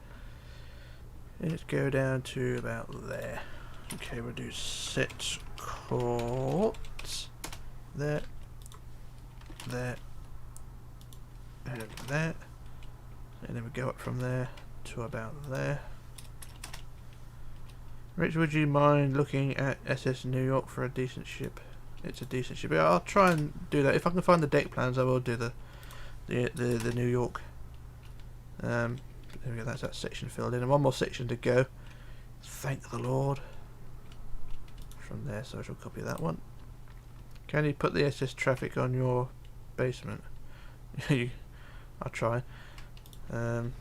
Let's go down to about there. Okay, we'll do set coordinates there, and there, and then we go up from there to about there. Rich, would you mind looking at SS New York for a decent ship? It's a decent ship. Yeah, I'll try and do that. If I can find the deck plans, I will do the New York. There we go. That's that section filled in, and one more section to go. Thank the Lord. From there, so I shall copy that one. Can you put the SS traffic on your basement? I'll try. Or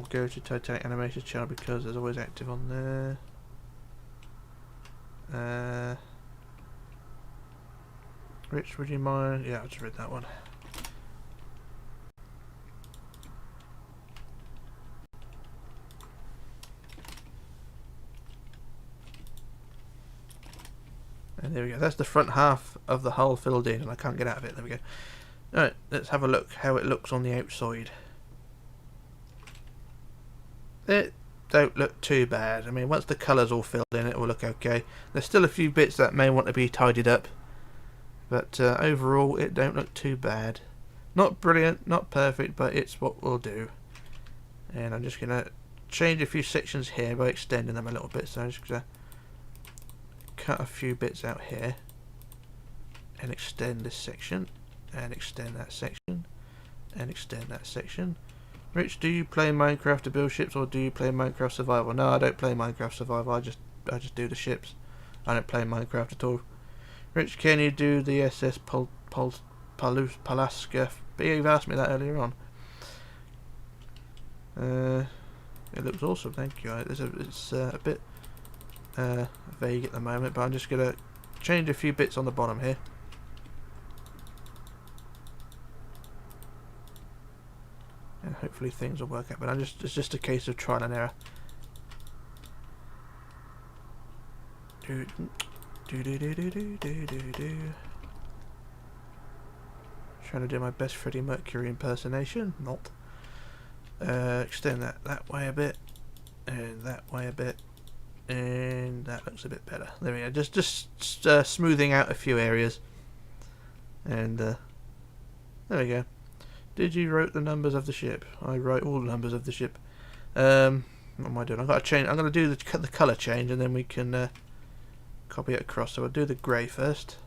go to Titanic Animation channel because there's always active on there. Rich, would you mind? Yeah, I just read that one. And there we go. That's the front half of the hull filled in, and I can't get out of it. There we go. Alright, let's have a look how it looks on the outside. it don't look too bad. I mean, once the colour's all filled in, it will look okay. There's still a few bits that may want to be tidied up, but overall it don't look too bad. Not brilliant, not perfect, but it's what we'll do. And I'm just going to change a few sections here by extending them a little bit. So I'm just going to cut a few bits out here and extend this section and extend that section and extend that section. Rich, do you play Minecraft to build ships, or do you play Minecraft Survival? No, I don't play Minecraft Survival. I just do the ships. I don't play Minecraft at all. Rich, can you do the SS Palaska? You've asked me that earlier on. It looks awesome, thank you. It's a bit vague at the moment, but I'm just gonna change a few bits on the bottom here. And hopefully things will work out, but it's just a case of trial and error. Trying to do my best Freddie Mercury impersonation, not. Extend that way a bit, and that way a bit, and that looks a bit better. There we go. Just smoothing out a few areas, and there we go. Did you write the numbers of the ship? I write all the numbers of the ship. What am I doing? I've got to change. I'm going to do the colour change, and then we can copy it across. So I'll do the grey first.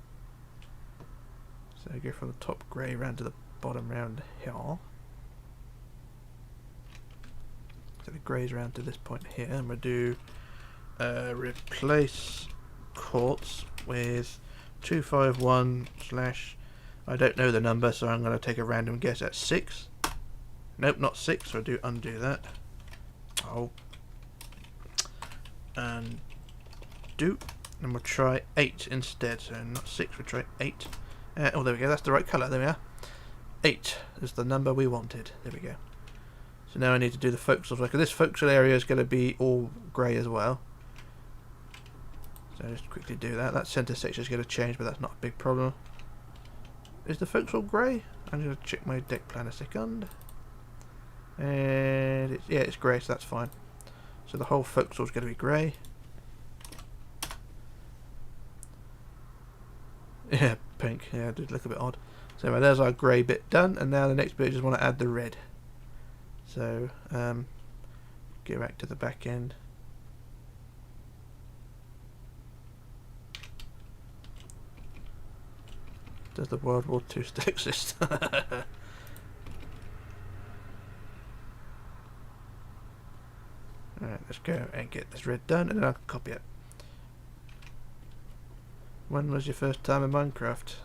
So go from the top grey round to the bottom round here. So the grey's round to this point here, and we'll do replace quartz with 251 slash. I don't know the number, so I'm going to take a random guess at 6. Nope, not 6, so I'll undo that. Oh. And we'll try 8 instead, so not 6, we'll try 8. Oh, there we go, that's the right colour, there we are. 8 is the number we wanted, there we go. So now I need to do the forecastle, because this forecastle area is going to be all grey as well. So just quickly do that. That centre section is going to change, but that's not a big problem. Is the forecastle grey? I'm going to check my deck plan a second. And yeah, it's grey, so that's fine. So the whole forecastle is going to be grey. Yeah, pink. Yeah, it did look a bit odd. So there's our grey bit done, and now the next bit I just want to add the red. So go back to the back end. Does the World War II still exist? Alright, let's go and get this red done, and then I can copy it. When was your first time in Minecraft?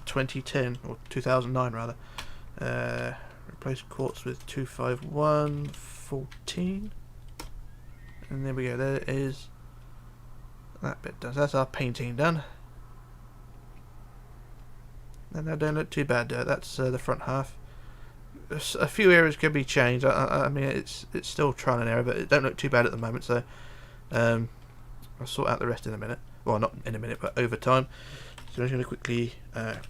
2010, or 2009 rather. Replace quartz with 251 14. And there we go, there is that bit done. So that's our painting done. And that don't look too bad there. That's the front half. A few areas can be changed. I mean, it's still trial and error, but it don't look too bad at the moment. So I'll sort out the rest in a minute. Well, not in a minute, but over time. So I'm just going to quickly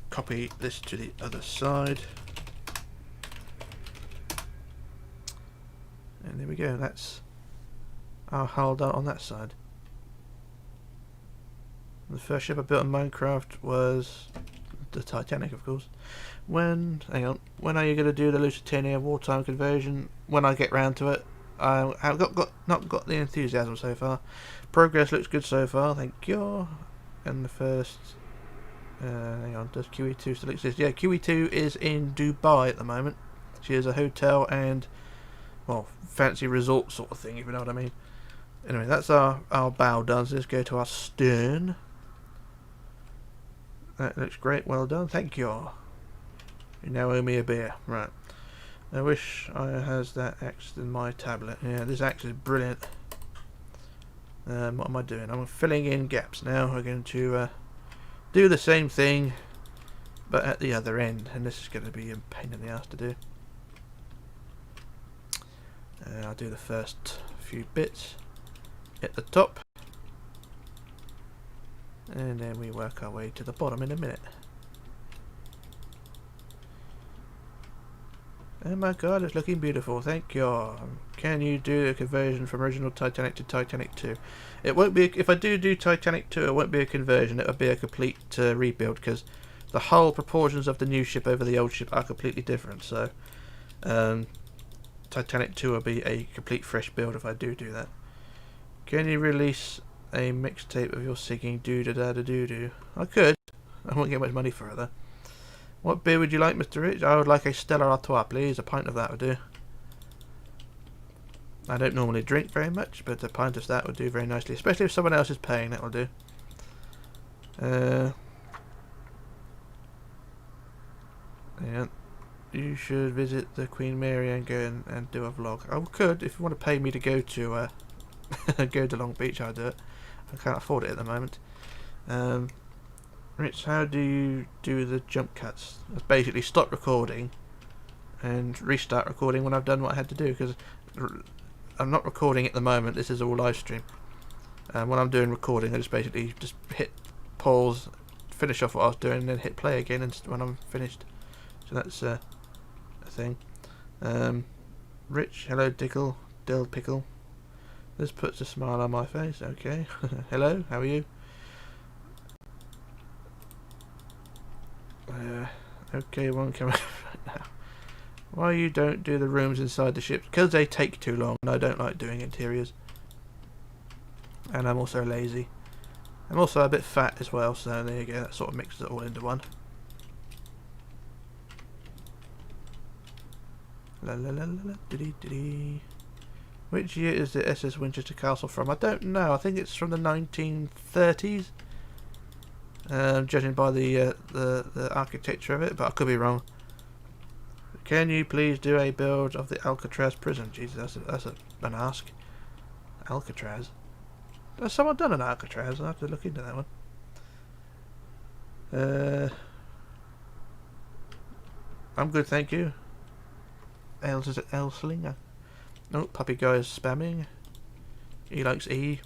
copy this to the other side. And there we go. That's our hull done on that side. The first ship I built in Minecraft was the Titanic, of course. Hang on, when are you going to do the Lusitania wartime conversion? When I get round to it. I've not got the enthusiasm so far. Progress looks good so far, thank you. And the first hang on, does QE2 still exist? Yeah, QE2 is in Dubai at the moment. She is a hotel and, well, fancy resort sort of thing, if you know what I mean. Anyway, that's our bow done, so let's go to our stern. That looks great, well done, thank you. You now owe me a beer. Right. I wish I had that axe in my tablet. Yeah, this axe is brilliant. What am I doing? I'm filling in gaps now. We're going to do the same thing, but at the other end. And this is going to be a pain in the ass to do. I'll do the first few bits at the top. And then we work our way to the bottom in a minute. Oh my god, it's looking beautiful, thank you. Can you do a conversion from original Titanic to Titanic 2? It won't be, if I do Titanic 2, it won't be a conversion, it'll be a complete rebuild, because the hull proportions of the new ship over the old ship are completely different, so Titanic 2 will be a complete fresh build if I do that. Can you release a mixtape of your singing doo-da-da-da-doo-doo? I could, I won't get much money for it though. What beer would you like, Mr. Rich? I would like a Stella Artois, please. A pint of that would do. I don't normally drink very much, but a pint of that would do very nicely. Especially if someone else is paying, that will do. Yeah. You should visit the Queen Mary and go and do a vlog. I could, if you want to pay me to go to go to Long Beach, I'll do it. I can't afford it at the moment. Rich, how do you do the jump cuts? It's basically stop recording and restart recording when I've done what I had to do, because I'm not recording at the moment, this is all live stream. When I'm doing recording I just basically hit pause, finish off what I was doing and then hit play again and when I'm finished. So that's a thing. Rich, hello Dickle, Dill Pickle. This puts a smile on my face, okay. Hello, how are you? Okay, one coming right now. Why you don't do the rooms inside the ships? Because they take too long and I don't like doing interiors. And I'm also lazy. I'm also a bit fat as well, so there you go, that sort of mixes it all into one. La la la la la diddy diddy. Which year is the SS Winchester Castle from? I don't know, I think it's from the 1930s. Judging by the architecture of it, but I could be wrong. Can you please do a build of the Alcatraz prison? Jesus, that's an ask. Alcatraz? Has someone done an Alcatraz? I'll have to look into that one. I'm good, thank you. Is it L Slinger? No, puppy guy is spamming. He likes E.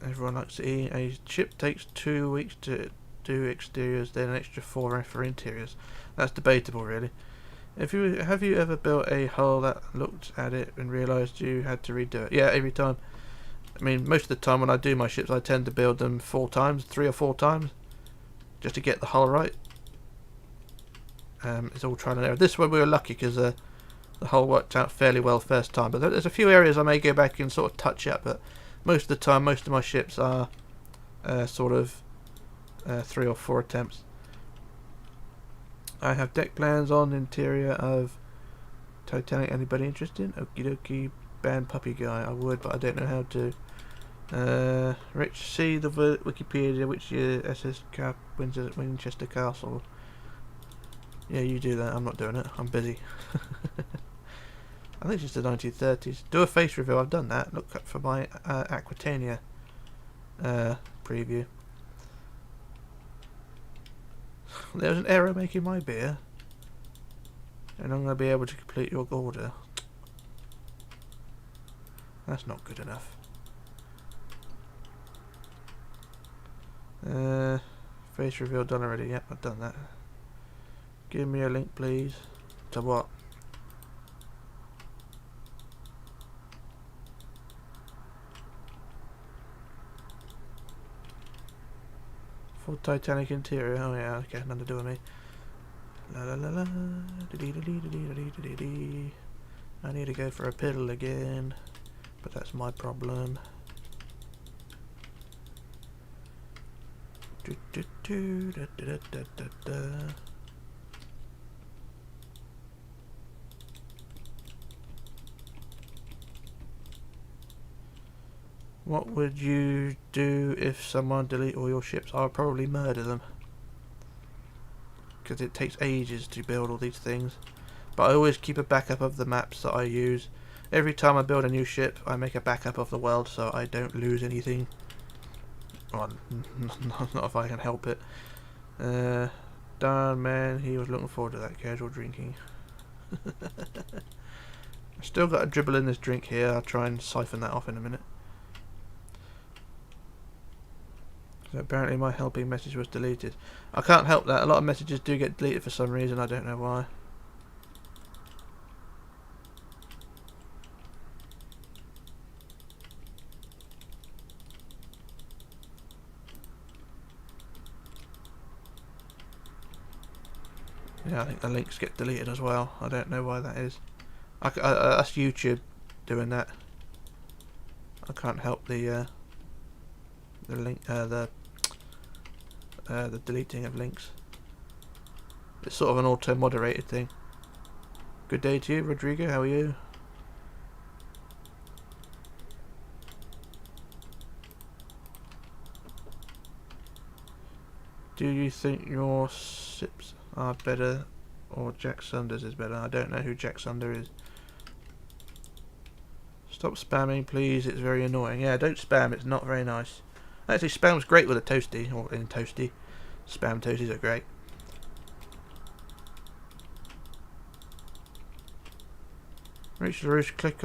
Everyone likes to eat. A ship takes 2 weeks to do exteriors, then an extra 4 for interiors. That's debatable, really. Have you ever built a hull that looked at it and realised you had to redo it? Yeah, every time. I mean, most of the time when I do my ships, I tend to build them 4 times, 3 or 4 times, just to get the hull right. It's all trial and error. This one we were lucky because the hull worked out fairly well first time. But there's a few areas I may go back and sort of touch up, but most of the time, most of my ships are sort of 3 or 4 attempts. I have deck plans on interior of Titanic. Anybody interested? Okie dokie, ban puppy guy. I would, but I don't know how to. Rich, see the Wikipedia, which year SS Winchester Castle. Yeah, you do that. I'm not doing it. I'm busy. I think it's the 1930s. Do a face reveal. I've done that. Look up for my Aquitania preview. There's an error making my beer, and I'm going to be able to complete your order. That's not good enough. Face reveal done already. Yep, I've done that. Give me a link, please. To what? For Titanic interior. Oh yeah, okay, nothing to do with me. La la la la. Dee dee dee dee dee dee dee dee. I need to go for a piddle again, but that's my problem. Do do do da da da da da. What would you do if someone delete all your ships? I would probably murder them, because it takes ages to build all these things. But I always keep a backup of the maps that I use. Every time I build a new ship, I make a backup of the world so I don't lose anything. Well, not if I can help it. Darn man, he was looking forward to that casual drinking. I still got to dribble in this drink here. I'll try and siphon that off in a minute. So apparently my helping message was deleted. I can't help that. A lot of messages do get deleted for some reason. I don't know why. Yeah, I think the links get deleted as well. I don't know why that is. That's YouTube doing that. I can't help the link, the deleting of links. It's sort of an auto-moderated thing. Good day to you, Rodrigo. How are you? Do you think your sips are better or Jack Sunders is better? I don't know who Jack Sunder is. Stop spamming, please. It's very annoying. Yeah, don't spam. It's not very nice. Actually, spam's great with a toasty or in toasty. Spam toasties are great. Richlarrousse, click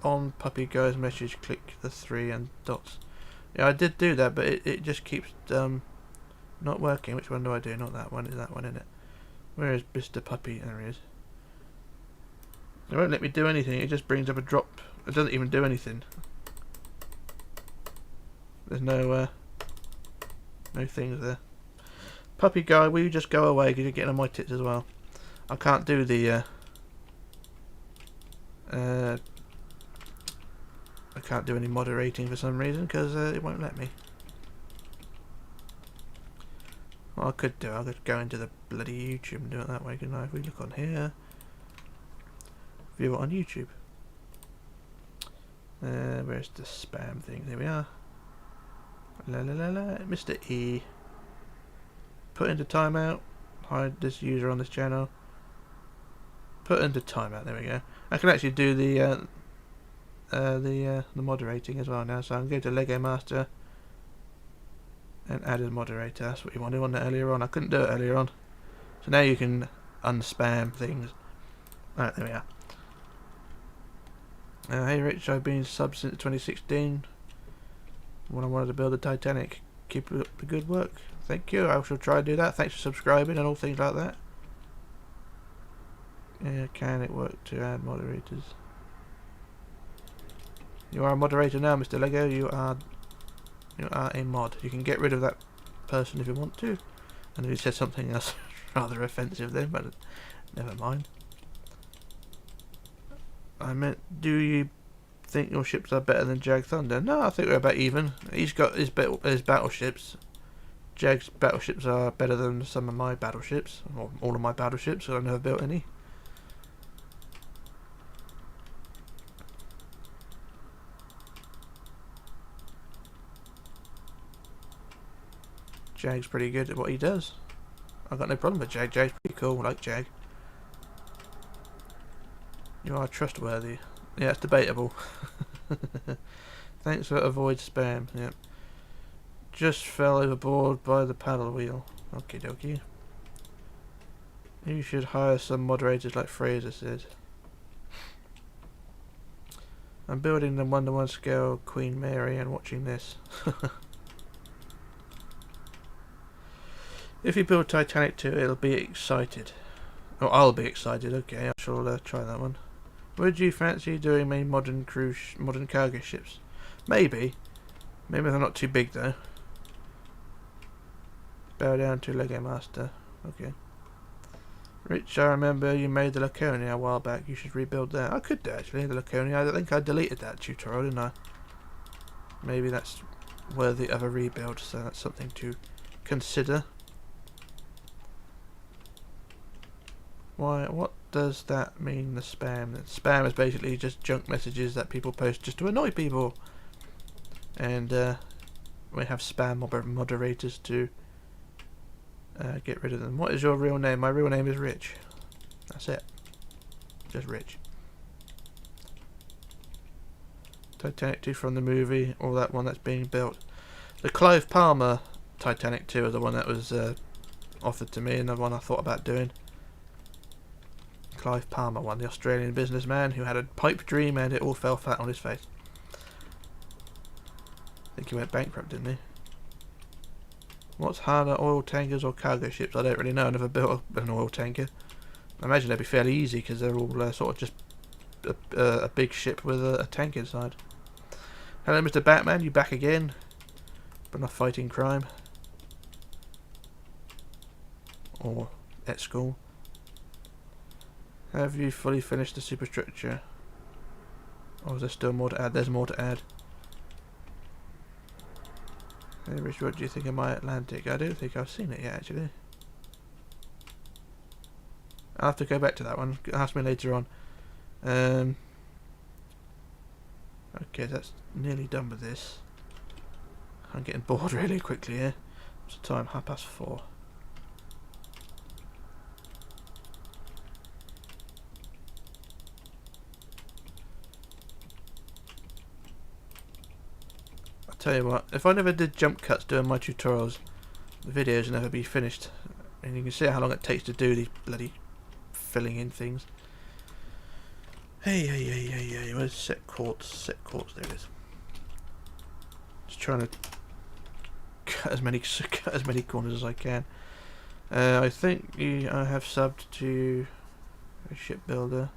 on Puppy Guy's message, click the 3 and dots. Yeah, I did do that, but it just keeps not working. Which one do I do? Not that one, is that one in it? Where is Mr. Puppy? There he is. It won't let me do anything, it just brings up a drop. It doesn't even do anything. There's no things there. Puppy Guy, will you just go away because you're getting on my tits as well. I can't do the I can't do any moderating for some reason because it won't let me. What I could do, I could go into the bloody YouTube and do it that way, couldn't I? If we look on here, view it on YouTube. Where's the spam thing? There we are. La la la la. Mr. E. Put into timeout. Hide this user on this channel. Put into timeout. There we go. I can actually do the moderating as well now. So I can go to Lego Master and add a moderator. That's what you wanted, wasn't it, earlier on? I couldn't do it earlier on. So now you can unspam things. Alright, there we are. Hey Rich, I've been sub since 2016 when I wanted to build a Titanic. Keep up the good work. Thank you. I shall try to do that. Thanks for subscribing and all things like that. Yeah, can it work to add moderators? You are a moderator now, Mr. Lego. You are a mod. You can get rid of that person if you want to. And if you said something else rather offensive then, but never mind. I meant, do you think your ships are better than Jag Thunder? No, I think we're about even. He's got his battleships. Jag's battleships are better than some of my battleships, or all of my battleships, so I've never built any. Jag's pretty good at what he does. I've got no problem with Jag. Jag's pretty cool. I like Jag. You are trustworthy. Yeah, it's debatable. Thanks for avoid spam. Yep. Just fell overboard by the paddle wheel. Okie dokie. You should hire some moderators like Fraser said. I'm building the 1:1 scale Queen Mary and watching this. If you build Titanic 2, it'll be excited. Oh, I'll be excited. Okay, I shall try that one. Would you fancy doing me modern cargo ships? Maybe. Maybe they're not too big though. Bow down to Lego Master. Okay. Rich, I remember you made the Laconia a while back. You should rebuild that. I could do actually, the Laconia. I think I deleted that tutorial, didn't I? Maybe that's worthy of a rebuild, so that's something to consider. Why? What does that mean, the spam? Spam is basically just junk messages that people post just to annoy people. And we have spam moderators to get rid of them. What is your real name? My real name is Rich. That's it. Just Rich. Titanic 2 from the movie, or that one that's being built. The Clive Palmer Titanic 2 is the one that was offered to me, and the one I thought about doing. Clive Palmer one, the Australian businessman who had a pipe dream and it all fell flat on his face. I think he went bankrupt, didn't he? What's harder, oil tankers or cargo ships? I don't really know. I never built an oil tanker. I imagine they'd be fairly easy because they're all sort of just a big ship with a tank inside. Hello, Mr. Batman. You back again? But not fighting crime. Or at school. Have you fully finished the superstructure? Or is there still more to add? There's more to add. Hey Rich, what do you think of my Atlantic? I don't think I've seen it yet, actually. I'll have to go back to that one. Ask me later on. Okay, that's nearly done with this. I'm getting bored really quickly here. What's the time? 4:30. I'll tell you what, if I never did jump cuts doing my tutorials, the videos would never be finished. And you can see how long it takes to do these bloody filling in things. Hey, where's set quartz? Set quartz, there it is. Just trying to cut as many corners as I can. I think I have subbed to a shipbuilder.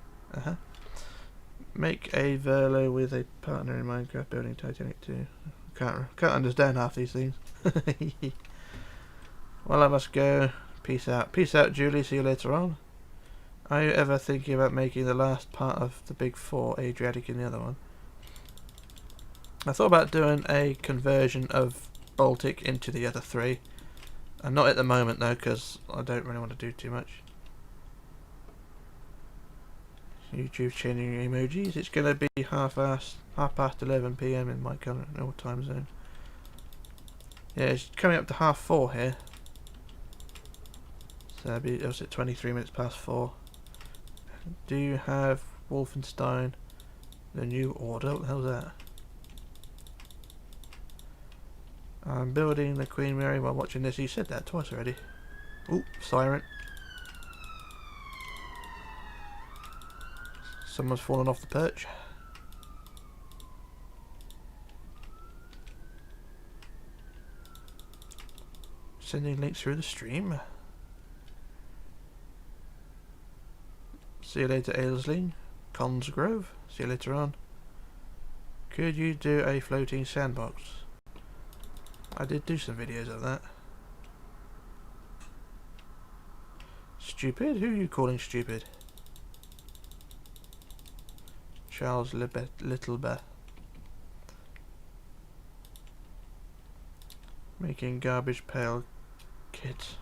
Make a Verlo with a partner in Minecraft building Titanic 2. Can't understand half these things. Well, I must go. Peace out. Peace out, Julie. See you later on. Are you ever thinking about making the last part of the Big Four, Adriatic in the other one? I thought about doing a conversion of Baltic into the other three. And not at the moment though, because I don't really want to do too much. YouTube changing your emojis. It's going to be half past 11 PM in my current time zone. Yeah, it's coming up to 4:30 here. So that'd be, was it 23 minutes past 4? Do you have Wolfenstein, the New Order? What the hell's that? I'm building the Queen Mary while watching this. You said that twice already. Ooh, siren. Someone's fallen off the perch. Sending links through the stream. See you later, Aylesling. Consgrove. See you later on. Could you do a floating sandbox? I did do some videos of that. Stupid? Who are you calling stupid? Charles Littlebeth. Making garbage pail kits.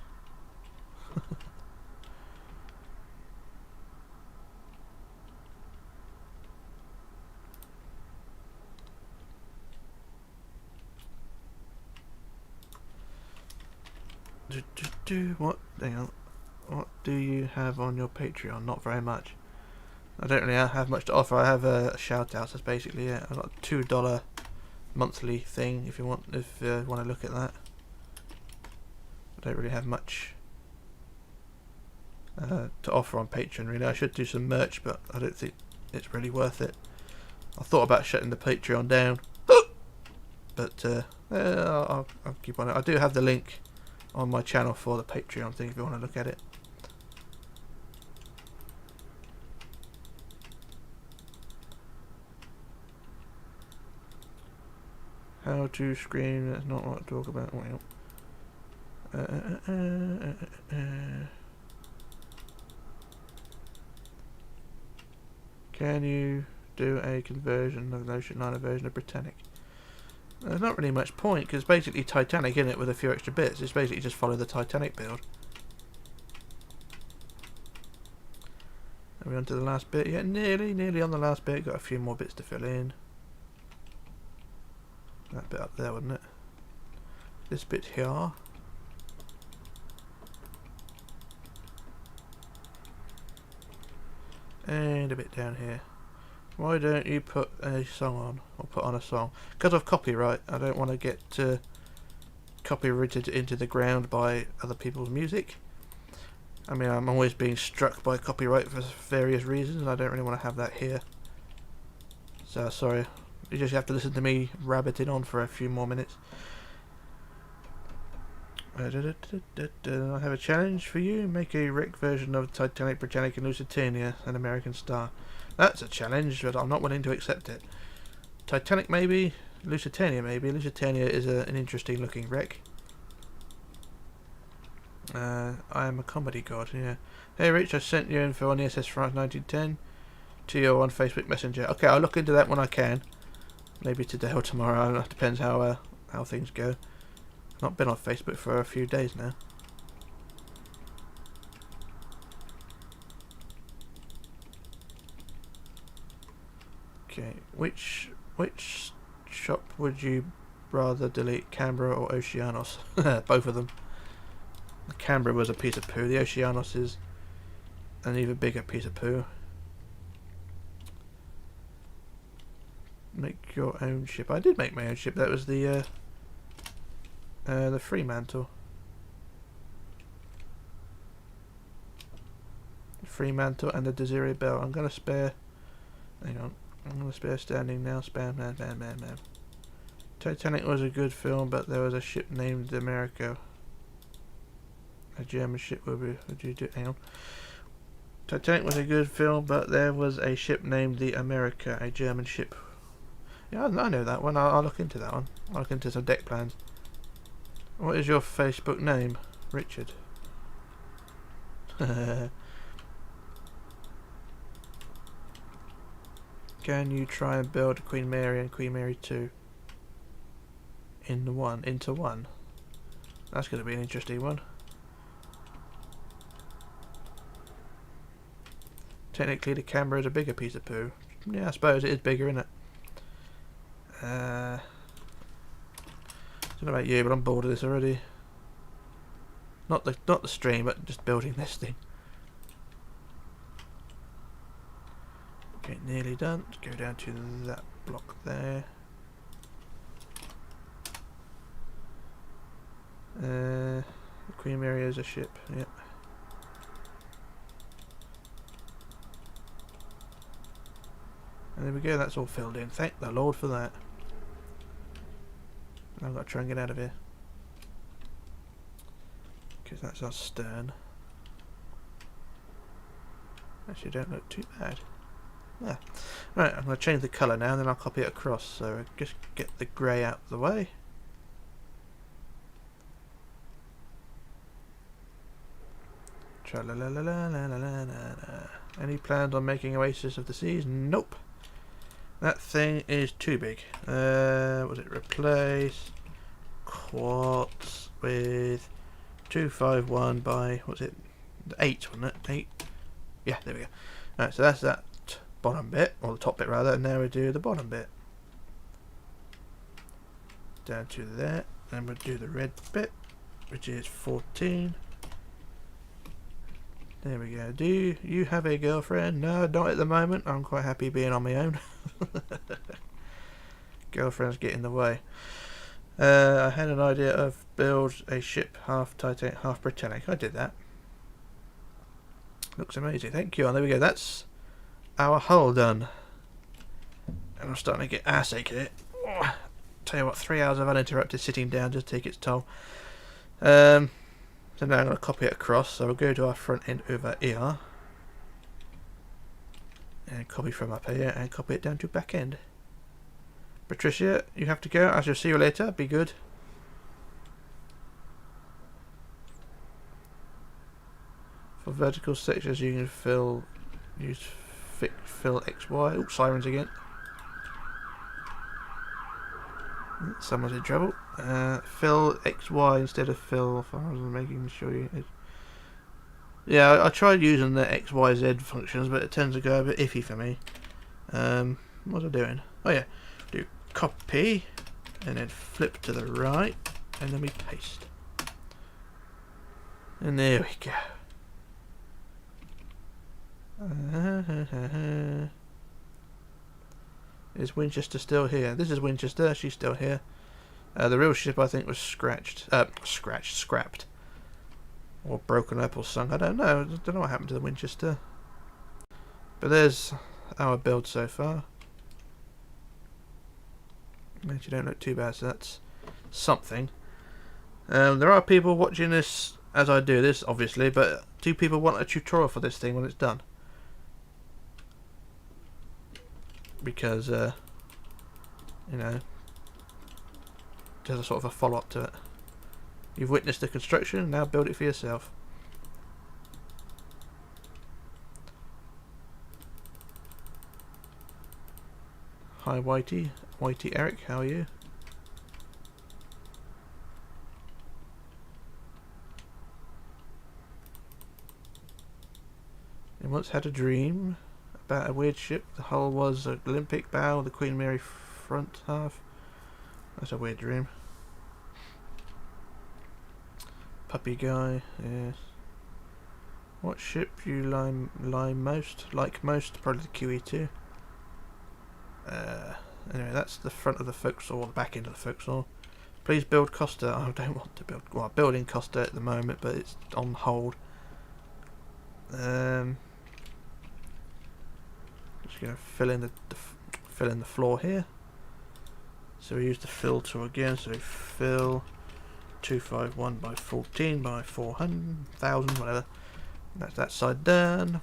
What? Hang on. What do you have on your Patreon? Not very much. I don't really have much to offer. I have a shout out. That's basically it. I've got a $2 monthly thing. If you want to look at that. I don't really have much to offer on Patreon. Really, I should do some merch, but I don't think it's really worth it. I thought about shutting the Patreon down, but I'll keep on it. I do have the link on my channel for the Patreon thing if you want to look at it. How to scream, that's not what I talk about. Well. Can you do a conversion of the Ocean Liner version of Britannic? There's not really much point, because basically Titanic in it with a few extra bits. It's basically just follow the Titanic build. Are we on to the last bit? Yeah, nearly on the last bit. Got a few more bits to fill in. That bit up there, wasn't it? This bit here. And a bit down here. Why don't you put a song on, or put on a song? Because of copyright. I don't want to get copyrighted into the ground by other people's music. I mean, I'm always being struck by copyright for various reasons, and I don't really want to have that here. So, sorry. You just have to listen to me rabbiting on for a few more minutes. I have a challenge for you. Make a wreck version of Titanic, Britannic and Lusitania, an American star. That's a challenge, but I'm not willing to accept it. Titanic maybe, Lusitania maybe. Lusitania is an interesting looking wreck. I am a comedy god, yeah. Hey Rich, I sent you info on the SS France 1910 to you on Facebook Messenger. Okay, I'll look into that when I can. Maybe today or tomorrow, it depends how things go. I've not been on Facebook for a few days now. Okay, which shop would you rather delete, Canberra or Oceanos? Both of them. The Canberra was a piece of poo, the Oceanos is an even bigger piece of poo. Make your own ship. I did make my own ship, that was the Fremantle. Fremantle and the Desiree Belle. I'm gonna spare. Hang on. I'm gonna spare standing now. Spam, man. Titanic was a good film, but there was a ship named America. A German ship would you do? Hang on. Titanic was a good film, but there was a ship named the America, a German ship. Yeah, I know that one. I'll look into that one. I'll look into some deck plans. What is your Facebook name? Richard. Can you try and build Queen Mary and Queen Mary 2 into one? That's going to be an interesting one. Technically the Canberra is a bigger piece of poo. Yeah, I suppose it is bigger, isn't it? I don't know about you, but I'm bored of this already. Not the stream, but just building this thing. Okay, nearly done. Let's go down to that block there. Queen Mary is a ship, yep. And there we go, that's all filled in. Thank the Lord for that. Now I've got to try and get out of here. Because that's our stern. Actually don't look too bad. Yeah. Right, I'm going to change the colour now and then I'll copy it across. So just get the grey out of the way. Tra-la-la-la-la-la-la-la-la. Any plans on making Oasis of the Seas? Nope. That thing is too big. Was it replace quartz with 251 by, what's it? 8, wasn't it? 8. Yeah, there we go. Alright, so that's that bottom bit, or the top bit rather, and now we do the bottom bit. Down to there, then we'll do the red bit, which is 14. There we go. Do you have a girlfriend? No, not at the moment. I'm quite happy being on my own. Girlfriends get in the way. I had an idea of build a ship half Titanic, half Britannic. I did that. Looks amazing. Thank you. And there we go. That's our hull done. And I'm starting to get ass ache at it. Tell you what, 3 hours of uninterrupted sitting down just take its toll. So now I'm going to copy it across, so we'll go to our front end over here and copy from up here and copy it down to back end. Patricia, you have to go. I shall see you later. Be good. For vertical sections you can fill XY. Oops, sirens again. Someone's in trouble. Fill XY instead of fill. I was making sure you. Yeah, I tried using the XYZ functions, but it tends to go a bit iffy for me. What was I doing? Oh yeah, do copy, and then flip to the right, and then we paste. And there we go. Is Winchester still here? This is Winchester, she's still here. The real ship I think was scrapped. Or broken up or sunk, I don't know. I don't know what happened to the Winchester. But there's our build so far. Actually don't look too bad, so that's something. There are people watching this as I do this, obviously, but do people want a tutorial for this thing when it's done? Because, you know, there's a sort of a follow-up to it. You've witnessed the construction, now build it for yourself. Hi Whitey, Whitey Eric, how are you? I once had a dream about a weird ship. The hull was an Olympic bow, the Queen Mary front half. That's a weird dream. Puppy guy, yes. What ship you like most? Probably the QE2. Anyway, that's the front of the forecastle, or the back end of the forecastle. Please build Costa. I don't want to build. Well, I'm building Costa at the moment, but it's on hold. Just gonna fill in the floor here. So we use the fill tool again. So we fill 251 by 14 by 400,000, whatever. That's that side done.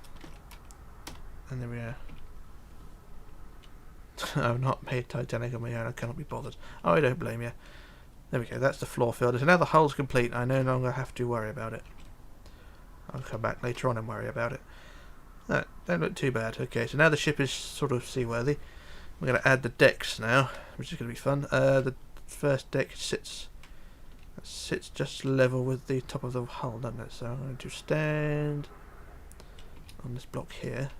And there we are. I've not made Titanic on my own. I cannot be bothered. Oh, I don't blame you. There we go. That's the floor filled. So now the hull's complete. I no longer have to worry about it. I'll come back later on and worry about it. That don't look too bad. Okay, so now the ship is sort of seaworthy. We're going to add the decks now, which is going to be fun. The first deck sits just level with the top of the hull, doesn't it? So I'm going to stand on this block here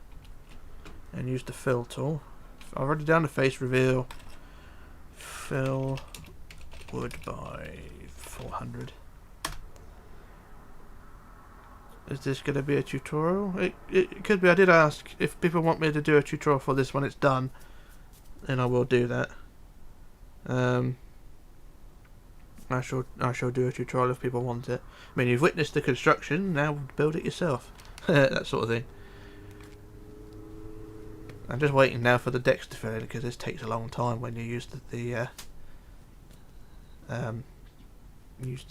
and use the fill tool. I've already done the face reveal. Fill wood by 400. Is this going to be a tutorial? It could be. I did ask if people want me to do a tutorial for this when it's done, then I will do that. I shall do a tutorial if people want it. I mean, you've witnessed the construction, now build it yourself. That sort of thing. I'm just waiting now for the decks to fill in, because this takes a long time when you use the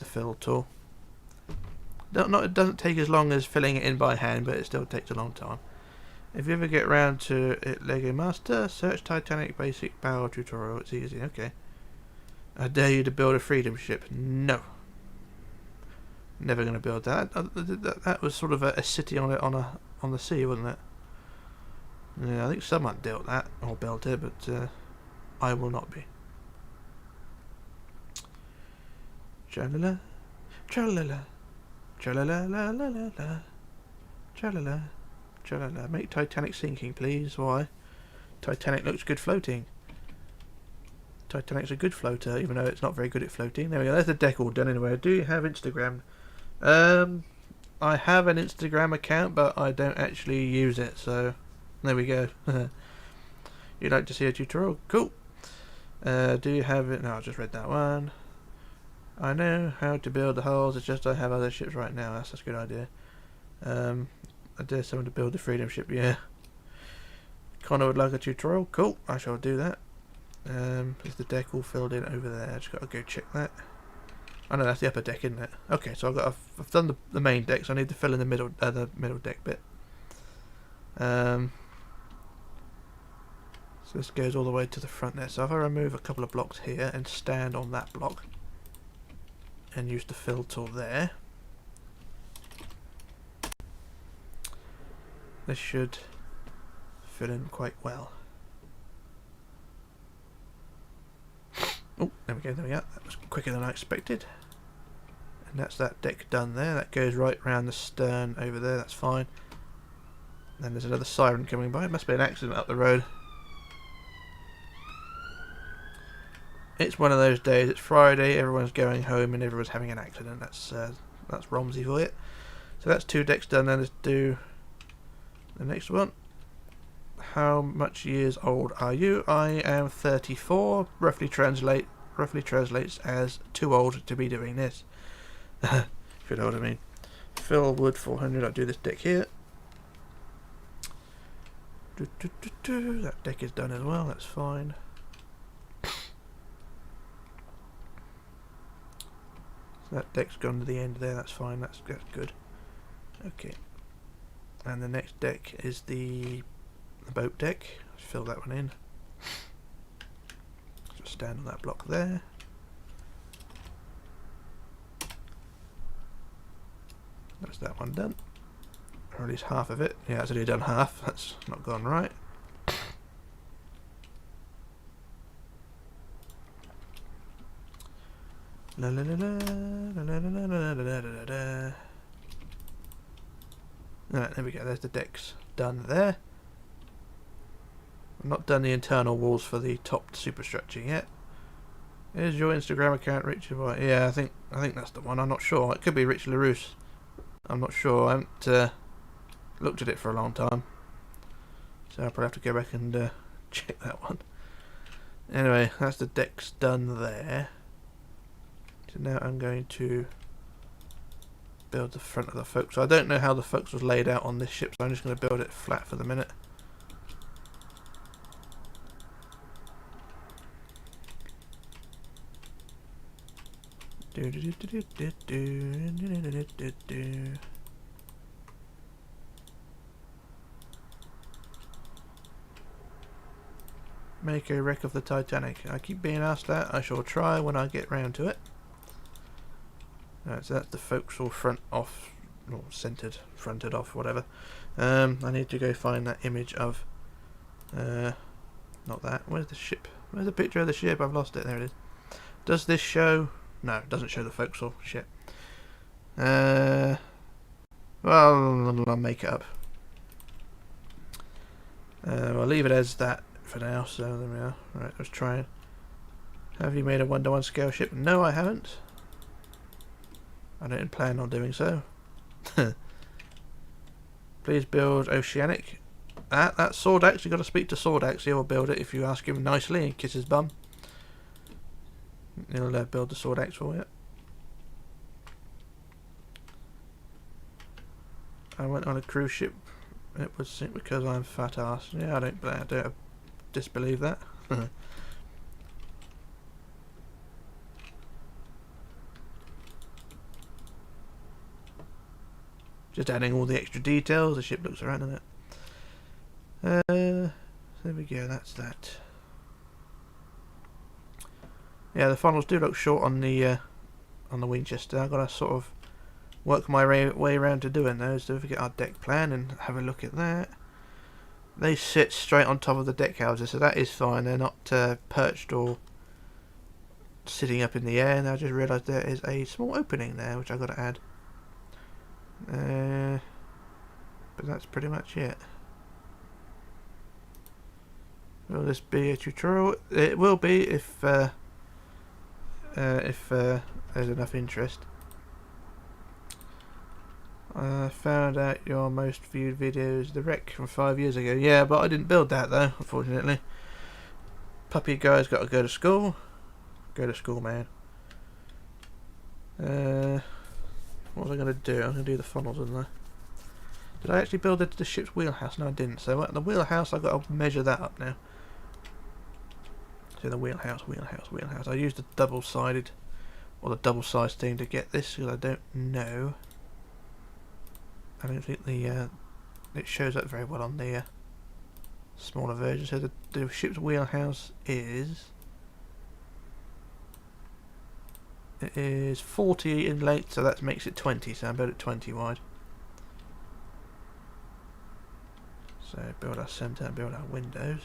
fill tool. It doesn't take as long as filling it in by hand, but it still takes a long time. If you ever get round to it, Lego Master, search Titanic basic power tutorial. It's easy. Okay. I dare you to build a freedom ship. No. Never going to build that. That was sort of a city on the sea, wasn't it? Yeah, I think someone built that or built it, but I will not be. Tra-la-la, tra-la-la. Tra-la-la, la la la la. Tra-la-la, tra-la-la. Make Titanic sinking, please. Why? Titanic looks good floating. Titanic's a good floater, even though it's not very good at floating. There we go. There's the deck all done anyway. Do you have Instagram? I have an Instagram account, but I don't actually use it. So there we go. You'd like to see a tutorial? Cool. Do you have it? No, I just read that one. I know how to build the hulls, it's just I have other ships right now. That's a good idea. I dare someone to build the freedom ship, yeah. Connor would like a tutorial. Cool, I shall do that. Is the deck all filled in over there? Just got to go check that. Oh no, that's the upper deck, isn't it? Okay, so I've done the main deck, so I need to fill in the middle deck bit. So this goes all the way to the front there. So if I remove a couple of blocks here and stand on that block and use the fill tool there, this should fill in quite well. Oh, there we go, That was quicker than I expected. And that's that deck done there. That goes right round the stern over there, that's fine. Then there's another siren coming by. It must be an accident up the road. It's one of those days. It's Friday, everyone's going home and everyone's having an accident. That's Romsey for it. So that's 2 decks done. Then let's do the next one. How much years old are you? I am 34. Roughly translates as too old to be doing this. If you know what I mean. Fill wood 400. I'll do this deck here. That deck is done as well. That's fine. So that deck's gone to the end there, that's fine, that's good. Okay. And the next deck is the boat deck. Let's fill that one in. Just stand on that block there. That's that one done. Or at least half of it. Yeah, it's only done half. That's not gone right. La la la la la la la la la la la. Alright, there we go. There's the decks done there. I've not done the internal walls for the top superstructure yet. Is your Instagram account Richard? Yeah, I think that's the one. I'm not sure. It could be Richlarrousse. I'm not sure. I haven't looked at it for a long time, so I'll probably have to go back and check that one. Anyway, that's the decks done there. So now I'm going to build the front of the forecastle. I don't know how the forecastle was laid out on this ship, so I'm just going to build it flat for the minute. Make a wreck of the Titanic. I keep being asked that. I shall try when I get round to it. Right, so that's the forecastle front off, or centered, fronted off, whatever. I need to go find that image of, not that. Where's the ship? Where's the picture of the ship? I've lost it. There it is. Does this show? No, it doesn't show the forecastle. Shit. Well, I'll make it up. I'll leave it as that for now. So there we are. Right, let's try it. Have you made a 1:1 scale ship? No, I haven't. I don't plan on doing so. Please build Oceanic. That's Swordaxe. You've got to speak to Swordaxe. He'll build it if you ask him nicely and kiss his bum. He'll build the Swordaxe for you. I went on a cruise ship. It would sink because I'm fat ass. Yeah, I don't disbelieve that. Just adding all the extra details. The ship looks around in it. There we go. That's that. Yeah, the funnels do look short on the Winchester. I've got to sort of work my way around to doing those. So if we get our deck plan and have a look at that, they sit straight on top of the deck houses, so that is fine. They're not perched or sitting up in the air. And I just realised there is a small opening there, which I've got to add. But that's pretty much it. Will this be a tutorial? It will be if there's enough interest. I found out your most viewed video is the wreck from 5 years ago. Yeah, but I didn't build that though, unfortunately. Puppy guy's got to go to school. Go to school, man. What was I going to do? I'm going to do the funnels, wasn't I? Did I actually build the ship's wheelhouse? No, I didn't. So the wheelhouse, I've got to measure that up now. So the wheelhouse. I used the double-sided, or the double-sized thing to get this, because I don't know. I don't think it shows up very well on the smaller version. So the ship's wheelhouse is... It is 40 in length, so that makes it 20, so I built it 20 wide. So build our centre and build our windows.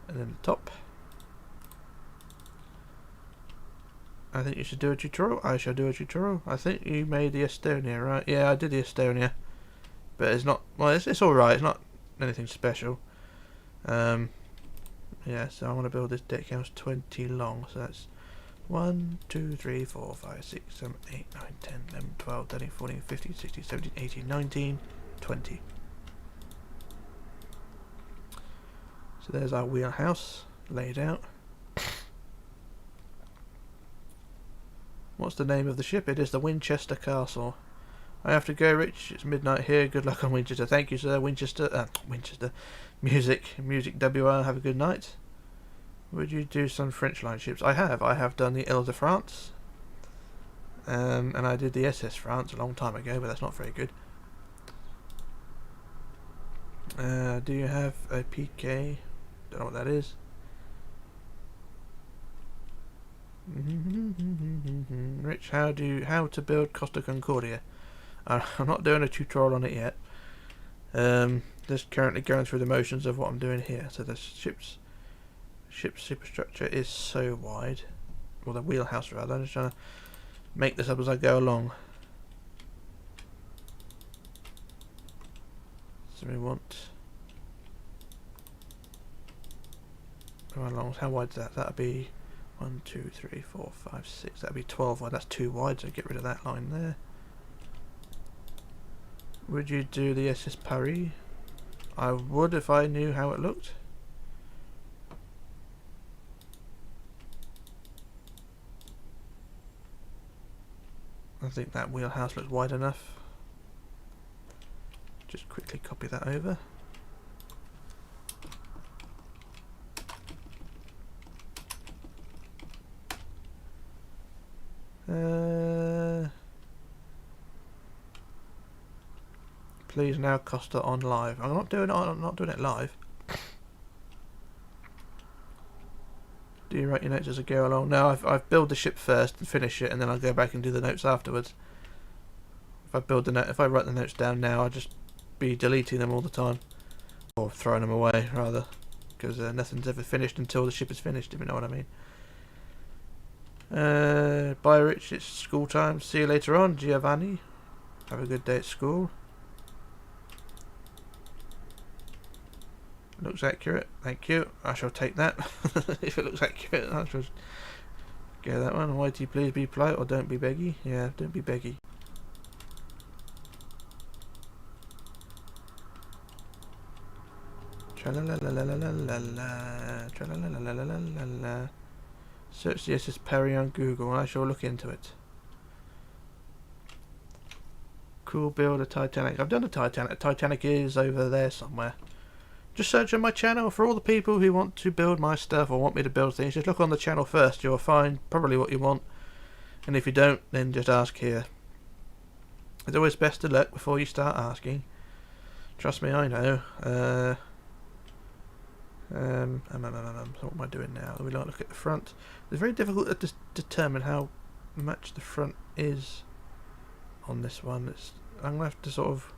And then the top. I think you should do a tutorial. I shall do a tutorial. I think you made the Estonia, right? Yeah, I did the Estonia. But it's not... Well, it's alright. It's not anything special. Yeah, so I want to build this deck house 20 long, so that's... 1, 2, 3, 4, 5, 6, 7, 8, 9, 10, 11, 12, 13, 14, 15, 16, 17, 18, 19, 20. So there's our wheelhouse laid out. What's the name of the ship? It is the Winchester Castle. I have to go, Rich. It's midnight here. Good luck on Winchester. Thank you, sir. Winchester. Music WR. Have a good night. Would you do some French line ships? I have. I have done the Ile de France. and I did the SS France a long time ago, but that's not very good. Do you have a PK? Don't know what that is. Rich, how to build Costa Concordia? I'm not doing a tutorial on it yet. Just currently going through the motions of what I'm doing here. So the ship's superstructure is so wide, or the wheelhouse rather. I'm just trying to make this up as I go along. So we want how wide is that? That'd be 1, 2, 3, 4, 5, 6. That'd be 12 wide. That's too wide, so get rid of that line there. Would you do the SS Paris? I would if I knew how it looked. I think that wheelhouse looks wide enough. Just quickly copy that over. Please now Costa on live. I'm not doing it live. Do you write your notes as I go along? No, I've built the ship first and finish it, and then I'll go back and do the notes afterwards. If I write the notes down now, I'll just be deleting them all the time, or throwing them away rather, because nothing's ever finished until the ship is finished. If you know what I mean. Bye, Rich. It's school time. See you later on, Giovanni. Have a good day at school. Looks accurate. Thank you. I shall take that. If it looks accurate, I shall get that one. Whitey, please be polite or don't be beggy. Yeah, don't be beggy. Tra-la-la-la-la-la-la-la. Tra-la-la-la-la-la-la-la. Search the SS Perry on Google and I shall look into it. Cool build a Titanic. I've done a Titanic. Titanic is over there somewhere. Just search on my channel for all the people who want to build my stuff or want me to build things. Just look on the channel first. You'll find probably what you want. And if you don't, then just ask here. It's always best to look before you start asking. Trust me, I know. So what am I doing now? We look at the front. It's very difficult to determine how much the front is on this one. I'm going to have to sort of...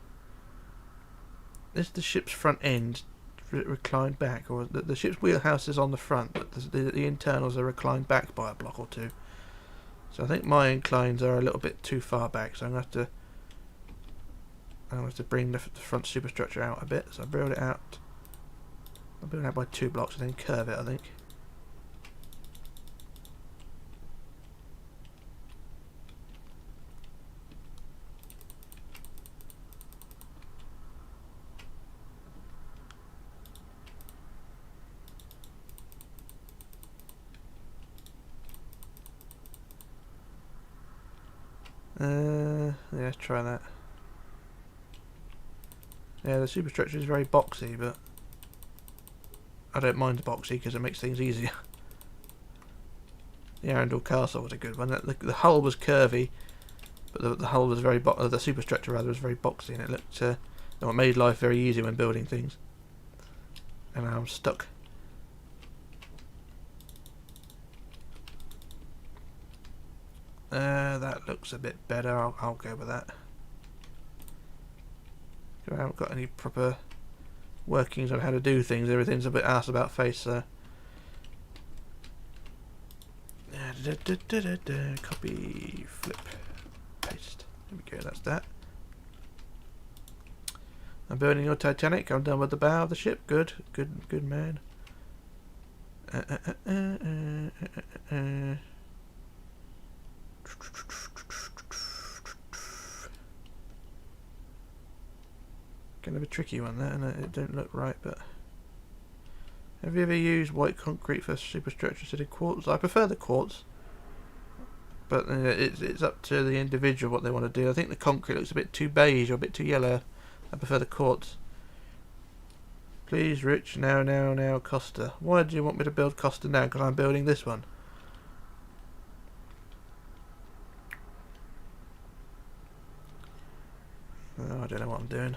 Is the ship's front end reclined back, or the ship's wheelhouse is on the front, but the internals are reclined back by a block or two. So I think my inclines are a little bit too far back, so I'm going to have to bring the front superstructure out a bit. So I build it out. I'll build it out by 2 blocks and then curve it, I think. Yeah, let's try that. Yeah, the superstructure is very boxy, but I don't mind the boxy because it makes things easier. The Arundel Castle was a good one. The hull was curvy, but the hull was the superstructure rather was very boxy, and it looked it made life very easy when building things. And now I'm stuck. That looks a bit better. I'll go with that. I haven't got any proper workings on how to do things. Everything's a bit ass about face, so. Copy, flip, paste. There we go, that's that. I'm building your Titanic. I'm done with the bow of the ship. Good man. Kind of a tricky one there, and it don't look right, but have you ever used white concrete for superstructure instead of quartz? I prefer the quartz, but it's up to the individual what they want to do. I think the concrete looks a bit too beige or a bit too yellow. I prefer the quartz. Please, Rich, now, Costa. Why do you want me to build Costa now? Because I'm building this one. I don't know what I'm doing.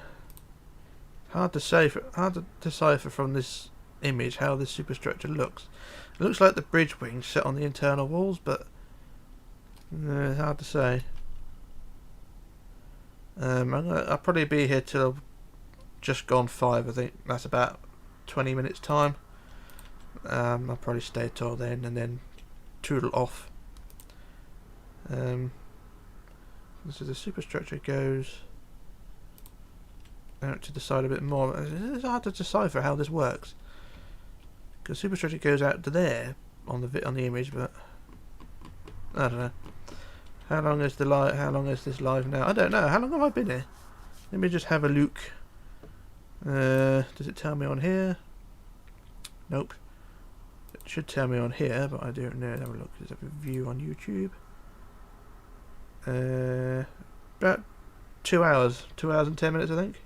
Hard to decipher from this image how this superstructure looks. It looks like the bridge wings sit on the internal walls, but it's hard to say. I'll probably be here till just gone 5. I think that's about 20 minutes time. I'll probably stay till then and then toodle off. So the superstructure goes out to the side a bit more. It's hard to decipher how this works because superstructure goes out to there on the image, but I don't know. How long is this live now? I don't know. How long have I been here? Let me just have a look. Does it tell me on here? Nope. It should tell me on here, but I don't know. Have a look. Let's have a view on YouTube. About 2 hours. 2 hours and 10 minutes, I think.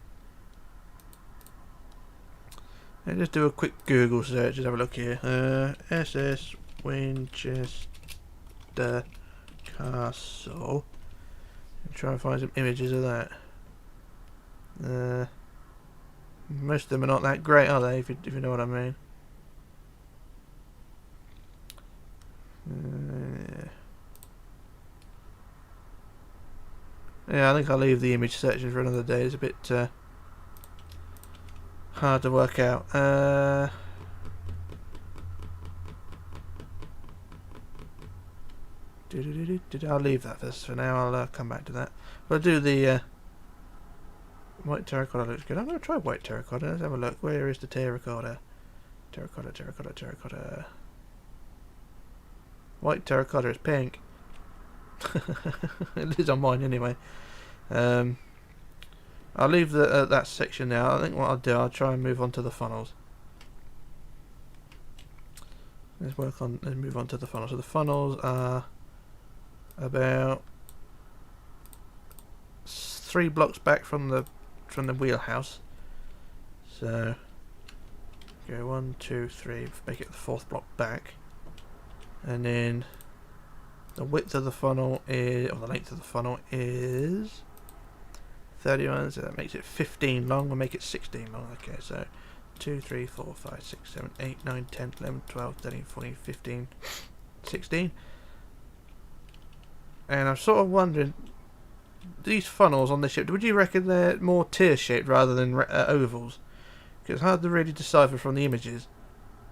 And just do a quick Google search. Just have a look here. SS Winchester Castle. And try and find some images of that. Most of them are not that great, are they? If you know what I mean. Yeah, I think I'll leave the image section for another day. It's a bit hard to work out. I'll leave that for now. I'll come back to that. We'll do the white terracotta. Looks good. I'm going to try white terracotta. Let's have a look. Where is the terracotta? Terracotta. White terracotta is pink. It is on mine anyway. I'll leave that section now. I think what I'll do, I'll try and move on to the funnels. Let's move on to the funnels. So the funnels are about 3 blocks back from the wheelhouse. So go 1, 2, 3. Make it the 4th block back, and then the width of the funnel is, or the length of the funnel is 31, so that makes it 15 long. We'll make it 16 long. Okay, so 2, 3, 4, 5, 6, 7, 8, 9, 10, 11, 12, 13, 14, 15, 16. And I'm sort of wondering, these funnels on the ship, would you reckon they're more tear-shaped rather than ovals? Because it's hard to really decipher from the images.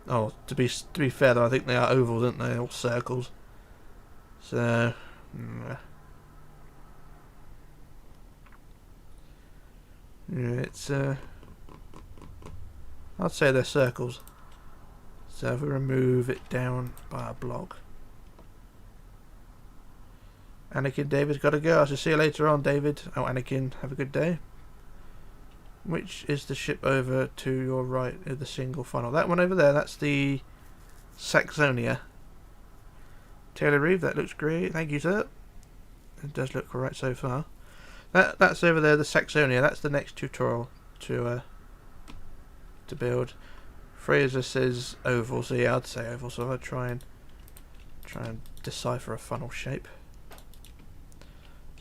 Oh, to be fair though, I think they are ovals, aren't they? All circles. So, yeah, it's I'd say they're circles. So if we remove it down by a block. Anakin, David's got to go. I shall see you later on, David. Oh, Anakin, have a good day. Which is the ship over to your right, the single funnel? That one over there, that's the Saxonia. Taylor Reeve, that looks great. Thank you, sir. It does look correct so far. That's over there, the Saxonia. That's the next tutorial to build. Fraser says oval, so yeah, I'd say oval. So I'll try and decipher a funnel shape.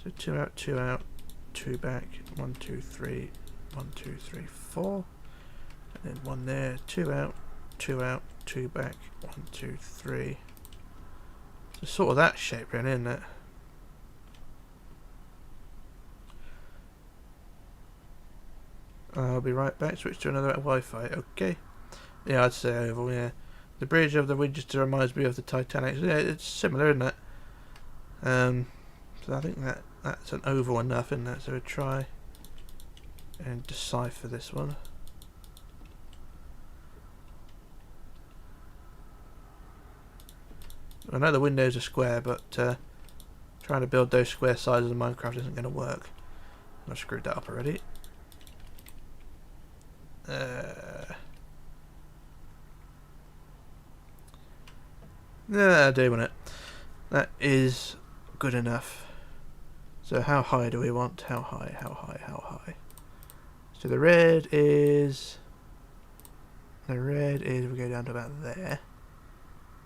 So 2 out, 2 out, 2 back, 1, 2, 3, 1, 2, 3, 4, and then 1 there, 2 out, 2 out, 2 back, 1, 2, 3. So sort of that shape, really, isn't it? I'll be right back. Switch to another Wi-Fi. Okay. Yeah, I'd say oval. Yeah, the bridge of the Winchester reminds me of the Titanic. Yeah, it's similar, isn't it? So I think that's an oval enough, isn't it? So we'll try and decipher this one. I know the windows are square, but trying to build those square sizes in Minecraft isn't going to work. I've screwed that up already. Yeah, I do want it. That is good enough. So how high do we want? How high? How high? How high? So the red is... we go down to about there.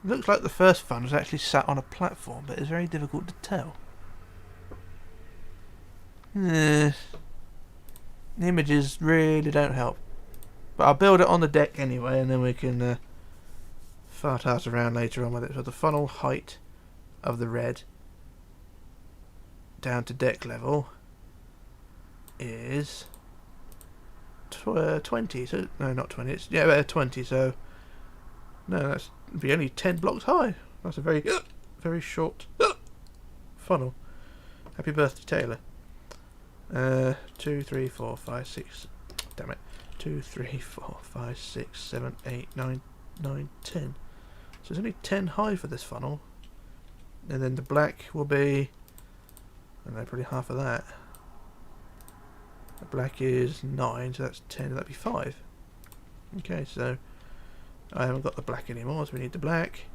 It looks like the first fun was actually sat on a platform, but it's very difficult to tell. The images really don't help. But I'll build it on the deck anyway, and then we can fart out around later on with it. So the funnel height of the red down to deck level is 20. So no, not 20. It's 20. So no, that's be only 10 blocks high. That's a very very short funnel. Happy birthday, Taylor. 2, 3, 4, 5, 6. Damn it. 2, 3, 4, 5, 6, 7, 8, 9, 9, 10. So it's only 10 high for this funnel. And then the black will be, I don't know, probably half of that. The black is 9, so that's 10, that'd be 5. Okay, so I haven't got the black anymore, so we need the black.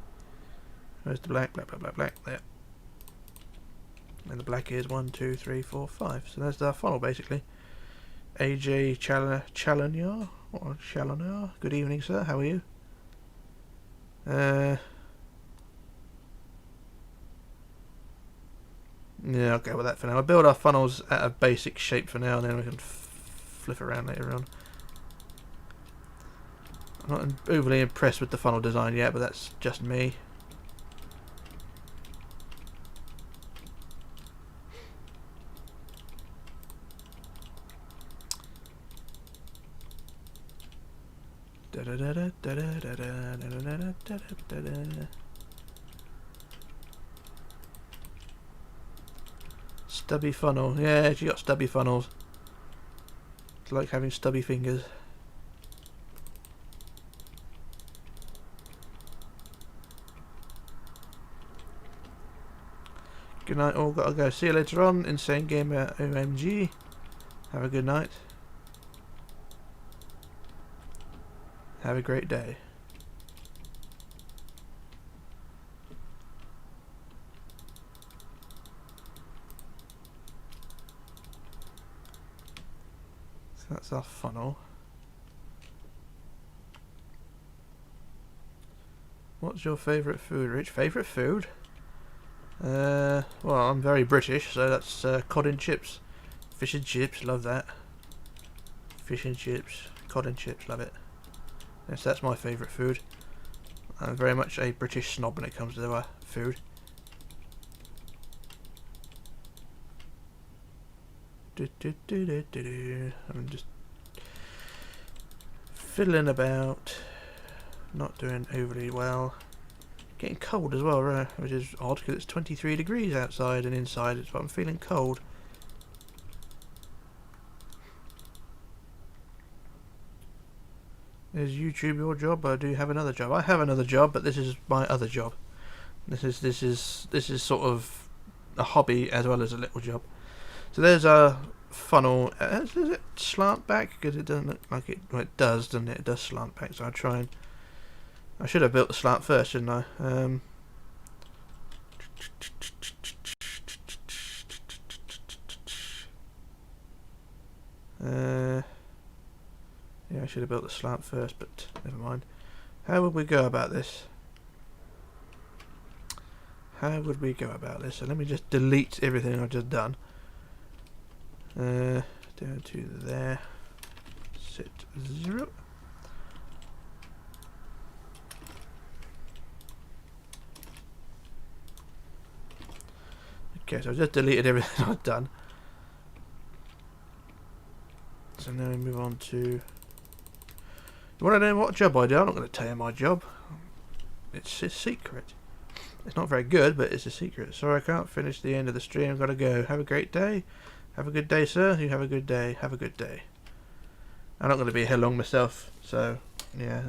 Where's the black? Black, black, black, black. There. And the black is 1, 2, 3, 4, 5. So that's our funnel basically. AJ Chalonier, or Chalonier. Good evening, sir. How are you? Yeah, I'll go with that for now. I'll build our funnels at a basic shape for now, and then we can flip around later on. I'm not overly impressed with the funnel design yet, but that's just me. Stubby funnel. Yeah, she got stubby funnels. It's like having stubby fingers. Good night all. Gotta go. See you later on. Insane Gamer OMG. Have a good night. Have a great day. So that's our funnel. What's your favourite food, Rich? Favourite food? Well, I'm very British, so that's cod and chips. Fish and chips, love that. Fish and chips, cod and chips, love it. Yes, that's my favourite food. I'm very much a British snob when it comes to food. I'm just fiddling about, not doing overly well. Getting cold as well, which is odd because it's 23 degrees outside and inside, but I'm feeling cold. Is YouTube your job, or do you have another job? I have another job, but this is my other job. This is sort of a hobby as well as a little job. So there's our funnel. Does it slant back? Because it doesn't look like it. Well, it does, doesn't it? It does slant back. So I'll try and. I should have built the slant first, shouldn't I? Yeah, I should have built the slant first, but never mind. How would we go about this? How would we go about this? So let me just delete everything I've just done. Down to there. Set 0. Okay, so I've just deleted everything I've done. So now we move on to... You want to know what job I do? I'm not going to tell you my job. It's a secret. It's not very good, but it's a secret. Sorry, I can't finish the end of the stream. I've got to go. Have a great day. Have a good day, sir. You have a good day. Have a good day. I'm not going to be here long myself, so yeah,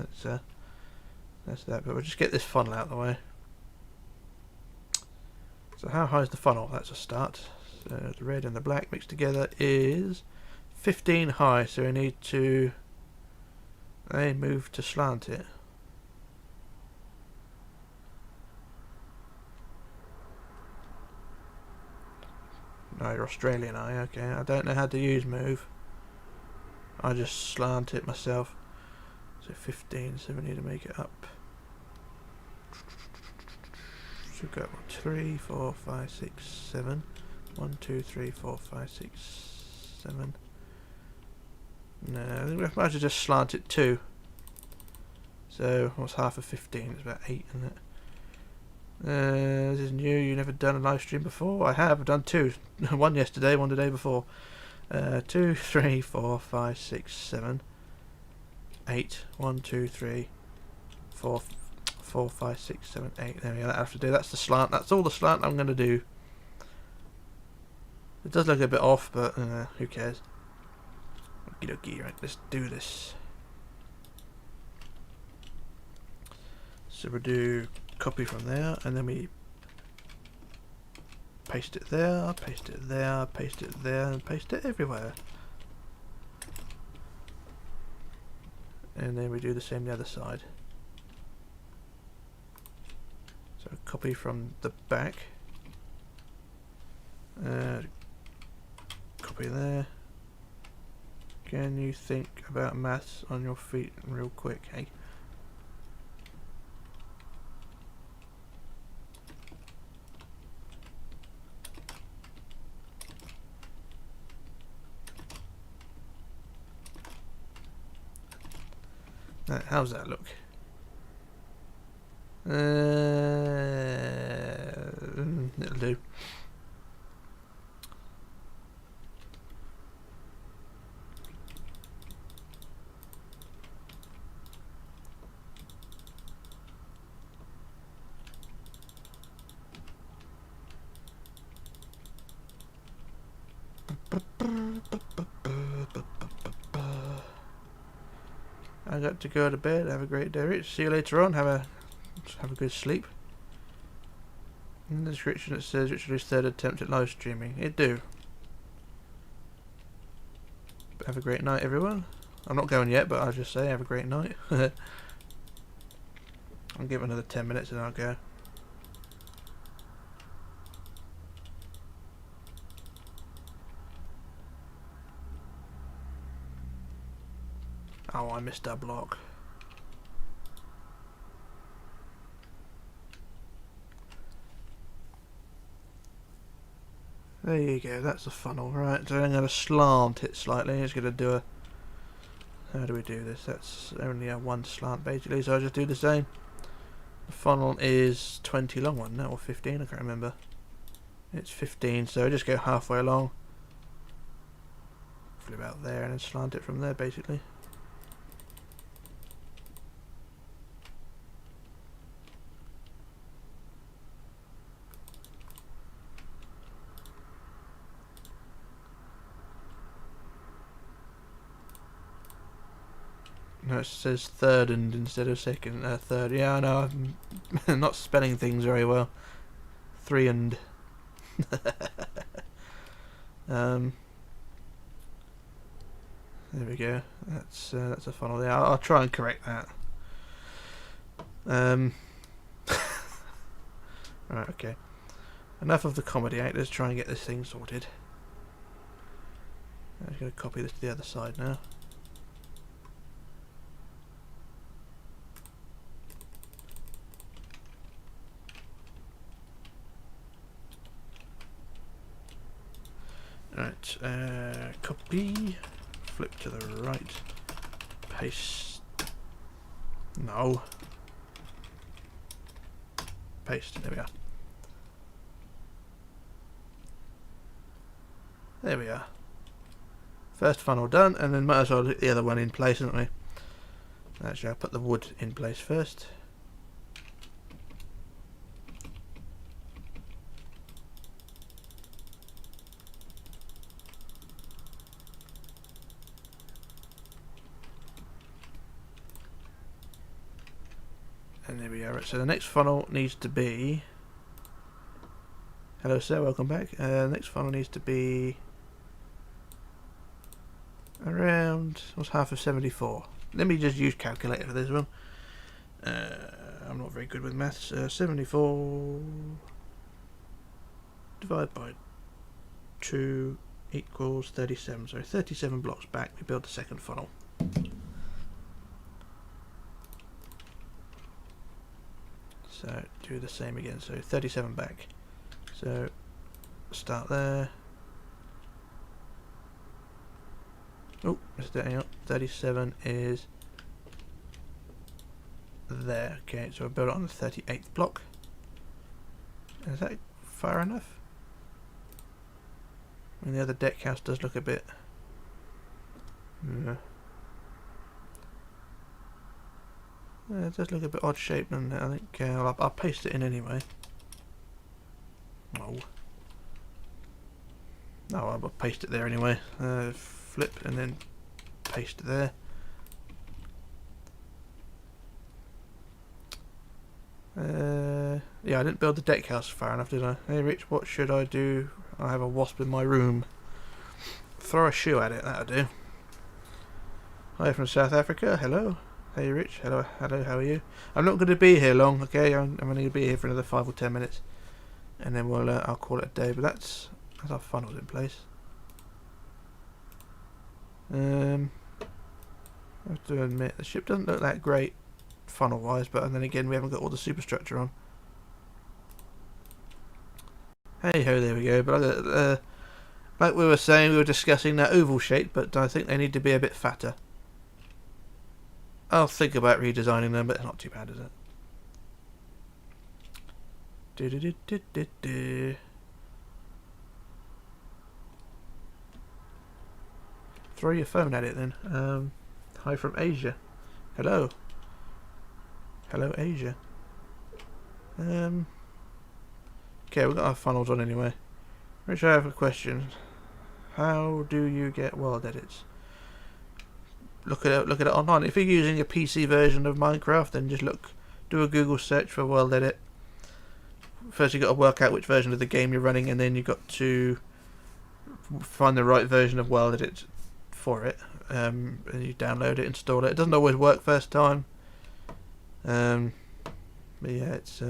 that's that. But we'll just get this funnel out of the way. So how high is the funnel? That's a start. So the red and the black mixed together is 15 high. So we need to move to slant it. No, you're Australian, are you? Okay, I don't know how to use move. I just slant it myself. So 15, so we need to make it up. So we've got 3, 4, 5, 6, 7. 1, 2, 3, 4, 5, 6, 7. No, I think we might have just slant it 2. So what's half of 15? It's about 8, isn't it? This is new. You've never done a live stream before? I have. I've done 2. One yesterday, one the day before. 2, 3, 4, 5, 6, 7, 8. 1, 2, 3, 4, 4, 5, 6, 7, 8. There we go. That I have to do. That's the slant. That's all the slant I'm going to do. It does look a bit off, but who cares? Okie dokie. Right, let's do this. So we'll do copy from there, and then we paste it there, paste it there, paste it there, and paste it everywhere. And then we do the same the other side. So copy from the back, copy there. Can you think about maths on your feet real quick, hey? How's that look? It'll do. I got to go to bed. Have a great day, Rich. See you later on. Have a good sleep. In the description it says Richlard's third attempt at live streaming. It do. But have a great night, everyone. I'm not going yet, but I'll just say have a great night. I'll give it another 10 minutes and I'll go. Oh, I missed that block. There you go, that's the funnel. Right, so I'm going to slant it slightly. It's going to do a... How do we do this? That's only a 1 slant basically, so I'll just do the same. The funnel is 20 long one now, or 15, I can't remember. It's 15, so just go halfway along. Hopefully about there, and then slant it from there basically. No, it says third and instead of second. Third. Yeah, I know. I'm not spelling things very well. 3 and. There we go. That's a funnel there. I'll try and correct that. Right. Okay. Enough of the comedy act. Let's try and get this thing sorted. I'm just going to copy this to the other side now. Right, copy, flip to the right, paste, no, paste, there we are. There we are. First funnel done, and then might as well get the other one in place, haven't we? Actually, I'll put the wood in place first. And there we are. So the next funnel needs to be... Hello sir, welcome back. The next funnel needs to be... around... what's half of 74? Let me just use calculator for this one. I'm not very good with maths. 74 divided by 2 equals 37. So 37 blocks back we build the second funnel. So do the same again, so 37 back. So start there. Oh, hang on. 37 is there. Okay, so I build it on the 38th block. Is that far enough? I mean, the other deck house does look a bit... Yeah. Yeah, it does look a bit odd shaped, doesn't it? I think I'll paste it in anyway. Oh. No, I'll paste it there anyway. Flip and then paste it there. Yeah, I didn't build the deck house far enough, did I? Hey Rich, what should I do? I have a wasp in my room. Throw a shoe at it, that'll do. Hi from South Africa, hello. Hey Rich, hello, how are you? I'm not going to be here long, okay? I'm only going to be here for another 5 or 10 minutes. And then I'll call it a day, but that's our funnels in place. I have to admit, the ship doesn't look that great funnel wise, but then again we haven't got all the superstructure on. Hey ho, there we go. But like we were saying, we were discussing that oval shape, but I think they need to be a bit fatter. I'll think about redesigning them, but it's not too bad, is it? Throw your phone at it then. Hi from Asia. Hello. Hello, Asia. Okay, we've got our funnels on anyway. Rich, I have a question. How do you get world edits? Look at it online. If you're using a PC version of Minecraft, then just do a Google search for world edit. First, you've got to work out which version of the game you're running, and then you've got to find the right version of world edit for it. And you download it, install it. It doesn't always work first time. But yeah, it's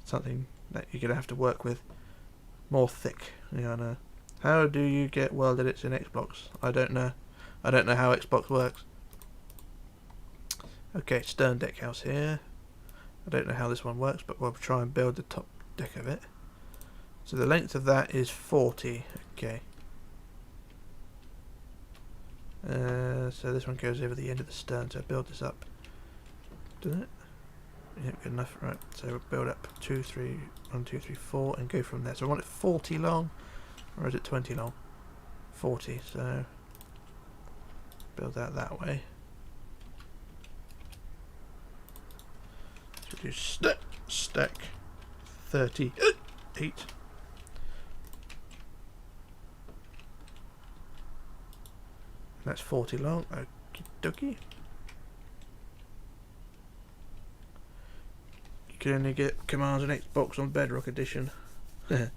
something that you're gonna have to work with more thick. Yeah, I know. How do you get world edits in Xbox? I don't know. I don't know how Xbox works. Okay, stern deck house here. I don't know how this one works, but we'll try and build the top deck of it. So the length of that is 40. Okay. So this one goes over the end of the stern, so build this up. Doesn't it? Yeah, good enough. Right, so we'll build up 2, 3, 1, 2, 3, 4, and go from there. So I want it 40 long, or is it 20 long? 40, so build that way. So do stack 38. That's 40 long. Okie dokie. You can only get commands on Xbox on Bedrock Edition. By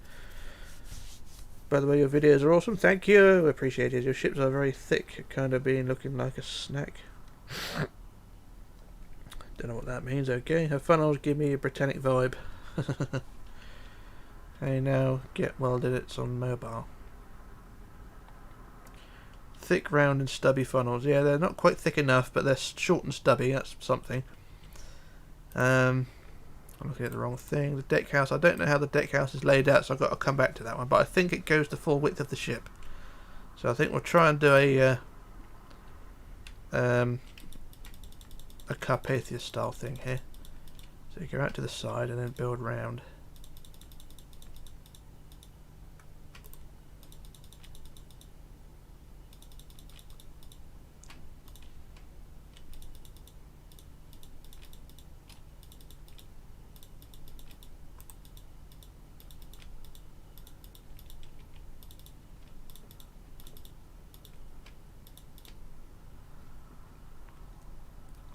the way, your videos are awesome. Thank you. Appreciate it. Your ships are very thick, kind of looking like a snack. Don't know what that means. Okay, her funnels give me a Britannic vibe. Hey, now get world edits on mobile. Thick, round, and stubby funnels. Yeah, they're not quite thick enough, but they're short and stubby. That's something. I'm looking at the wrong thing. The deck house. I don't know how the deck house is laid out, so I've got to come back to that one. But I think it goes the full width of the ship. So I think we'll try and do a Carpathia style thing here. So you go out to the side and then build round.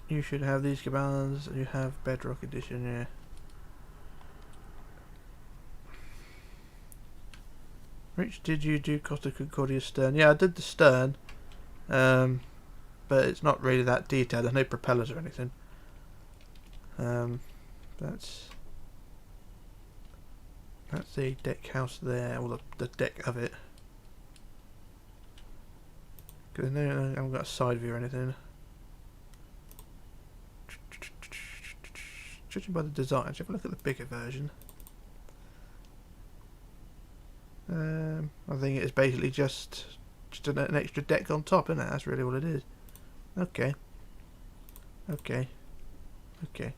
You should have these commands. You have Bedrock Edition, yeah. Rich, did you do Costa Concordia stern? Yeah, I did the stern, but it's not really that detailed. There's no propellers or anything. That's the deck house there, or the deck of it. Because I haven't got a side view or anything. Judging by the design, have a look at the bigger version. I think it is basically just just an extra deck on top, isn't it? That's really what it is. Okay. Okay. Okay.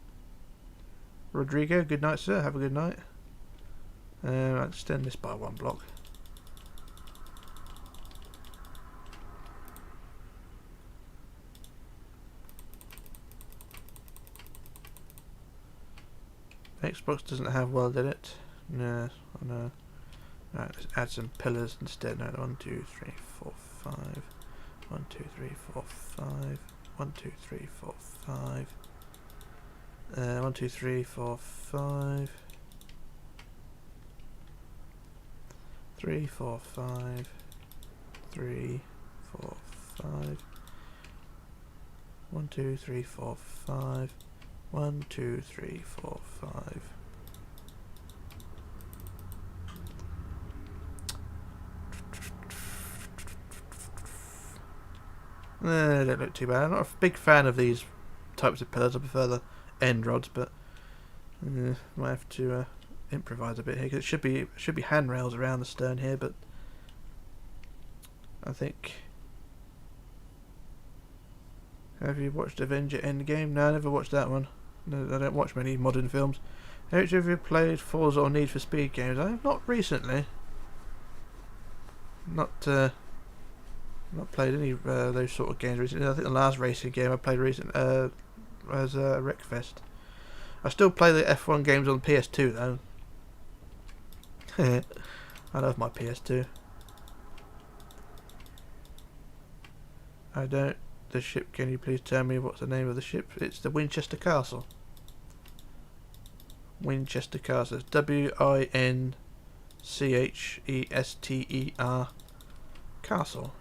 Rodrigo, good night, sir. Have a good night. I'll extend this by 1 block. Xbox doesn't have welded it. No, I know. Right, let's add some pillars instead. No, 1, 2, 3, 4, 5. 1, 2, 3, 4, 5. 1, 2, 3, 4, 5. 1, 2, 3, 4, 5. 3, 4, 5. 3, 4, 5. 1, 2, 3, 4, 5. 1, 2, 3, 4, 5. They don't look too bad. I'm not a big fan of these types of pillars. I prefer the end rods, but might have to improvise a bit here because it should be handrails around the stern here. But I think. Have you watched Avenger Endgame? No, I never watched that one. No, I don't watch many modern films. Have you played Forza or Need for Speed games? I have not recently. Not played any those sort of games recently. I think the last racing game I played recently was Wreckfest. I still play the F1 games on PS2 though. I love my PS2. I don't. The ship, can you please tell me what's the name of the ship? It's the Winchester Castle. Winchester Castle. It's WINCHESTER Castle.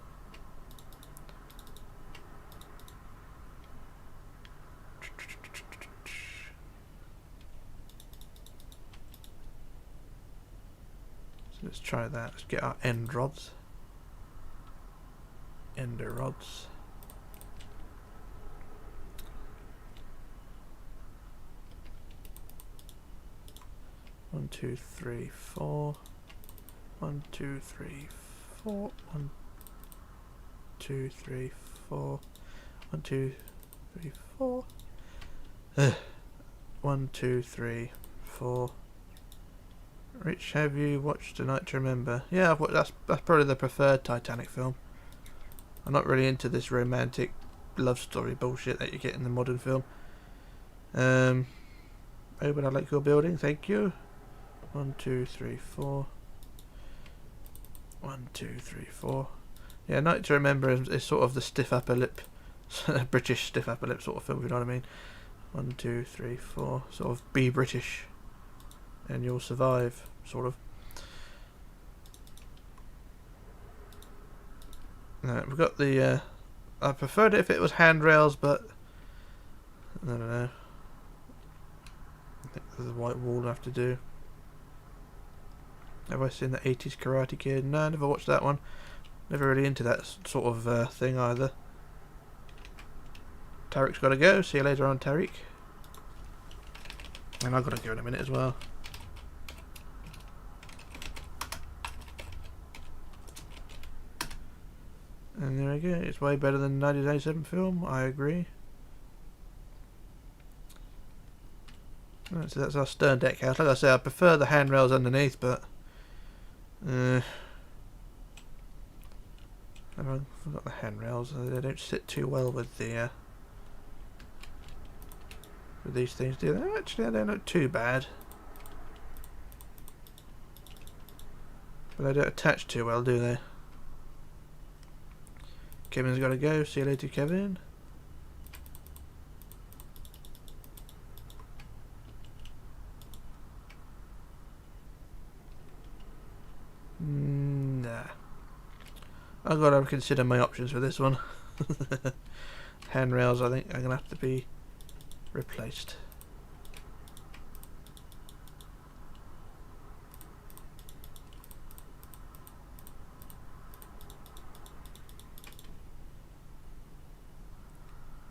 So let's try that. Let's get our end rods. Ender rods. One, 2, 3, 4. 1, 2, 3, 4. 1, 2, 3, 4. 1, 2, 3, 4. 1, 2, 3, 4. Rich, have you watched A Night to Remember? Yeah, I've watched, that's probably the preferred Titanic film. I'm not really into this romantic love story bullshit that you get in the modern film. Oh, but I like your building, thank you. 1, 2, 3, 4. 1, 2, 3, 4. Yeah, Night to Remember is sort of the stiff upper lip, British stiff upper lip sort of film, if you know what I mean. 1, 2, 3, 4. Sort of be British and you'll survive, sort of. We've got the. I preferred it if it was handrails, but I don't know. I think there's a white wall I have to do. Have I seen the 80s Karate Kid? No, I never watched that one. Never really into that sort of thing either. Tariq's got to go. See you later on, Tariq. And I've got to go in a minute as well. And there we go. It's way better than the 1997 film. I agree. Right, so that's our stern deck house. Like I say, I prefer the handrails underneath, but I've forgot the handrails. They don't sit too well with the with these things, do they? Actually, they don't look too bad, but they don't attach too well, do they? Kevin's got to go. See you later, Kevin. Nah. I've got to consider my options for this one. Handrails, I think, are going to have to be replaced.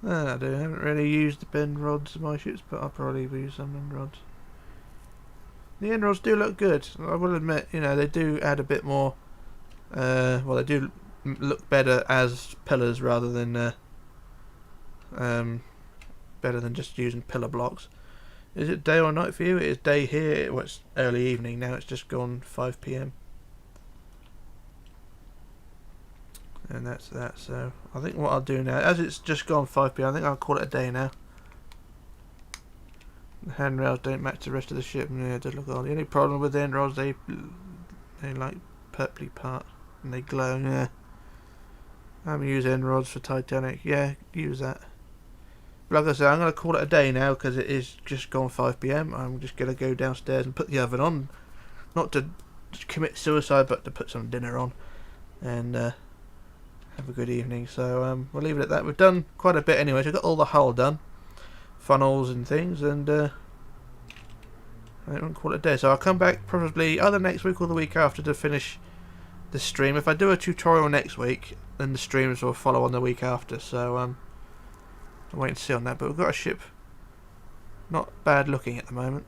I haven't really used the bend rods in my ships, but I'll probably use some end rods. The end rods do look good. I will admit, you know, they do add a bit more. Well, they do look better as pillars rather than better than just using pillar blocks. Is it day or night for you? It is day here. Well, it's early evening now. It's just gone 5 PM. And that's that. So I think what I'll do now, as it's just gone 5 PM, I think I'll call it a day now. The handrails don't match the rest of the ship. Yeah, it does look odd. The only problem with the handrails, they like purpley parts and they glow. Yeah. I'm gonna use end rods for Titanic. Yeah, use that. But like I said, I'm gonna call it a day now because it is just gone 5 PM. I'm just gonna go downstairs and put the oven on, not to commit suicide, but to put some dinner on and have a good evening. So we'll leave it at that. We've done quite a bit anyway. So we've got all the hull done, funnels and things, and I don't call it a day. So I'll come back probably either next week or the week after to finish the stream. If I do a tutorial next week, then the streams will follow on the week after. So I'll wait and see on that. But we've got a ship not bad looking at the moment,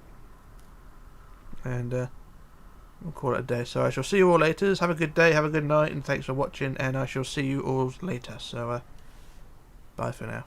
and we'll call it a day. So I shall see you all later. Have a good day, have a good night, and thanks for watching, and I shall see you all later. So bye for now.